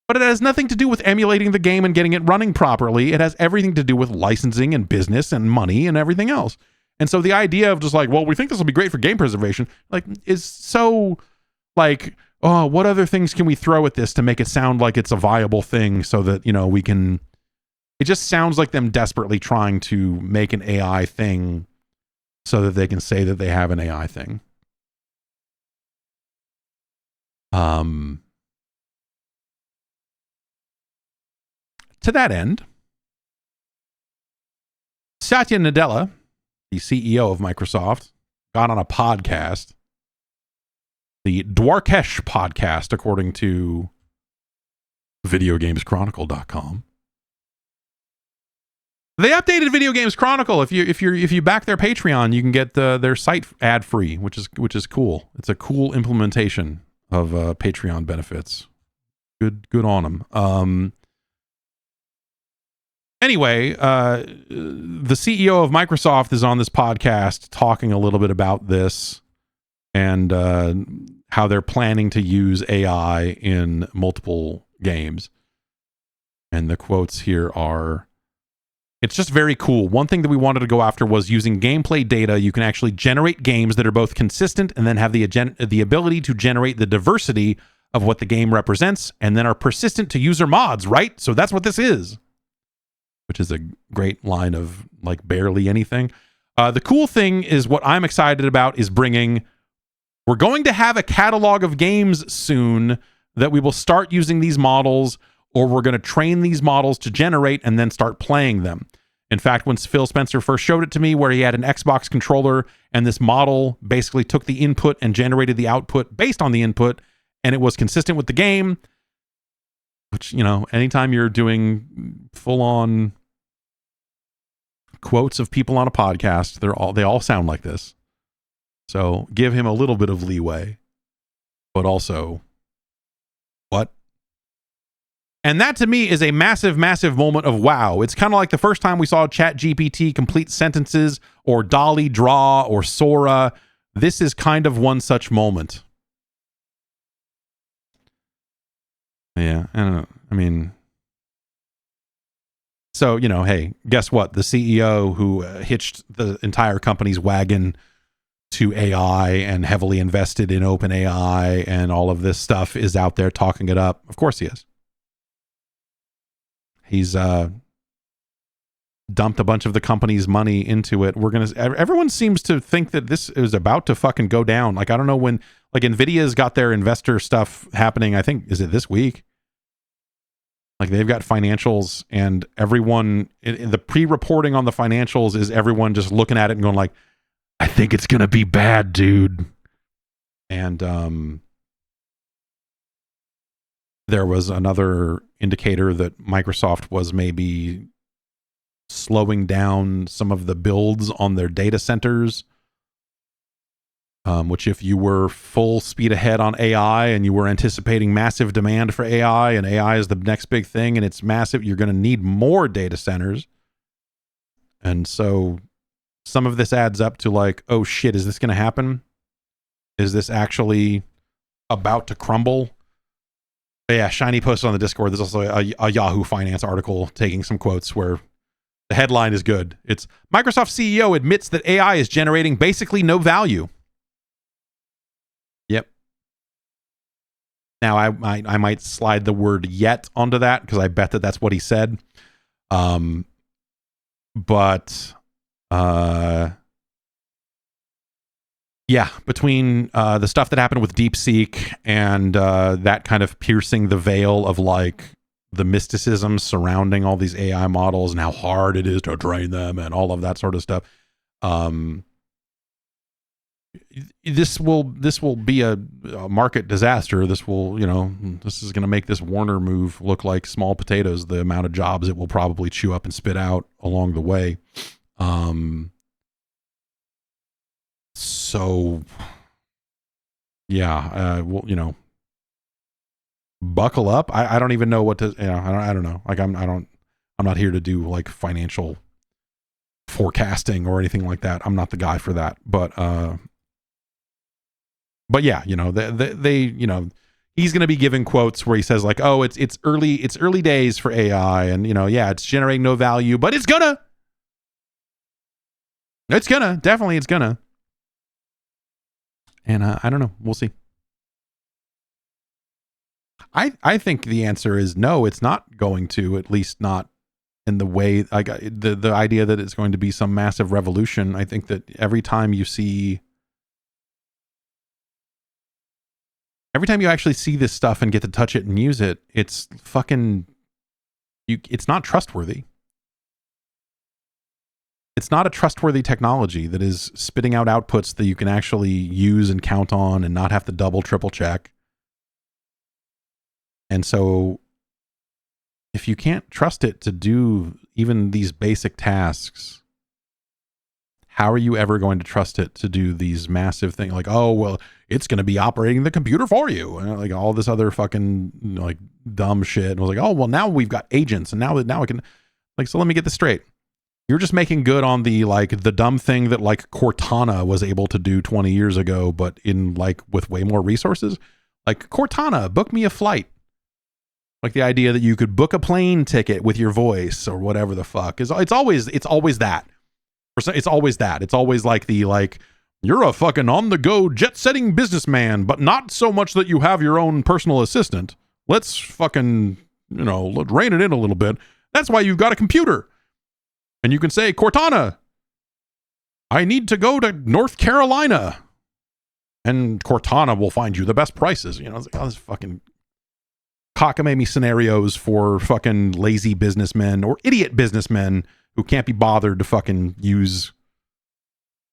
But it has nothing to do with emulating the game and getting it running properly. It has everything to do with licensing and business and money and everything else. And so the idea of just like, well, we think this will be great for game preservation, like, is so like, oh, what other things can we throw at this to make it sound like it's a viable thing so that, we can... It just sounds like them desperately trying to make an AI thing so that they can say that they have an AI thing. To that end, Satya Nadella, the CEO of Microsoft, got on a podcast, the Dwarkesh podcast, according to videogameschronicle.com. They updated Video Games Chronicle. If you back their Patreon, you can get their site ad free, which is cool. It's a cool implementation of Patreon benefits. Good on them. Anyway, the CEO of Microsoft is on this podcast talking a little bit about this and how they're planning to use AI in multiple games. And the quotes here are, it's just very cool. One thing that we wanted to go after was using gameplay data. You can actually generate games that are both consistent and then have the ability to generate the diversity of what the game represents and then are persistent to user mods, right? So that's what this is. Which is a great line of like barely anything. The cool thing is what I'm excited about is we're going to have a catalog of games soon that we will start using these models, or we're going to train these models to generate and then start playing them. In fact, when Phil Spencer first showed it to me, where he had an Xbox controller and this model basically took the input and generated the output based on the input, and it was consistent with the game, which, you know, anytime you're doing full-on quotes of people on a podcast, they all sound like this. So give him a little bit of leeway, but also, what? And that to me is a massive, massive moment of wow. It's kind of like the first time we saw ChatGPT complete sentences, or Dolly draw, or Sora. This is kind of one such moment. Yeah, I don't know. I mean, so, you know, hey, guess what? The CEO who hitched the entire company's wagon to AI and heavily invested in OpenAI and all of this stuff is out there talking it up. Of course he is. He's dumped a bunch of the company's money into it. Everyone seems to think that this is about to fucking go down. Like, I don't know when, like, Nvidia's got their investor stuff happening. I think, is it this week? Like, they've got financials, and everyone, the pre-reporting on the financials is everyone just looking at it and going like, I think it's going to be bad, dude. And there was another indicator that Microsoft was maybe slowing down some of the builds on their data centers, which, if you were full speed ahead on AI and you were anticipating massive demand for AI, and AI is the next big thing and it's massive, you're going to need more data centers. And so some of this adds up to like, oh shit, is this going to happen? Is this actually about to crumble? But yeah, Shiny posted on the Discord. There's also a Yahoo Finance article taking some quotes where the headline is good. It's Microsoft CEO admits that AI is generating basically no value. Yep. Now I might slide the word yet onto that because I bet that that's what he said. But yeah, between the stuff that happened with DeepSeek and that kind of piercing the veil of like the mysticism surrounding all these AI models and how hard it is to train them and all of that sort of stuff, this will be a market disaster. This will, you know, this is going to make this Warner move look like small potatoes, the amount of jobs it will probably chew up and spit out along the way. So yeah, well, you know, buckle up. I don't even know what to, you know, I don't know. Like I'm not here to do like financial forecasting or anything like that. I'm not the guy for that. But yeah, you know, they you know, he's going to be giving quotes where he says like, oh, it's early days for AI, and, you know, yeah, it's generating no value, but it's gonna definitely. And I don't know. We'll see. I think the answer is no, it's not going to, at least not in the way, like the idea that it's going to be some massive revolution. I think that every time you actually see this stuff and get to touch it and use it, it's fucking, it's not trustworthy. It's not a trustworthy technology that is spitting out outputs that you can actually use and count on and not have to double, triple check. And so if you can't trust it to do even these basic tasks, how are you ever going to trust it to do these massive things? Like, oh, well, it's going to be operating the computer for you. And like all this other fucking like dumb shit. And I was like, oh, well, now we've got agents, and now I can, like, so let me get this straight. You're just making good on the, like, the dumb thing that like Cortana was able to do 20 years ago, but in like with way more resources. Like, Cortana, book me a flight. Like the idea that you could book a plane ticket with your voice or whatever the fuck is. It's always that. It's always that. It's always like the, like, you're a fucking on the go jet setting businessman, but not so much that you have your own personal assistant. Let's fucking, you know, rein it in a little bit. That's why you've got a computer. And you can say, Cortana, I need to go to North Carolina. And Cortana will find you the best prices. You know, it's like all this fucking cockamamie scenarios for fucking lazy businessmen or idiot businessmen who can't be bothered to fucking use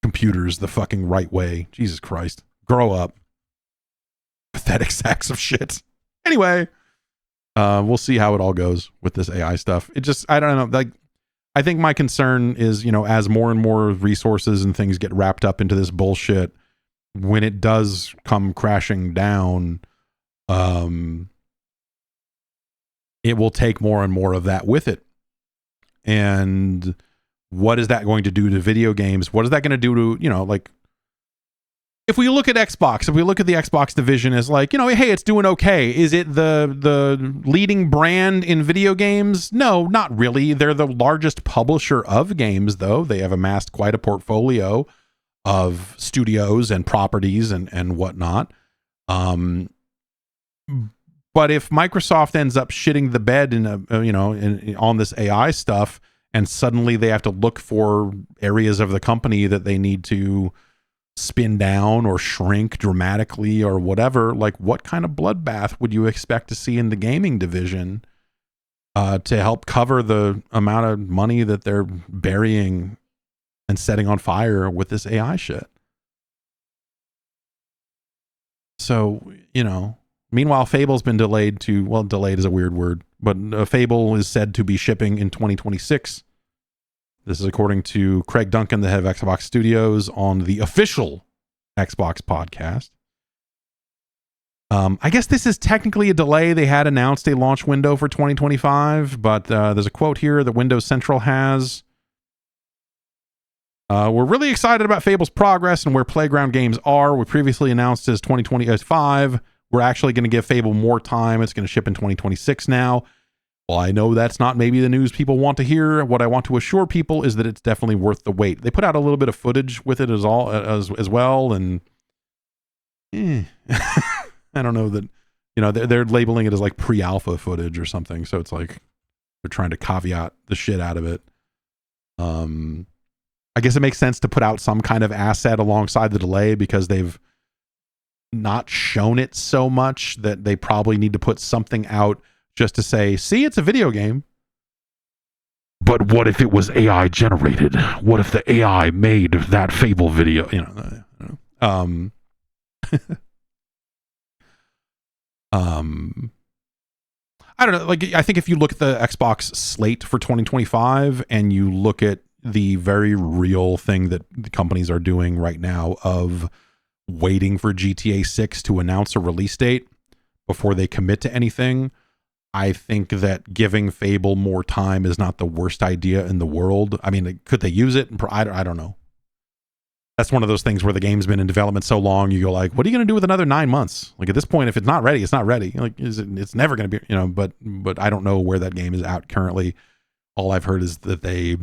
computers the fucking right way. Jesus Christ. Grow up. Pathetic sacks of shit. Anyway, we'll see how it all goes with this AI stuff. It just, I don't know. Like, I think my concern is, you know, as more and more resources and things get wrapped up into this bullshit, when it does come crashing down, it will take more and more of that with it. And what is that going to do to video games? What is that going to do to, you know, like, if we look at Xbox, if we look at the Xbox division as like, you know, hey, it's doing okay. Is it the leading brand in video games? No, not really. They're the largest publisher of games, though. They have amassed quite a portfolio of studios and properties and whatnot. But if Microsoft ends up shitting the bed on this AI stuff, and suddenly they have to look for areas of the company that they need to spin down or shrink dramatically or whatever, like, what kind of bloodbath would you expect to see in the gaming division to help cover the amount of money that they're burying and setting on fire with this AI shit? So, you know, meanwhile, Fable's been delayed to, well, delayed is a weird word, but Fable is said to be shipping in 2026. This is according to Craig Duncan, the head of Xbox Studios, on the official Xbox podcast. I guess this is technically a delay. They had announced a launch window for 2025, but there's a quote here that Windows Central has. We're really excited about Fable's progress and where Playground games are. We previously announced as 2025. We're actually going to give Fable more time. It's going to ship in 2026 now. Well, I know that's not maybe the news people want to hear. What I want to assure people is that it's definitely worth the wait. They put out a little bit of footage with it as well, and I don't know that, you know, they're labeling it as like pre-alpha footage or something. So it's like they're trying to caveat the shit out of it. I guess it makes sense to put out some kind of asset alongside the delay because they've not shown it so much that they probably need to put something out just to say, see, it's a video game. But what if it was AI generated? What if the AI made that Fable video? You know, I don't know. Like, I think if you look at the Xbox slate for 2025 and you look at the very real thing that the companies are doing right now of waiting for GTA 6 to announce a release date before they commit to anything, I think that giving Fable more time is not the worst idea in the world. I mean, could they use it? I don't know. That's one of those things where the game's been in development so long, you go like, what are you going to do with another 9 months? Like, at this point, if it's not ready, it's not ready. Like, it's never going to be, you know, but I don't know where that game is out currently. All I've heard is that they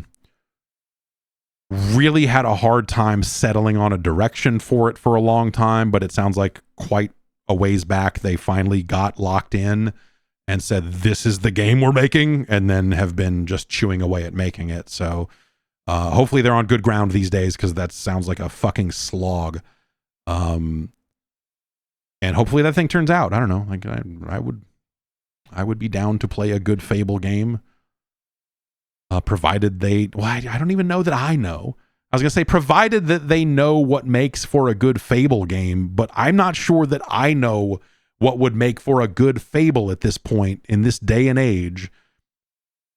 really had a hard time settling on a direction for it for a long time, but it sounds like quite a ways back, they finally got locked in and said, this is the game we're making, and then have been just chewing away at making it. So hopefully they're on good ground these days, because that sounds like a fucking slog. And hopefully that thing turns out. I don't know. Like, I would be down to play a good Fable game, provided they, well, I don't even know that I know. I was going to say, provided that they know what makes for a good Fable game, but I'm not sure that I know what would make for a good Fable at this point in this day and age.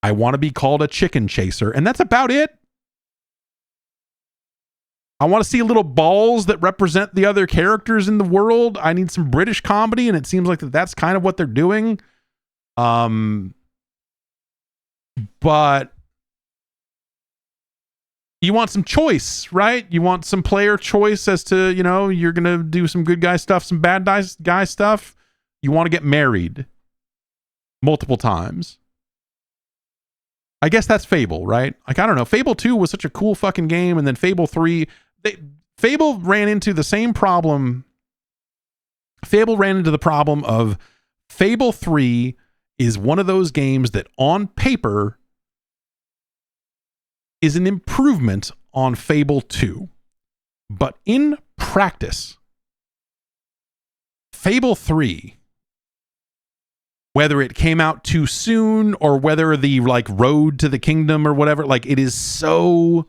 I want to be called a chicken chaser, and that's about it. I want to see little balls that represent the other characters in the world. I need some British comedy, and it seems like that's kind of what they're doing. But you want some choice, right? You want some player choice as to, you know, you're going to do some good guy stuff, some bad guy stuff. You want to get married multiple times. I guess that's Fable, right? Like, I don't know. Fable 2 was such a cool fucking game, and then Fable 3, Fable ran into the same problem. Fable ran into the problem of Fable 3 is one of those games that on paper is an improvement on Fable 2. But in practice, Fable 3 whether it came out too soon or whether the like road to the kingdom or whatever, like it is so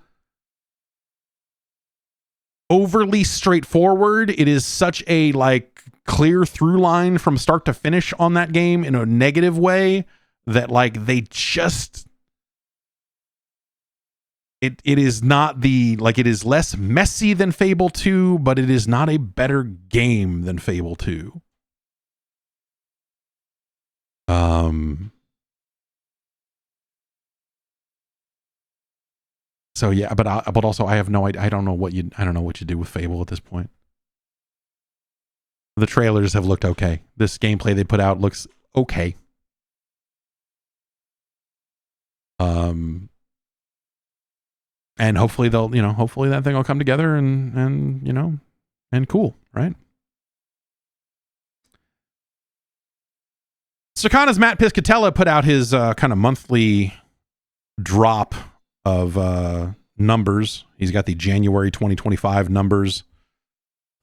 overly straightforward. It is such a like clear through line from start to finish on that game in a negative way that like they just it is not the like it is less messy than Fable 2, but it is not a better game than Fable 2. So yeah, but also I have no idea. I don't know what you do with Fable at this point. The trailers have looked okay. This gameplay they put out looks okay. And hopefully hopefully that thing will come together and cool, right? Circana's Matt Piscatella put out his kind of monthly drop of numbers. He's got the January 2025 numbers.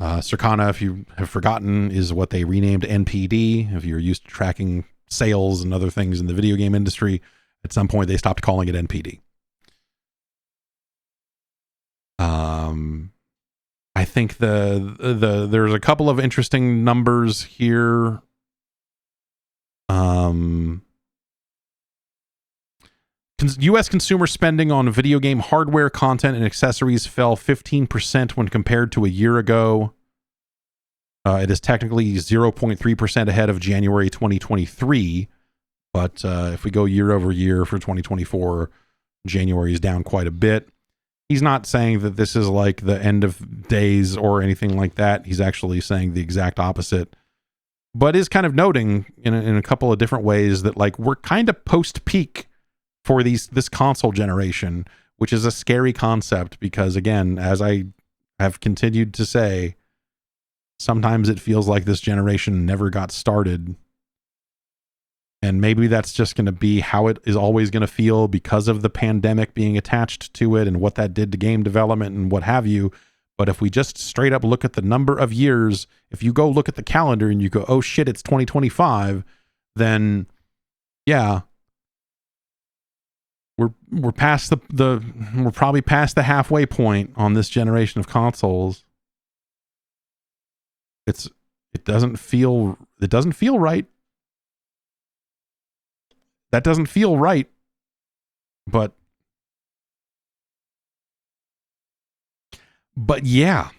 Circana, if you have forgotten, is what they renamed NPD. If you're used to tracking sales and other things in the video game industry, at some point they stopped calling it NPD. I think there's a couple of interesting numbers here. U.S. consumer spending on video game hardware, content, and accessories fell 15% when compared to a year ago. It is technically 0.3% ahead of January 2023, but if we go year over year for 2024, January is down quite a bit. He's not saying that this is like the end of days or anything like that. He's actually saying the exact opposite, but is kind of noting in a couple of different ways that like we're kind of post-peak for this console generation, which is a scary concept because, again, as I have continued to say, sometimes it feels like this generation never got started. And maybe that's just going to be how it is always going to feel because of the pandemic being attached to it and what that did to game development and what have you. But if we just straight up look at the number of years, if you go look at the calendar and you go, oh shit, it's 2025, then yeah, we're past we're probably past the halfway point on this generation of consoles. It doesn't feel right. That doesn't feel right. But yeah.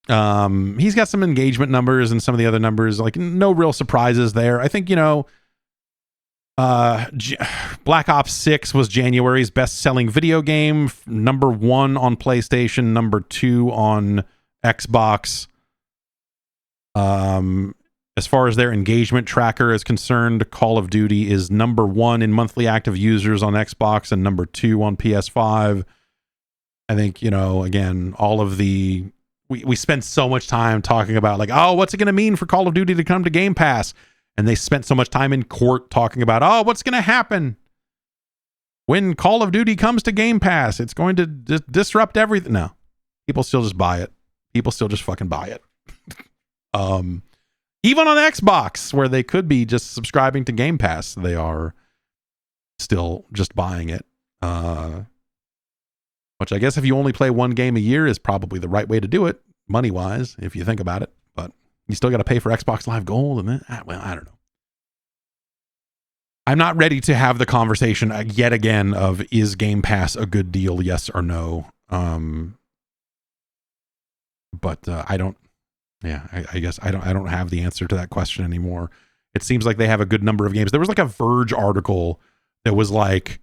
He's got some engagement numbers and some of the other numbers, like no real surprises there. I think, Black Ops 6 was January's best-selling video game, number 1 on PlayStation, number 2 on Xbox. As far as their engagement tracker is concerned, Call of Duty is number 1 in monthly active users on Xbox and number 2 on PS5. I think, again, all of we spent so much time talking about like, oh, what's it going to mean for Call of Duty to come to Game Pass? And they spent so much time in court talking about, oh, what's going to happen when Call of Duty comes to Game Pass? It's going to disrupt everything. No, people still just buy it. People still just fucking buy it. Even on Xbox, where they could be just subscribing to Game Pass, they are still just buying it. Which I guess if you only play one game a year is probably the right way to do it, money-wise, if you think about it. But you still got to pay for Xbox Live Gold, and then, well, I don't know. I'm not ready to have the conversation yet again of is Game Pass a good deal, yes or no. But I don't. Yeah, I guess I don't have the answer to that question anymore. It seems like they have a good number of games. There was like a Verge article that was like,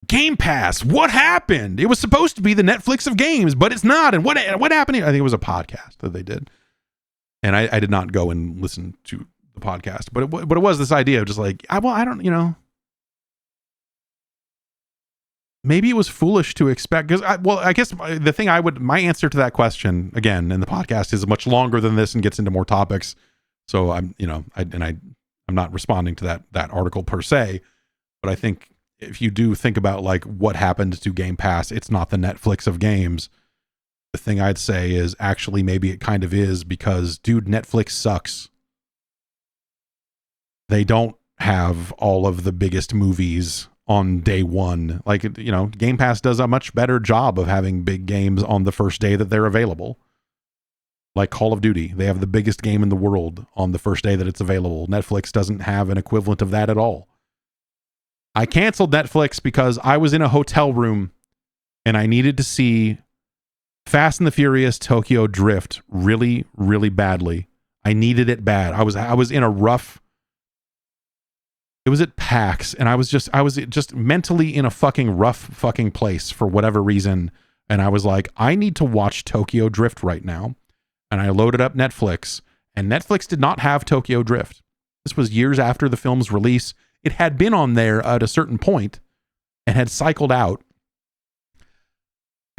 Game Pass, what happened? It was supposed to be the Netflix of games, but it's not. And what happened? I think it was a podcast that they did. And I did not go and listen to the podcast, but it was this idea of just like, I don't, maybe it was foolish to expect because I guess the thing my answer to that question again in the podcast is much longer than this and gets into more topics. So I'm not responding to that article per se, but I think if you do think about like what happened to Game Pass, it's not the Netflix of games. The thing I'd say is actually maybe it kind of is because dude, Netflix sucks. They don't have all of the biggest movies on day one. Like, you know, Game Pass does a much better job of having big games on the first day that they're available. Like Call of Duty, they have the biggest game in the world on the first day that it's available. Netflix doesn't have an equivalent of that at all. I canceled Netflix because I was in a hotel room and I needed to see Fast and the Furious Tokyo Drift really, really badly. I needed it bad. I was in a rough. It was at PAX, and I was just mentally in a fucking rough fucking place for whatever reason. And I was like, I need to watch Tokyo Drift right now. And I loaded up Netflix, and Netflix did not have Tokyo Drift. This was years after the film's release. It had been on there at a certain point and had cycled out.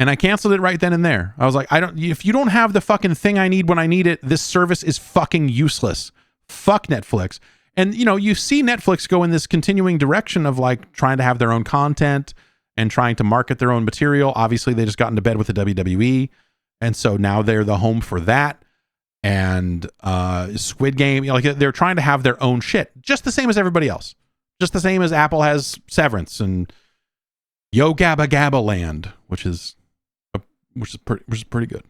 And I canceled it right then and there. I was like, if you don't have the fucking thing I need when I need it, this service is fucking useless. Fuck Netflix. And, you know, you see Netflix go in this continuing direction of like trying to have their own content and trying to market their own material. Obviously, they just got into bed with the WWE. And so now they're the home for that. And Squid Game, you know, like they're trying to have their own shit, just the same as everybody else. Just the same as Apple has Severance and Yo Gabba Gabba Land, which is pretty good.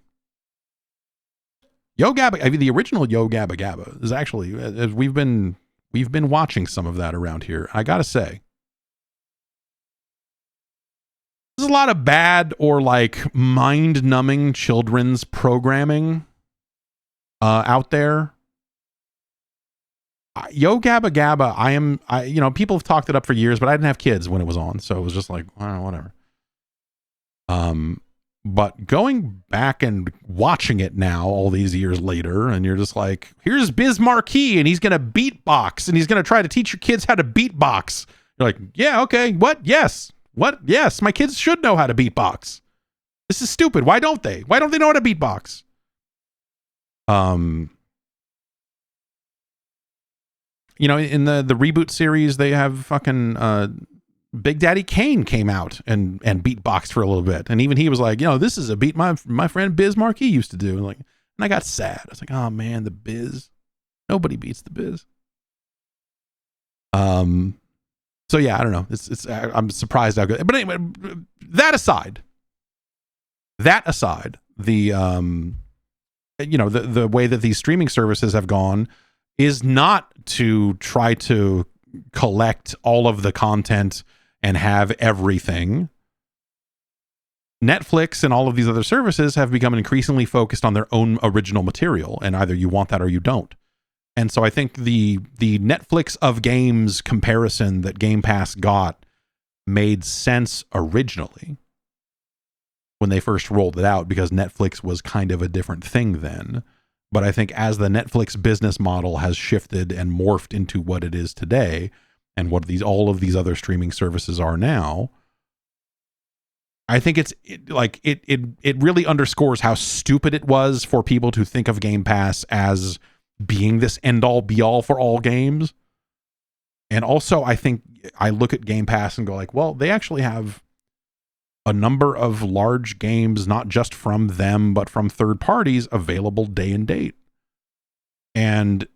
Yo Gabba, I mean, the original Yo Gabba Gabba is actually, we've been watching some of that around here. I gotta say, there's a lot of bad or like mind-numbing children's programming out there. Yo Gabba Gabba, you know, people have talked it up for years, but I didn't have kids when it was on, so it was just like, I don't know, whatever. But going back and watching it now, all these years later, and you're just like, here's Biz Marquee, and he's gonna beatbox, and he's gonna try to teach your kids how to beatbox. You're like, yeah, okay, what? Yes. What? Yes, my kids should know how to beatbox. This is stupid. Why don't they? Why don't they know how to beatbox? You know, in the reboot series, they have fucking Big Daddy Kane came out and beatboxed for a little bit, and even he was like, you know, this is a beat my friend Biz Marquee used to do. And I got sad. I was like, oh man, the Biz. Nobody beats the Biz. So yeah, I don't know. I'm surprised how good. But anyway, that aside, the you know, the way that these streaming services have gone is not to try to collect all of the content and have everything. Netflix and all of these other services have become increasingly focused on their own original material, and either you want that or you don't. And so I think the Netflix of games comparison that Game Pass got made sense originally when they first rolled it out, because Netflix was kind of a different thing then. But I think as the Netflix business model has shifted and morphed into what it is today, and what all of these other streaming services are now, I think it really underscores how stupid it was for people to think of Game Pass as being this end all be all for all games. And also, I think I look at Game Pass and go like, well, they actually have a number of large games, not just from them, but from third parties available day and date. And,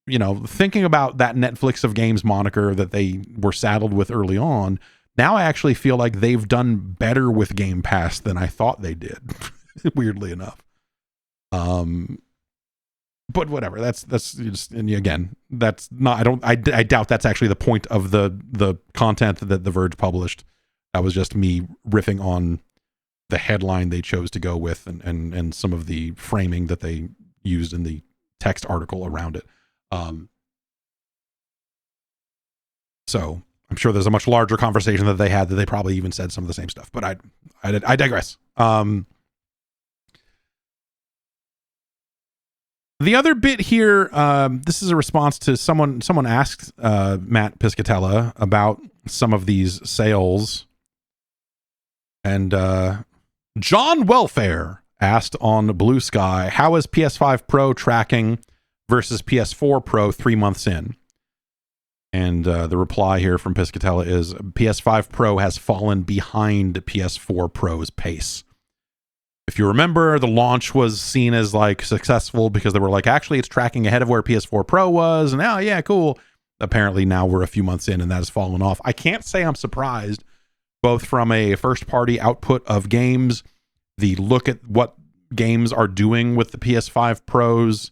you know, thinking about that Netflix of games moniker that they were saddled with early on, now I actually feel like they've done better with Game Pass than I thought they did, weirdly enough. But whatever, that's just, and again, that's not, I doubt that's actually the point of the content that The Verge published. That was just me riffing on the headline they chose to go with and some of the framing that they used in the text article around it. So I'm sure there's a much larger conversation that they had that they probably even said some of the same stuff, but I digress. The other bit here, this is a response to someone asked Matt Piscatella about some of these sales. And John Welfare asked on Blue Sky, how is PS5 Pro tracking versus PS4 Pro 3 months in? And the reply here from Piscatella is PS5 Pro has fallen behind PS4 Pro's pace. If you remember, the launch was seen as like successful because they were like, actually, it's tracking ahead of where PS4 Pro was. And oh, yeah, cool. apparently now we're a few months in and that has fallen off. I can't say I'm surprised, both from a first party output of games, the look at what games are doing with the PS5 Pro's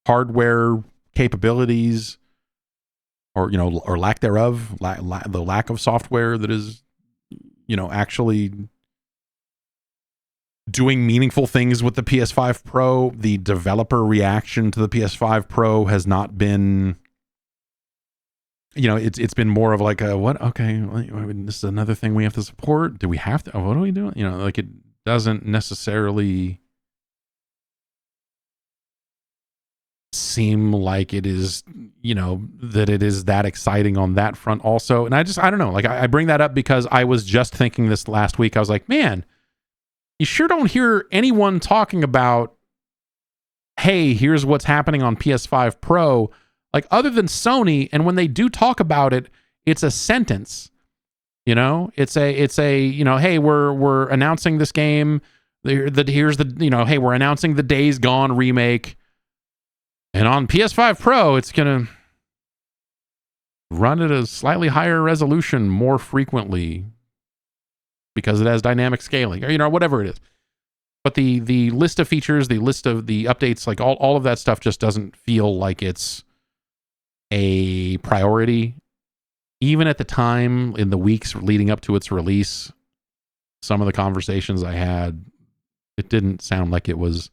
hardware capabilities, or or lack thereof, the lack of software that is actually doing meaningful things with the PS5 Pro. The developer reaction to the PS5 Pro has not been, it's been more of like a, what? Okay, this is another thing we have to support. Do we have to? What are we doing? Like, it doesn't necessarily seem like it is, that it is that exciting on that front also. And I don't know. Like, I bring that up because I was just thinking this last week. I was like, man, you sure don't hear anyone talking about, hey, here's what's happening on PS5 Pro, like, other than Sony. And when they do talk about it, it's a sentence. It's a hey, we're announcing this game. Here's the hey, we're announcing the Days Gone remake, and on PS5 Pro, it's gonna run at a slightly higher resolution more frequently, because it has dynamic scaling, or whatever it is. But the list of features, the list of the updates, like all of that stuff just doesn't feel like it's a priority. Even at the time, in the weeks leading up to its release, some of the conversations I had, it didn't sound like it was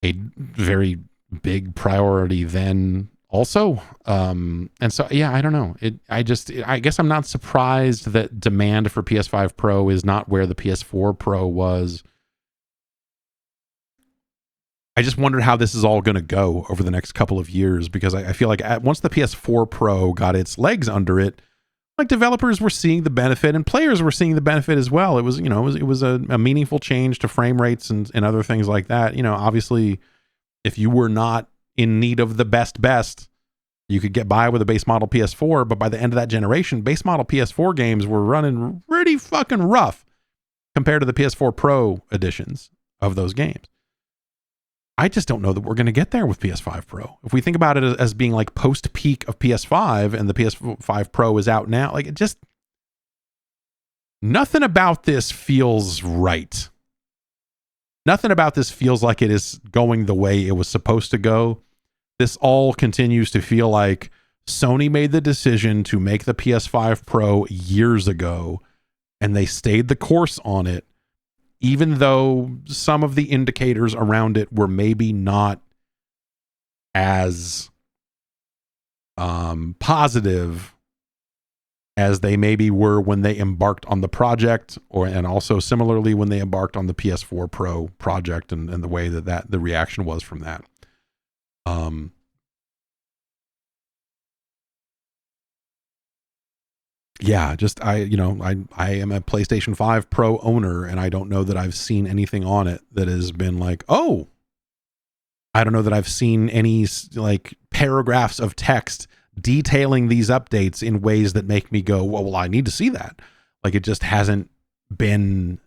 a very big priority then also. And so, yeah, I don't know. I guess I'm not surprised that demand for PS5 Pro is not where the PS4 Pro was. I just wondered how this is all going to go over the next couple of years, because I feel like once the PS4 Pro got its legs under it, like, developers were seeing the benefit and players were seeing the benefit as well. It was, it was a meaningful change to frame rates and other things like that. Obviously, if you were not in need of the best, you could get by with a base model PS4, but by the end of that generation, base model PS4 games were running pretty fucking rough compared to the PS4 Pro editions of those games. I just don't know that we're going to get there with PS5 Pro. If we think about it as being like post-peak of PS5 and the PS5 Pro is out now, like, it just, nothing about this feels right. Nothing about this feels like it is going the way it was supposed to go. This all continues to feel like Sony made the decision to make the PS5 Pro years ago, and they stayed the course on it, even though some of the indicators around it were maybe not as positive as they maybe were when they embarked on the project, and also similarly when they embarked on the PS4 Pro project, and the way that the reaction was from that. Yeah, just I am a PlayStation 5 Pro owner, and I don't know that I've seen anything on it that has been like, oh, I don't know that I've seen any like paragraphs of text detailing these updates in ways that make me go, well, I need to see that. Like, it just hasn't been,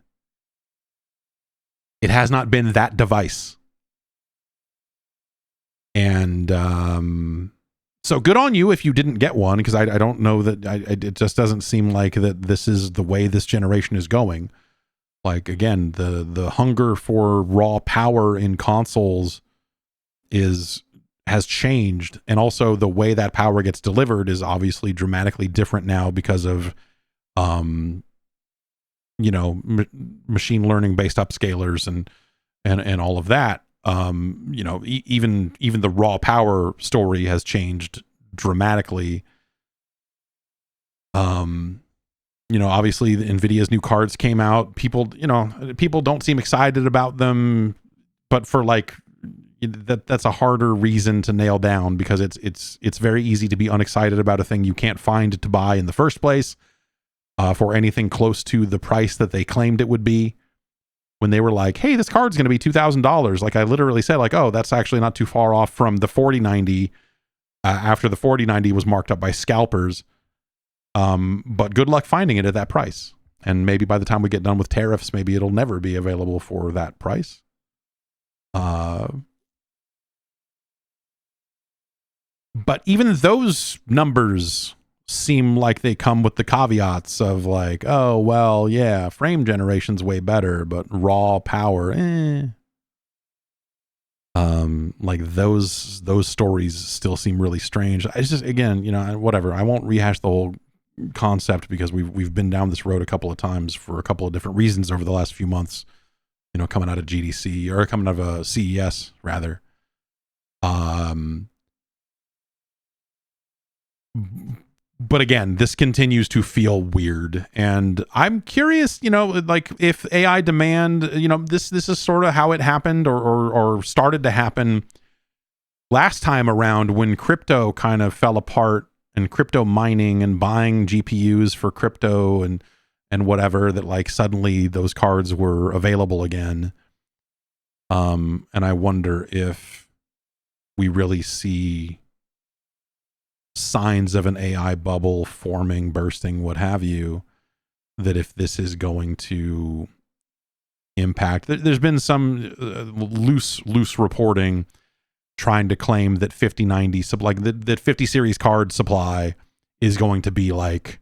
it has not been that device. And so good on you if you didn't get one, because I don't know that it just doesn't seem like that this is the way this generation is going. Like, again, the hunger for raw power in consoles has changed, and also the way that power gets delivered is obviously dramatically different now because of machine learning based upscalers and all of that. Even the raw power story has changed dramatically. Obviously Nvidia's new cards came out. People don't seem excited about them, but for like that's a harder reason to nail down, because it's very easy to be unexcited about a thing you can't find to buy in the first place, for anything close to the price that they claimed it would be. When they were like, hey, this card's going to be $2,000. Like, I literally said, like, oh, that's actually not too far off from the 4090, after the 4090 was marked up by scalpers. But good luck finding it at that price. And maybe by the time we get done with tariffs, maybe it'll never be available for that price. But But even those numbers seem like they come with the caveats of like, oh, well, yeah, frame generation's way better, but raw power, like those stories still seem really strange. It's just, again, whatever. I won't rehash the whole concept because we've been down this road a couple of times for a couple of different reasons over the last few months, coming out of GDC or coming out of CES rather. But again, this continues to feel weird, and I'm curious, like if AI demand, this is sort of how it happened or started to happen last time around when crypto kind of fell apart and crypto mining and buying GPUs for crypto and whatever, that like suddenly those cards were available again. And I wonder if we really see signs of an AI bubble forming, bursting, what have you, that if this is going to impact, there's been some loose reporting trying to claim that 5090 that 50 series card supply is going to be like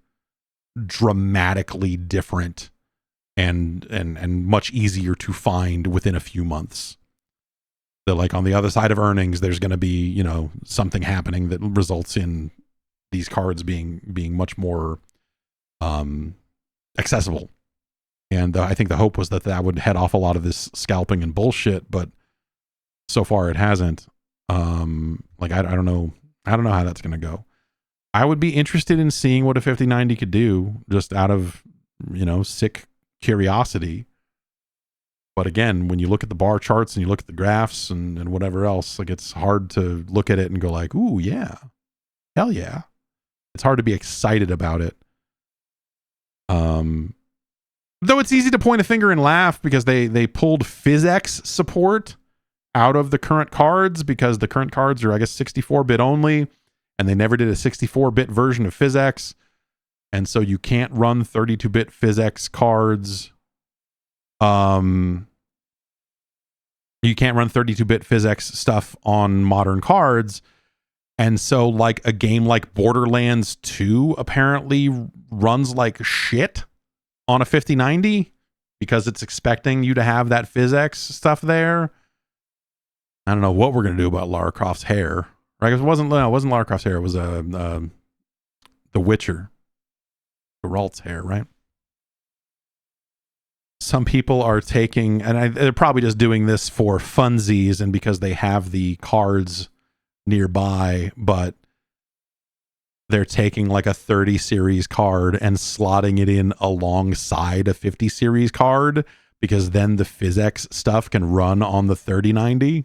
dramatically different and much easier to find within a few months. That like on the other side of earnings, there's going to be, something happening that results in these cards being much more accessible. And I think the hope was that would head off a lot of this scalping and bullshit, but so far it hasn't. Like I don't know how that's going to go. I would be interested in seeing what a 5090 could do, just out of sick curiosity. But again, when you look at the bar charts and you look at the graphs and whatever else, like it's hard to look at it and go like, ooh, yeah, hell yeah. It's hard to be excited about it. Though it's easy to point a finger and laugh because they pulled PhysX support out of the current cards because the current cards are, I guess, 64-bit only, and they never did a 64-bit version of PhysX. And so you can't run 32-bit PhysX cards. You can't run 32-bit PhysX stuff on modern cards. And so like a game like Borderlands 2 apparently runs like shit on a 5090 because it's expecting you to have that PhysX stuff there. I don't know what we're going to do about Lara Croft's hair. Right? It wasn't Lara Croft's hair. It was The Witcher. Geralt's hair, right? Some people are taking, and they're probably just doing this for funsies and because they have the cards nearby, but they're taking like a 30 series card and slotting it in alongside a 50 series card because then the PhysX stuff can run on the 3090,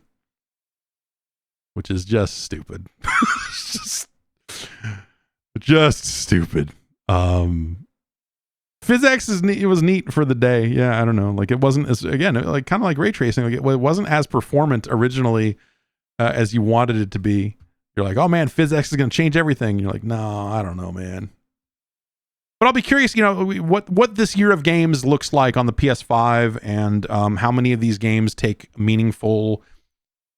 which is just stupid. just stupid. PhysX it was neat for the day. Yeah, I don't know. Like it wasn't as, again, like kind of like ray tracing. Like it wasn't as performant originally as you wanted it to be. You're like, oh man, PhysX is going to change everything. You're like, no, I don't know, man. But I'll be curious, what this year of games looks like on the PS5 and how many of these games take meaningful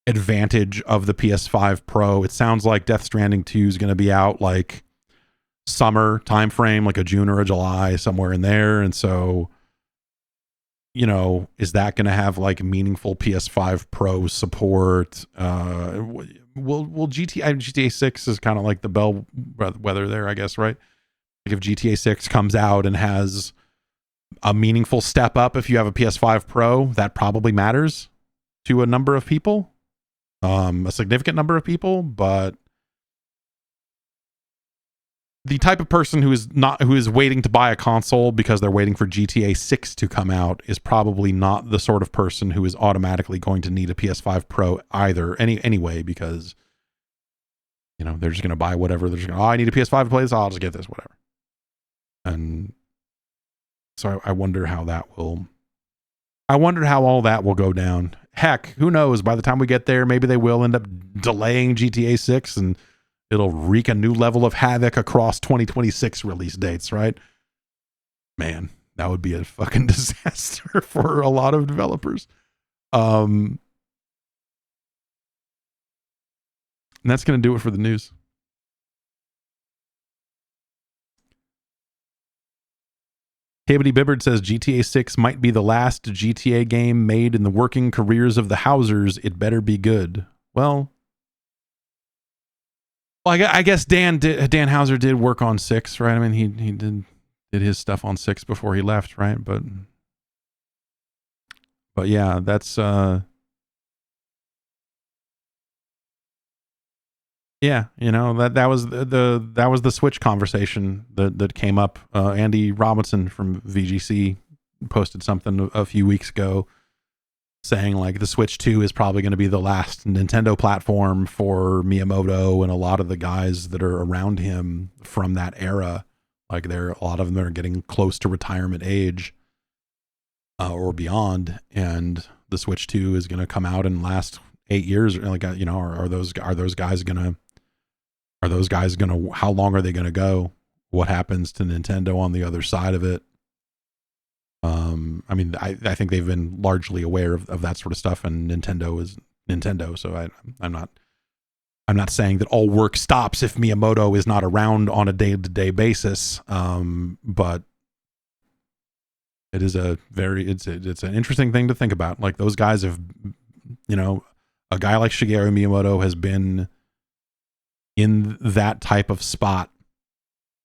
advantage of the PS5 Pro. It sounds like Death Stranding 2 is going to be out like summer time frame, like a June or a July, somewhere in there. And so, is that going to have like meaningful PS5 Pro support? Will GTA 6 is kind of like the bellwether there, I guess, right? Like if GTA 6 comes out and has a meaningful step up, if you have a PS5 Pro, that probably matters to a number of people, a significant number of people, but the type of person who is waiting to buy a console because they're waiting for GTA 6 to come out is probably not the sort of person who is automatically going to need a PS5 Pro either anyway, because they're just going to buy whatever. They're just going, I need a PS5 to play this. I'll just get this, whatever. And so I wonder how all that will go down. Heck, who knows? By the time we get there, maybe they will end up delaying GTA 6 and it'll wreak a new level of havoc across 2026 release dates, right? Man, that would be a fucking disaster for a lot of developers. And that's going to do it for the news. Hibbity Bibbard says GTA 6 might be the last GTA game made in the working careers of the Housers. It better be good. Well, I guess Dan Houser did work on 6, right? I mean, he did his stuff on 6 before he left, right? But yeah, that's yeah, you know, that was the Switch conversation that came up. Andy Robinson from VGC posted something a few weeks ago saying like the Switch 2 is probably going to be the last Nintendo platform for Miyamoto and a lot of the guys that are around him from that era. Like a lot of them are getting close to retirement age or beyond, and the Switch 2 is going to come out and last 8 years. Like, you know, are those guys going to, how long are they going to go? What happens to Nintendo on the other side of it? I mean, I think they've been largely aware of that sort of stuff, and Nintendo is Nintendo. So I'm not saying that all work stops if Miyamoto is not around on a day-to-day basis. But it is it's an interesting thing to think about. Like, those guys have, you know, a guy like Shigeru Miyamoto has been in that type of spot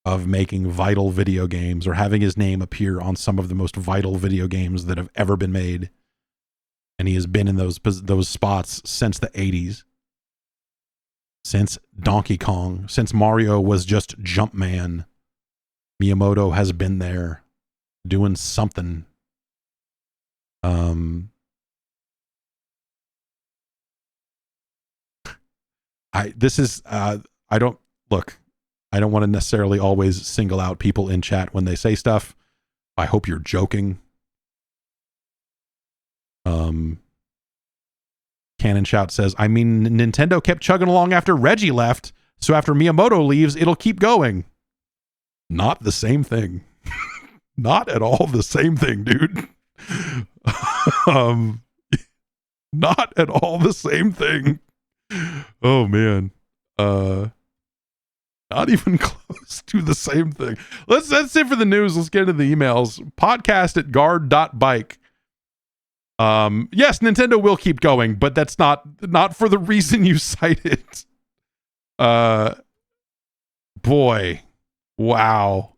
of making vital video games, or having his name appear on some of the most vital video games that have ever been made. And he has been in those spots since the 80s. Since Donkey Kong, since Mario was just Jumpman, Miyamoto has been there doing something. I don't want to necessarily always single out people in chat when they say stuff. I hope you're joking. Cannon Shout says, I mean, Nintendo kept chugging along after Reggie left, so after Miyamoto leaves, it'll keep going. Not the same thing. Not at all the same thing, dude. Not at all the same thing. Oh, man. Not even close to the same thing. That's it for the news. Let's get into the emails. Podcast@guard.bike. Yes, Nintendo will keep going, but that's not for the reason you cited. Boy. Wow.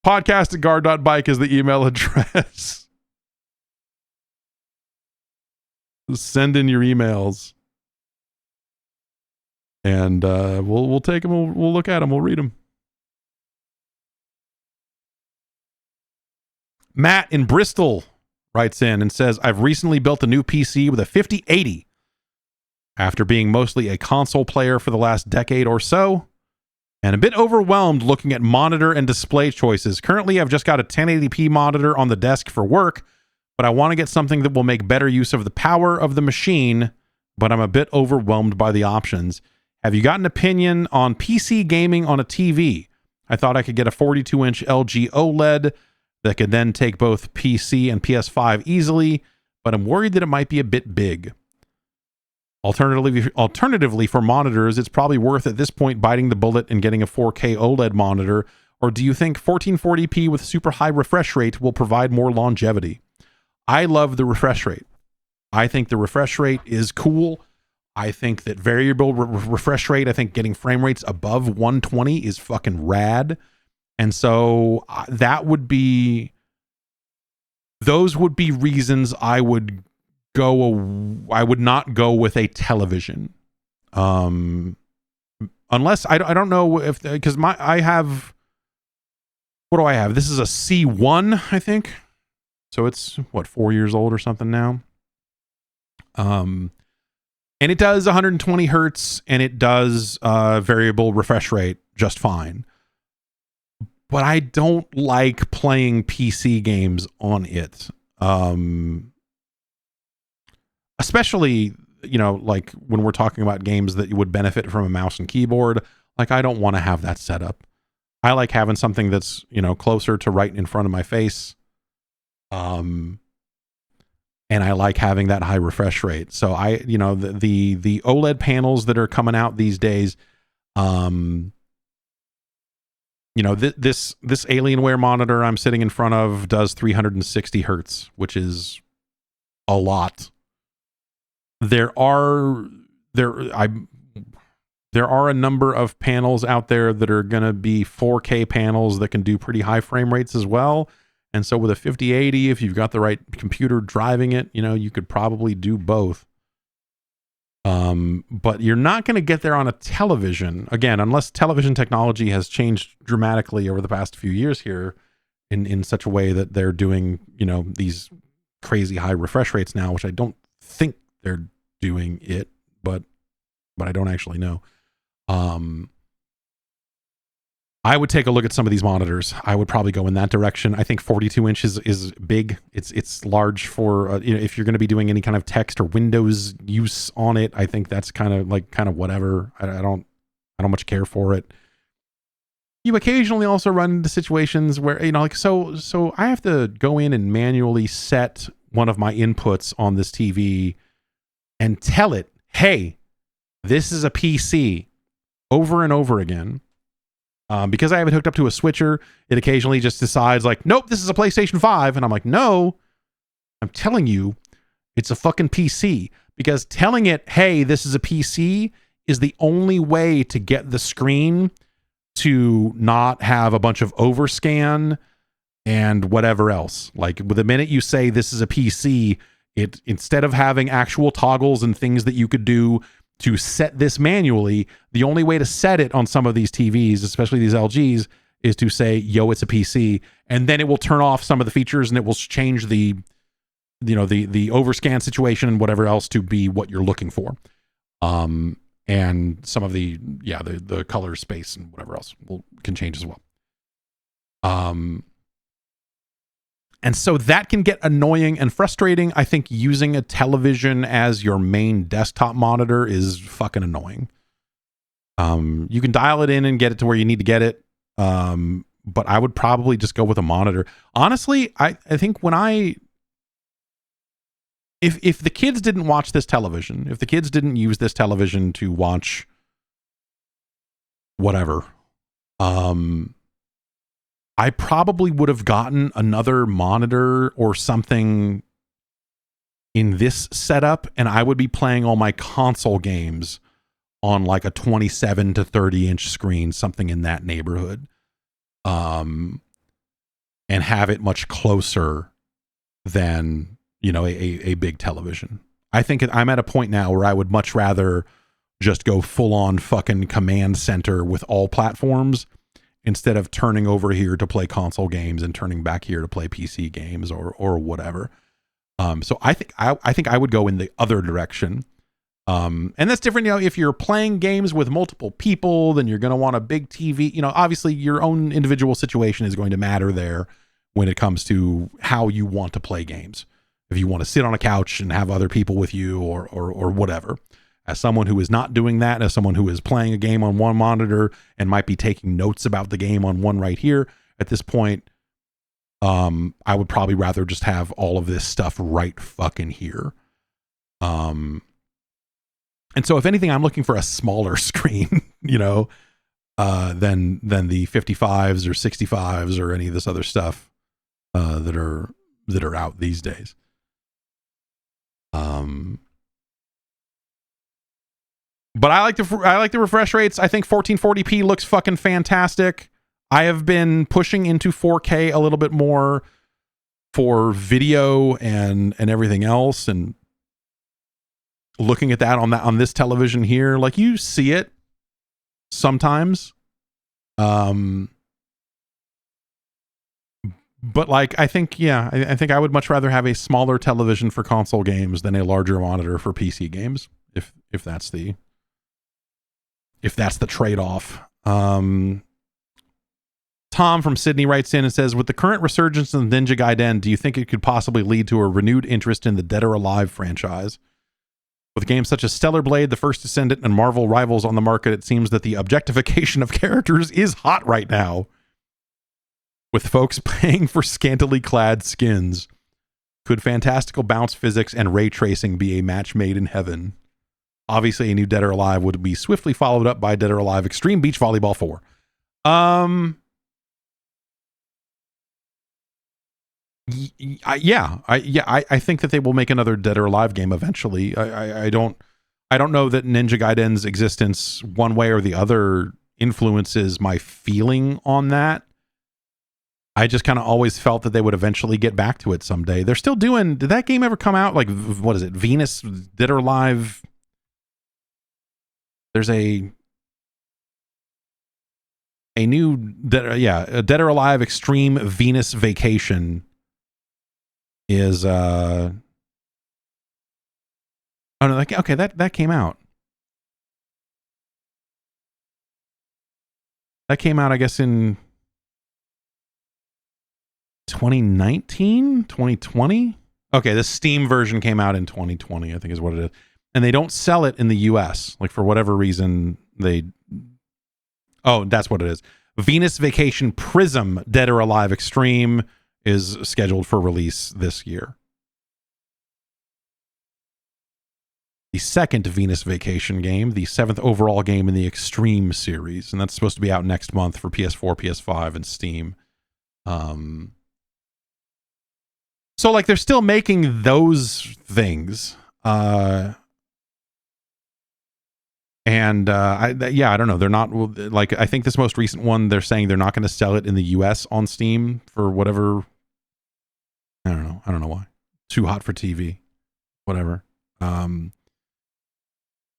Podcast@guard.bike is the email address. Send in your emails. And we'll take them. We'll look at them. We'll read them. Matt in Bristol writes in and says, I've recently built a new PC with a 5080. After being mostly a console player for the last decade or so, and a bit overwhelmed looking at monitor and display choices. Currently, I've just got a 1080p monitor on the desk for work, but I want to get something that will make better use of the power of the machine, but I'm a bit overwhelmed by the options. Have you got an opinion on PC gaming on a TV? I thought I could get a 42-inch LG OLED that could then take both PC and PS5 easily, but I'm worried that it might be a bit big. Alternatively, for monitors, it's probably worth at this point biting the bullet and getting a 4K OLED monitor, or do you think 1440p with super high refresh rate will provide more longevity? I love the refresh rate. I think the refresh rate is cool. I think that variable refresh rate, I think getting frame rates above 120 is fucking rad. And so those would be reasons I would not go with a television. Unless I don't know if, because I have, what do I have? This is a C1, I think. So it's 4 years old or something now. And it does 120 hertz and it does variable refresh rate just fine. But I don't like playing PC games on it. Especially, you know, like when we're talking about games that you would benefit from a mouse and keyboard. Like, I don't want to have that set up. I like having something that's, you know, closer to right in front of my face. And I like having that high refresh rate. So the OLED panels that are coming out these days, You know, this Alienware monitor I'm sitting in front of does 360 hertz, which is a lot. There are a number of panels out there that are going to be 4K panels that can do pretty high frame rates as well. And so with a 5080, if you've got the right computer driving it, you know, you could probably do both. But you're not going to get there on a television, again, unless television technology has changed dramatically over the past few years here in such a way that they're doing, you know, these crazy high refresh rates now, which I don't think they're doing it, but I don't actually know. I would take a look at some of these monitors. I would probably go in that direction. I think 42 inches is big. It's large for you know, if you're going to be doing any kind of text or Windows use on it. I think that's kind of whatever. I don't much care for it. You occasionally also run into situations where, you know, like so I have to go in and manually set one of my inputs on this TV and tell it, hey, this is a PC, over and over again. Because I have it hooked up to a switcher, it occasionally just decides like, nope, this is a PlayStation 5. And I'm like, no, I'm telling you, it's a fucking PC. Because telling it, hey, this is a PC is the only way to get the screen to not have a bunch of overscan and whatever else. Like with the minute you say this is a PC, it, instead of having actual toggles and things that you could do to set this manually, the only way to set it on some of these TVs, especially these LGs, is to say, yo, it's a PC. And then it will turn off some of the features and it will change the, you know, the overscan situation and whatever else to be what you're looking for. And some of the color space and whatever else can change as well. And so that can get annoying and frustrating. I think using a television as your main desktop monitor is fucking annoying. You can dial it in and get it to where you need to get it. But I would probably just go with a monitor. Honestly, I think if the kids didn't watch this television, if the kids didn't use this television to watch whatever, I probably would have gotten another monitor or something in this setup, and I would be playing all my console games on like a 27 to 30 inch screen, something in that neighborhood, and have it much closer than, you know, a big television. I think I'm at a point now where I would much rather just go full on fucking command center with all platforms, instead of turning over here to play console games and turning back here to play PC games or whatever. So I think I would go in the other direction. And that's different. You know, if you're playing games with multiple people, then you're going to want a big TV. You know, obviously your own individual situation is going to matter there when it comes to how you want to play games. If you want to sit on a couch and have other people with you or whatever. As someone who is not doing that, as someone who is playing a game on one monitor and might be taking notes about the game on one right here, at this point, I would probably rather just have all of this stuff right fucking here. And so if anything, I'm looking for a smaller screen, you know, than the 55s or 65s or any of this other stuff that are out these days. But I like the refresh rates. I think 1440p looks fucking fantastic. I have been pushing into 4K a little bit more for video and everything else, and looking at that on this television here, like you see it sometimes. But like I think I think I would much rather have a smaller television for console games than a larger monitor for PC games, if that's the trade-off. Tom from Sydney writes in and says, with the current resurgence of Ninja Gaiden, do you think it could possibly lead to a renewed interest in the Dead or Alive franchise? With games such as Stellar Blade, The First Descendant, and Marvel Rivals on the market, it seems that the objectification of characters is hot right now, with folks paying for scantily clad skins. Could fantastical bounce physics and ray tracing be a match made in heaven? Obviously, a new Dead or Alive would be swiftly followed up by Dead or Alive Extreme Beach Volleyball 4. I think that they will make another Dead or Alive game eventually. I don't know that Ninja Gaiden's existence one way or the other influences my feeling on that. I just kind of always felt that they would eventually get back to it someday. They're still doing. Did that game ever come out? Like, what is it? Venus Dead or Alive. There's a new Dead or Alive Extreme Venus Vacation is oh no, okay, that came out. That came out, I guess, in 2019, 2020. Okay, the Steam version came out in 2020, I think is what it is. And they don't sell it in the US. Like, for whatever reason, oh, that's what it is. Venus Vacation Prism Dead or Alive Extreme is scheduled for release this year. The second Venus Vacation game, the 7th overall game in the Extreme series, and that's supposed to be out next month for PS4, PS5, and Steam. So, like, they're still making those things. I don't know. They're not, like, I think this most recent one, they're saying they're not going to sell it in the US on Steam for whatever. I don't know why. Too hot for TV. Whatever.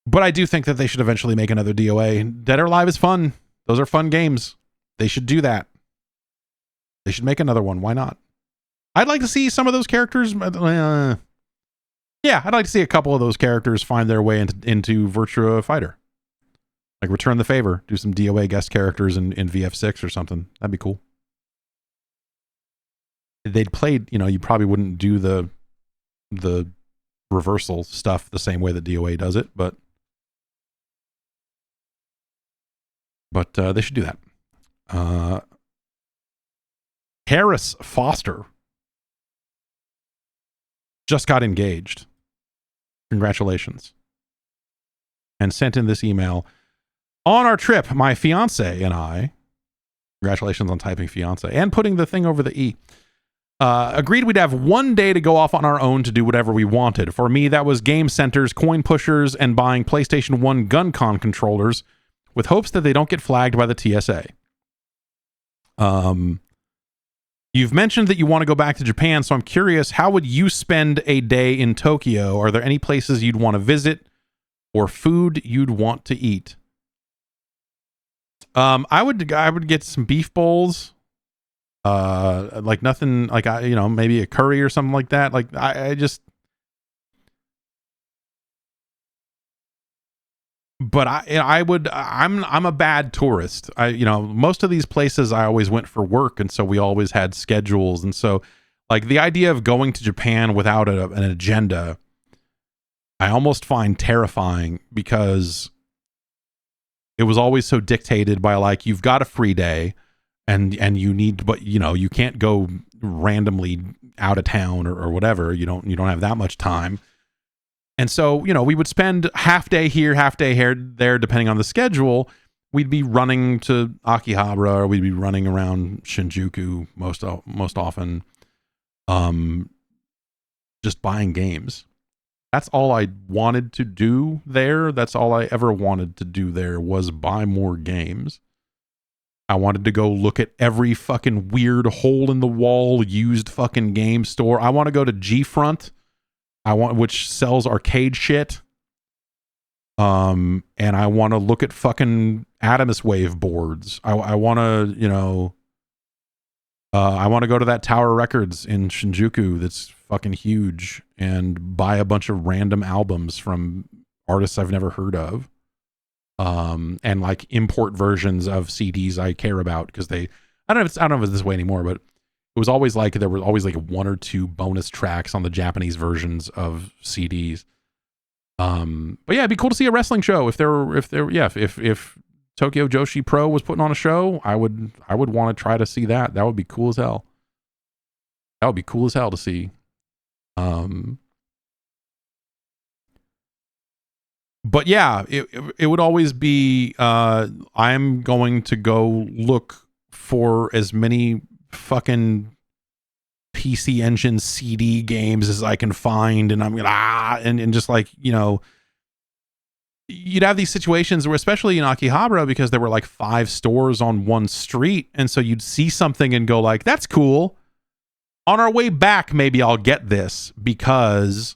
But I do think that they should eventually make another DOA. Dead or Alive is fun. Those are fun games. They should do that. They should make another one. Why not? I'd like to see some of those characters. I'd like to see a couple of those characters find their way into Virtua Fighter. Like, return the favor. Do some DOA guest characters in VF6 or something. That'd be cool. They'd played, you probably wouldn't do the reversal stuff the same way that DOA does it, but they should do that. Harris Foster just got engaged. Congratulations. And sent in this email. On our trip, my fiance and I, congratulations on typing fiance and putting the thing over the E, agreed we'd have one day to go off on our own to do whatever we wanted. For me, that was game centers, coin pushers, and buying PlayStation 1 GunCon controllers with hopes that they don't get flagged by the TSA. You've mentioned that you want to go back to Japan, so I'm curious, how would you spend a day in Tokyo? Are there any places you'd want to visit or food you'd want to eat? I would get some beef bowls. Like nothing, like, maybe a curry or something like that. Like, but I'm a bad tourist. Most of these places I always went for work, and so we always had schedules. And so, like, the idea of going to Japan without an agenda, I almost find terrifying, because it was always so dictated by, like, you've got a free day and you need, but you can't go randomly out of town or whatever. You don't have that much time. And so, we would spend half day here, half day here, there, depending on the schedule. We'd be running to Akihabara, or we'd be running around Shinjuku most often, just buying games. That's all I wanted to do there. That's all I ever wanted to do there, was buy more games. I wanted to go look at every fucking weird hole in the wall used fucking game store. I want to go to G-Front, which sells arcade shit. And I want to look at fucking Adamus Wave boards. I want to, I want to go to that Tower Records in Shinjuku that's fucking huge and buy a bunch of random albums from artists I've never heard of. And like import versions of CDs I care about, because I don't know if it's this way anymore, but it was always like there were always like one or two bonus tracks on the Japanese versions of CDs. But yeah, it'd be cool to see a wrestling show if Tokyo Joshi Pro was putting on a show. I would want to try to see that. That would be cool as hell. That would be cool as hell to see. But yeah, it would always be, I'm going to go look for as many fucking PC Engine CD games as I can find, and I'm gonna and just like, you know, you'd have these situations where, especially in Akihabara, because there were like 5 stores on one street, and so you'd see something and go like, that's cool. On our way back, maybe I'll get this because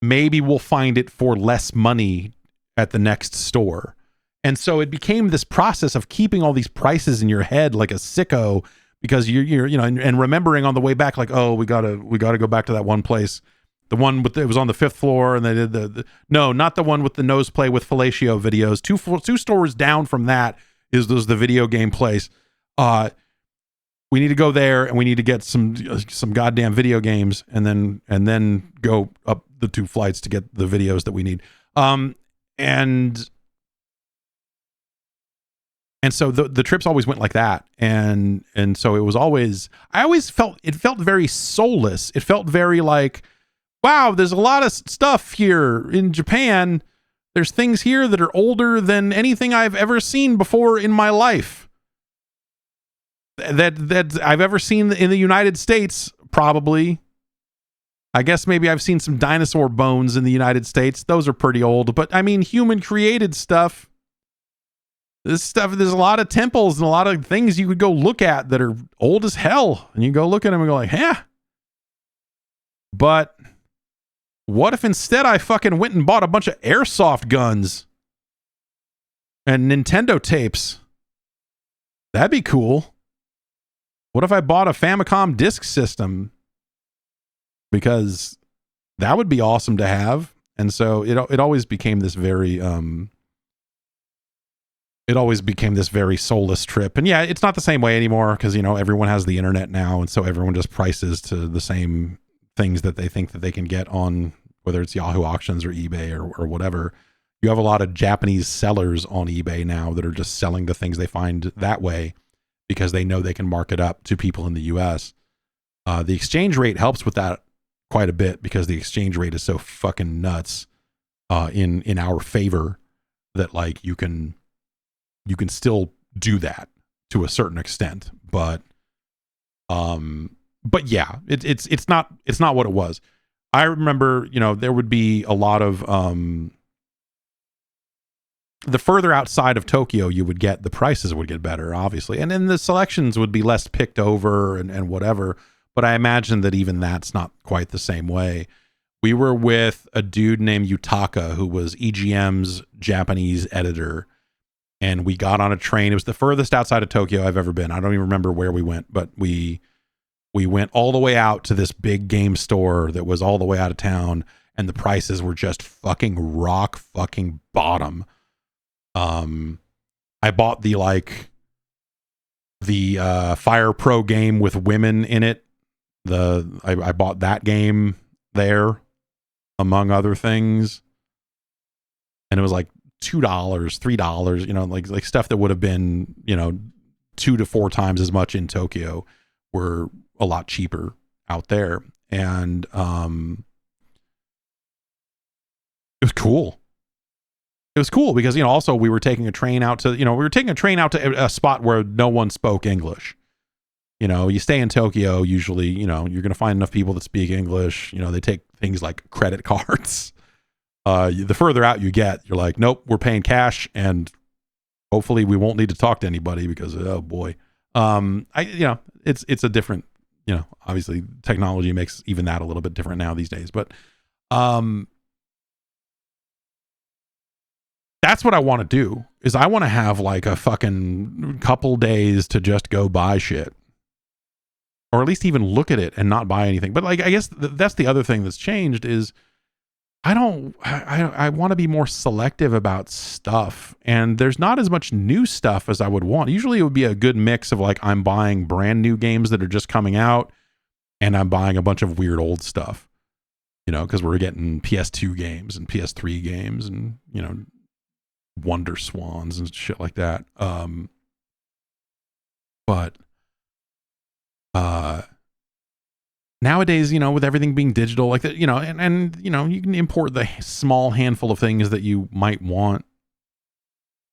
maybe we'll find it for less money at the next store. And so it became this process of keeping all these prices in your head like a sicko, because you're you know, and remembering on the way back, like, oh, we gotta go back to that one place, the one with it was on the 5th floor, and they did the no, not the one with the nose play with fellatio videos. Two stores down from that is the video game place. We need to go there, and we need to get some goddamn video games, and then go up the 2 flights to get the videos that we need. And so the trips always went like that, and so it was always, I always felt very soulless. It felt very like, wow, there's a lot of stuff here in Japan. There's things here that are older than anything I've ever seen before in my life. That I've ever seen in the United States, probably. I guess maybe I've seen some dinosaur bones in the United States. Those are pretty old, but I mean, human created stuff. This stuff, there's a lot of temples and a lot of things you could go look at that are old as hell, and you go look at them and go like, huh. But what if instead I fucking went and bought a bunch of airsoft guns and Nintendo tapes? That'd be cool. What if I bought a Famicom disk system? Because that would be awesome to have. And so it always became this very soulless trip. And yeah, it's not the same way anymore, because, you know, everyone has the internet now, and so everyone just prices to the same things that they think that they can get on, whether it's Yahoo Auctions or eBay or whatever. You have a lot of Japanese sellers on eBay now that are just selling the things they find that way, because they know they can mark it up to people in the US. The exchange rate helps with that quite a bit, because the exchange rate is so fucking nuts in our favor that, like, you can still do that to a certain extent, but yeah, it's not what it was. I remember, you know, there would be a lot of the further outside of Tokyo you would get, the prices would get better, obviously, and then the selections would be less picked over and whatever. But I imagine that even that's not quite the same way. We were with a dude named Yutaka, who was EGM's Japanese editor, and we got on a train. It was the furthest outside of Tokyo I've ever been. I don't even remember where we went, but we went all the way out to this big game store that was all the way out of town, and the prices were just fucking rock fucking bottom. I bought the Fire Pro game with women in it. I bought that game there, among other things, and it was like $2, $3, you know, like stuff that would have been, you know, 2 to 4 times as much in Tokyo were a lot cheaper out there. And it was cool. It was cool because, you know, also we were taking a train out to, a spot where no one spoke English. You know, you stay in Tokyo, usually, you know, you're going to find enough people that speak English. You know, they take things like credit cards. The further out you get, you're like, nope, we're paying cash, and hopefully we won't need to talk to anybody, because, oh boy. It's a different, you know, obviously technology makes even that a little bit different now these days, but that's what I want to do, is I want to have like a fucking couple days to just go buy shit, or at least even look at it and not buy anything. But like, I guess that's the other thing that's changed is I want to be more selective about stuff, and there's not as much new stuff as I would want. Usually it would be a good mix of like, I'm buying brand new games that are just coming out, and I'm buying a bunch of weird old stuff, you know, because we're getting PS2 games and PS3 games and, you know, Wonder Swans and shit like that. But nowadays, you know, with everything being digital like that, you know, and you know, you can import the small handful of things that you might want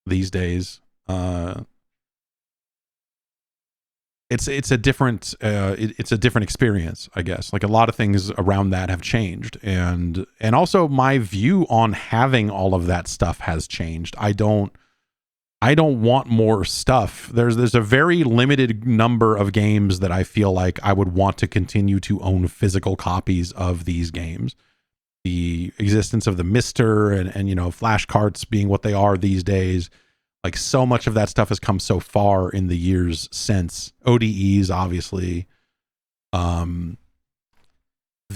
these days. it's a different it's a different experience, I guess. Like a lot of things around that have changed, and also my view on having all of that stuff has changed. I don't want more stuff. There's a very limited number of games that I feel like I would want to continue to own physical copies of these games. The existence of the Mister and you know, flash carts being what they are these days. Like so much of that stuff has come so far in the years since. ODEs, obviously. The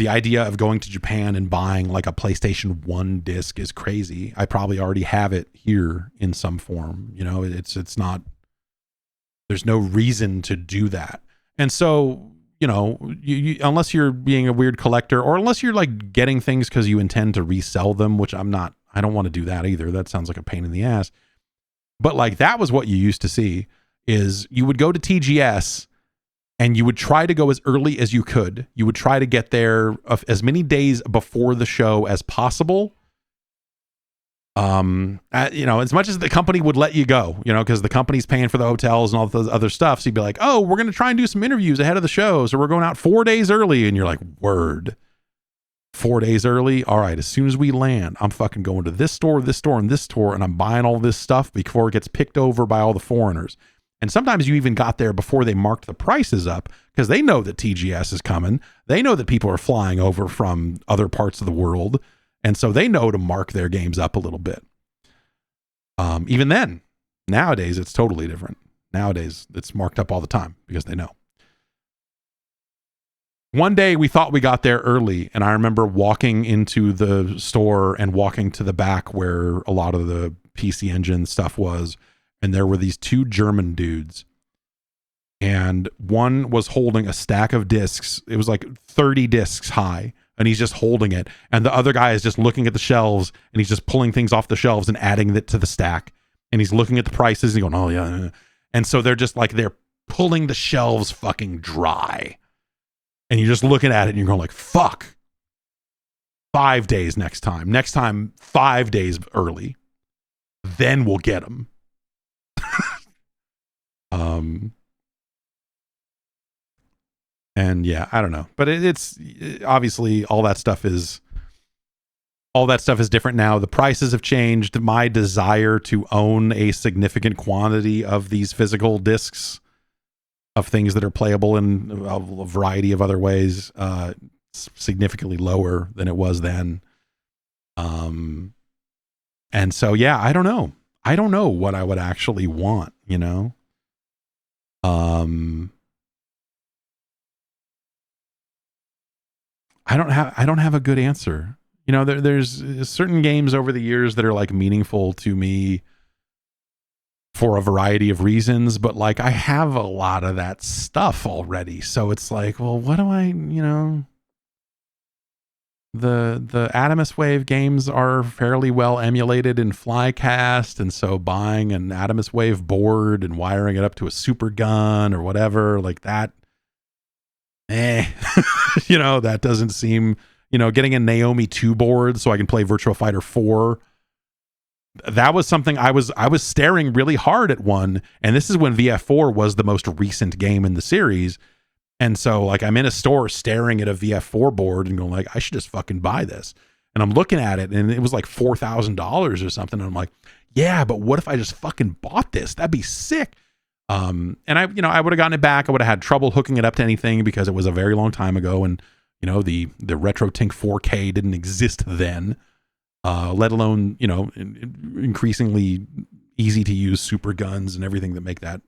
idea of going to Japan and buying like a PlayStation 1 disc is crazy. I probably already have it here in some form. You know, it's not, there's no reason to do that. And so, you know, you unless you're being a weird collector, or unless you're like getting things because you intend to resell them, which I don't want to do that either. That sounds like a pain in the ass. But like that was what you used to see, is you would go to TGS and you would try to go as early as you could. You would try to get there as many days before the show as possible. You know, as much as the company would let you go, you know, because the company's paying for the hotels and all the other stuff. So you'd be like, oh, we're going to try and do some interviews ahead of the show. So we're going out 4 days early. And you're like, word. 4 days early. All right. As soon as we land, I'm fucking going to this store, and this store, and I'm buying all this stuff before it gets picked over by all the foreigners. And sometimes you even got there before they marked the prices up, because they know that TGS is coming. They know that people are flying over from other parts of the world. And so they know to mark their games up a little bit. Even then, nowadays, it's totally different. Nowadays, it's marked up all the time because they know. One day we thought we got there early, and I remember walking into the store and walking to the back where a lot of the PC Engine stuff was, and there were these two German dudes, and one was holding a stack of discs. It was like 30 discs high, and he's just holding it, and the other guy is just looking at the shelves, and he's just pulling things off the shelves and adding it to the stack, and he's looking at the prices and going, oh yeah. And so they're just like, they're pulling the shelves fucking dry. And you're just looking at it and you're going like, fuck. 5 days next time. Next time, 5 days early. Then we'll get them. And yeah, I don't know. But it's obviously all that stuff is different now. The prices have changed. My desire to own a significant quantity of these physical discs of things that are playable in a variety of other ways, significantly lower than it was then. And so, yeah, I don't know. I don't know what I would actually want, you know? I don't have a good answer. You know, there's certain games over the years that are like meaningful to me for a variety of reasons, but like I have a lot of that stuff already. So it's like, well, what do I, you know, the Adamus Wave games are fairly well emulated in Flycast. And so buying an Adamus Wave board and wiring it up to a super gun or whatever like that, you know, that doesn't seem, you know, getting a Naomi 2 board so I can play Virtua Fighter 4. That was something I was staring really hard at one, and this is when VF4 was the most recent game in the series. And so like I'm in a store staring at a VF4 board and going like, I should just fucking buy this. And I'm looking at it and it was like $4,000 or something. And I'm like, yeah, but what if I just fucking bought this? That'd be sick. And I would have gotten it back. I would have had trouble hooking it up to anything because it was a very long time ago. And you know, the RetroTink 4K didn't exist then. Let alone, you know, increasingly easy to use super guns and everything that make that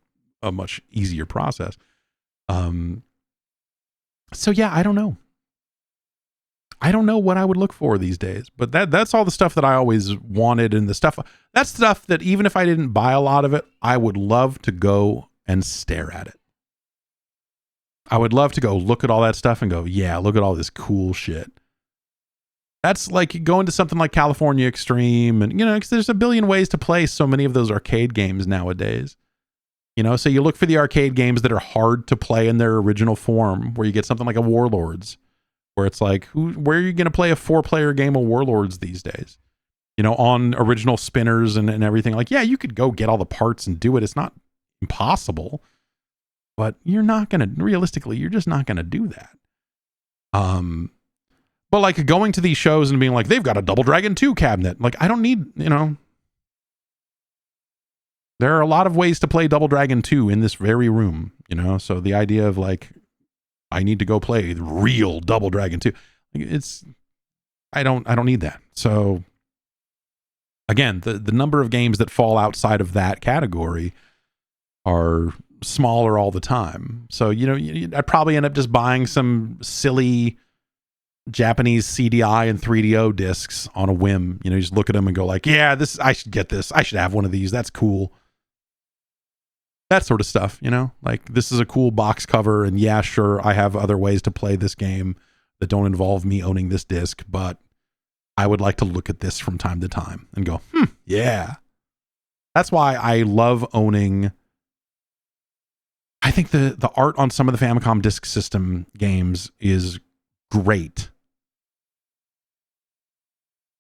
a much easier process. So yeah, I don't know. I don't know what I would look for these days, but that's all the stuff that I always wanted, and that's stuff that even if I didn't buy a lot of it, I would love to go and stare at it. I would love to go look at all that stuff and go, yeah, look at all this cool shit. That's like going to something like California Extreme, and you know, 'cause there's a billion ways to play so many of those arcade games nowadays. You know, so you look for the arcade games that are hard to play in their original form, where you get something like a Warlords, where it's like, where are you going to play a 4-player game of Warlords these days? You know, on original spinners and everything. Like, yeah, you could go get all the parts and do it. It's not impossible. But realistically, you're just not going to do that. But like going to these shows and being like, they've got a Double Dragon 2 cabinet. Like, I don't need, there are a lot of ways to play Double Dragon 2 in this very room, So the idea of like, I need to go play the real Double Dragon 2. I don't need that. So again, the number of games that fall outside of that category are smaller all the time. So, I'd probably end up just buying some silly Japanese CDI and 3DO discs on a whim. You just look at them and go like, yeah, I should get this. I should have one of these. That's cool. That sort of stuff, like this is a cool box cover. And yeah, sure, I have other ways to play this game that don't involve me owning this disc, but I would like to look at this from time to time and go, yeah. That's why I love owning. I think the art on some of the Famicom Disk System games is great.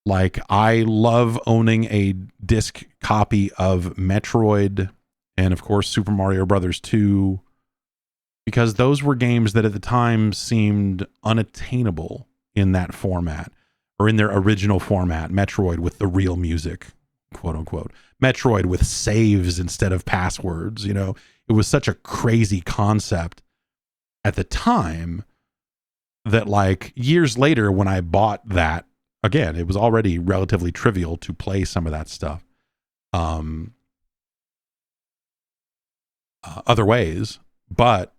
Like, I love owning a disc copy of Metroid and, of course, Super Mario Brothers 2, because those were games that at the time seemed unattainable in that format, or in their original format. Metroid with the real music, quote unquote. Metroid with saves instead of passwords. It was such a crazy concept at the time that, like, years later when I bought that, again, it was already relatively trivial to play some of that stuff other ways, but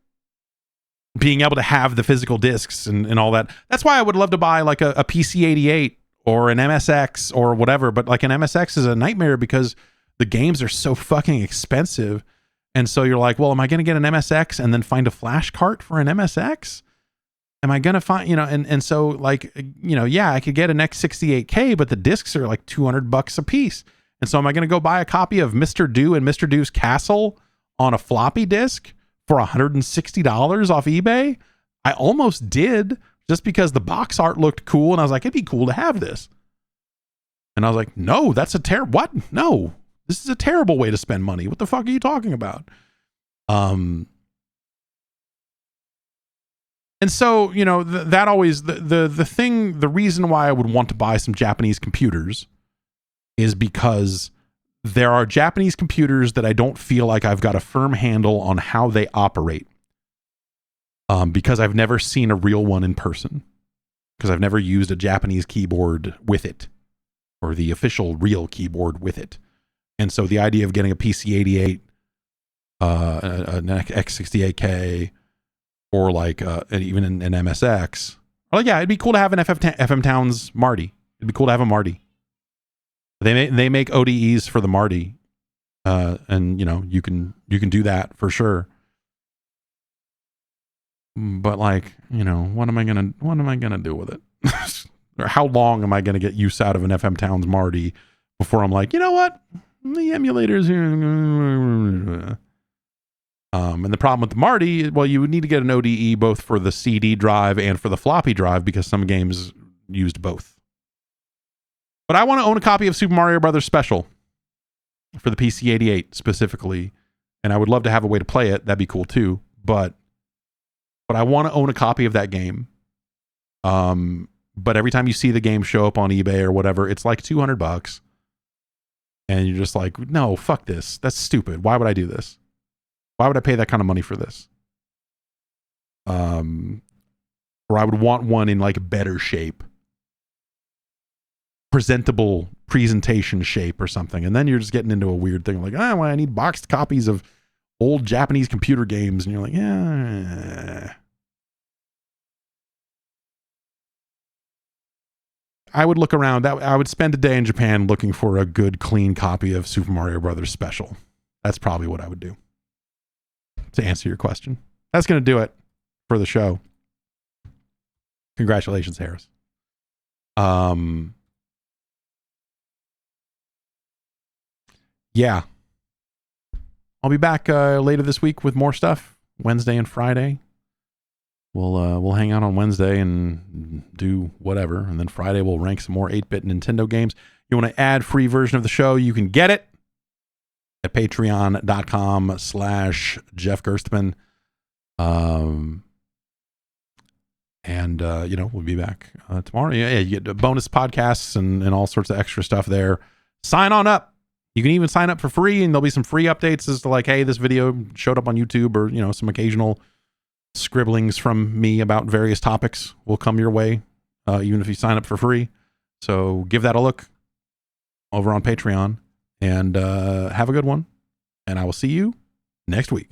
being able to have the physical discs and all that, that's why I would love to buy like a PC-88 or an MSX or whatever, but like an MSX is a nightmare because the games are so fucking expensive. And so you're like, well, am I going to get an MSX and then find a flash cart for an MSX? Am I going to find, and so like, yeah, I could get an X68K, but the discs are like $200 a piece. And so am I going to go buy a copy of Mr. Do and Mr. Do's Castle on a floppy disk for $160 off eBay? I almost did, just because the box art looked cool. And I was like, it'd be cool to have this. And I was like, no, that's what? No, this is a terrible way to spend money. What the fuck are you talking about? And so, that always, the reason why I would want to buy some Japanese computers is because there are Japanese computers that I don't feel like I've got a firm handle on how they operate. Because I've never seen a real one in person. Because I've never used a Japanese keyboard with it. Or the official real keyboard with it. And so the idea of getting a PC-88, an X68K, or like even an MSX. Like, yeah, it'd be cool to have an FM Towns Marty. It'd be cool to have a Marty. They make ODEs for the Marty, and you can do that for sure. But like, what am I gonna do with it? Or how long am I gonna get use out of an FM Towns Marty before I'm like, you know what, the emulators here. And the problem with the Marty, well, you would need to get an ODE both for the CD drive and for the floppy drive because some games used both. But I want to own a copy of Super Mario Brothers Special for the PC-88 specifically, and I would love to have a way to play it. That'd be cool too. But I want to own a copy of that game. But every time you see the game show up on eBay or whatever, it's like $200, and you're just like, no, fuck this. That's stupid. Why would I do this? Why would I pay that kind of money for this? Or I would want one in like better shape. Presentable presentation shape or something. And then you're just getting into a weird thing like, well, I need boxed copies of old Japanese computer games. And you're like, yeah. I would look around. I would spend a day in Japan looking for a good, clean copy of Super Mario Brothers Special. That's probably what I would do. To answer your question. That's going to do it for the show. Congratulations, Harris. Yeah. I'll be back later this week with more stuff. Wednesday and Friday. We'll hang out on Wednesday and do whatever. And then Friday we'll rank some more 8-bit Nintendo games. You want an ad-free version of the show, you can get it at patreon.com/Jeff Gerstmann. And we'll be back tomorrow. Yeah, you get bonus podcasts and all sorts of extra stuff there. Sign on up. You can even sign up for free, and there'll be some free updates as to like, hey, this video showed up on YouTube, or some occasional scribblings from me about various topics will come your way, even if you sign up for free. So give that a look over on Patreon, and have a good one. And I will see you next week.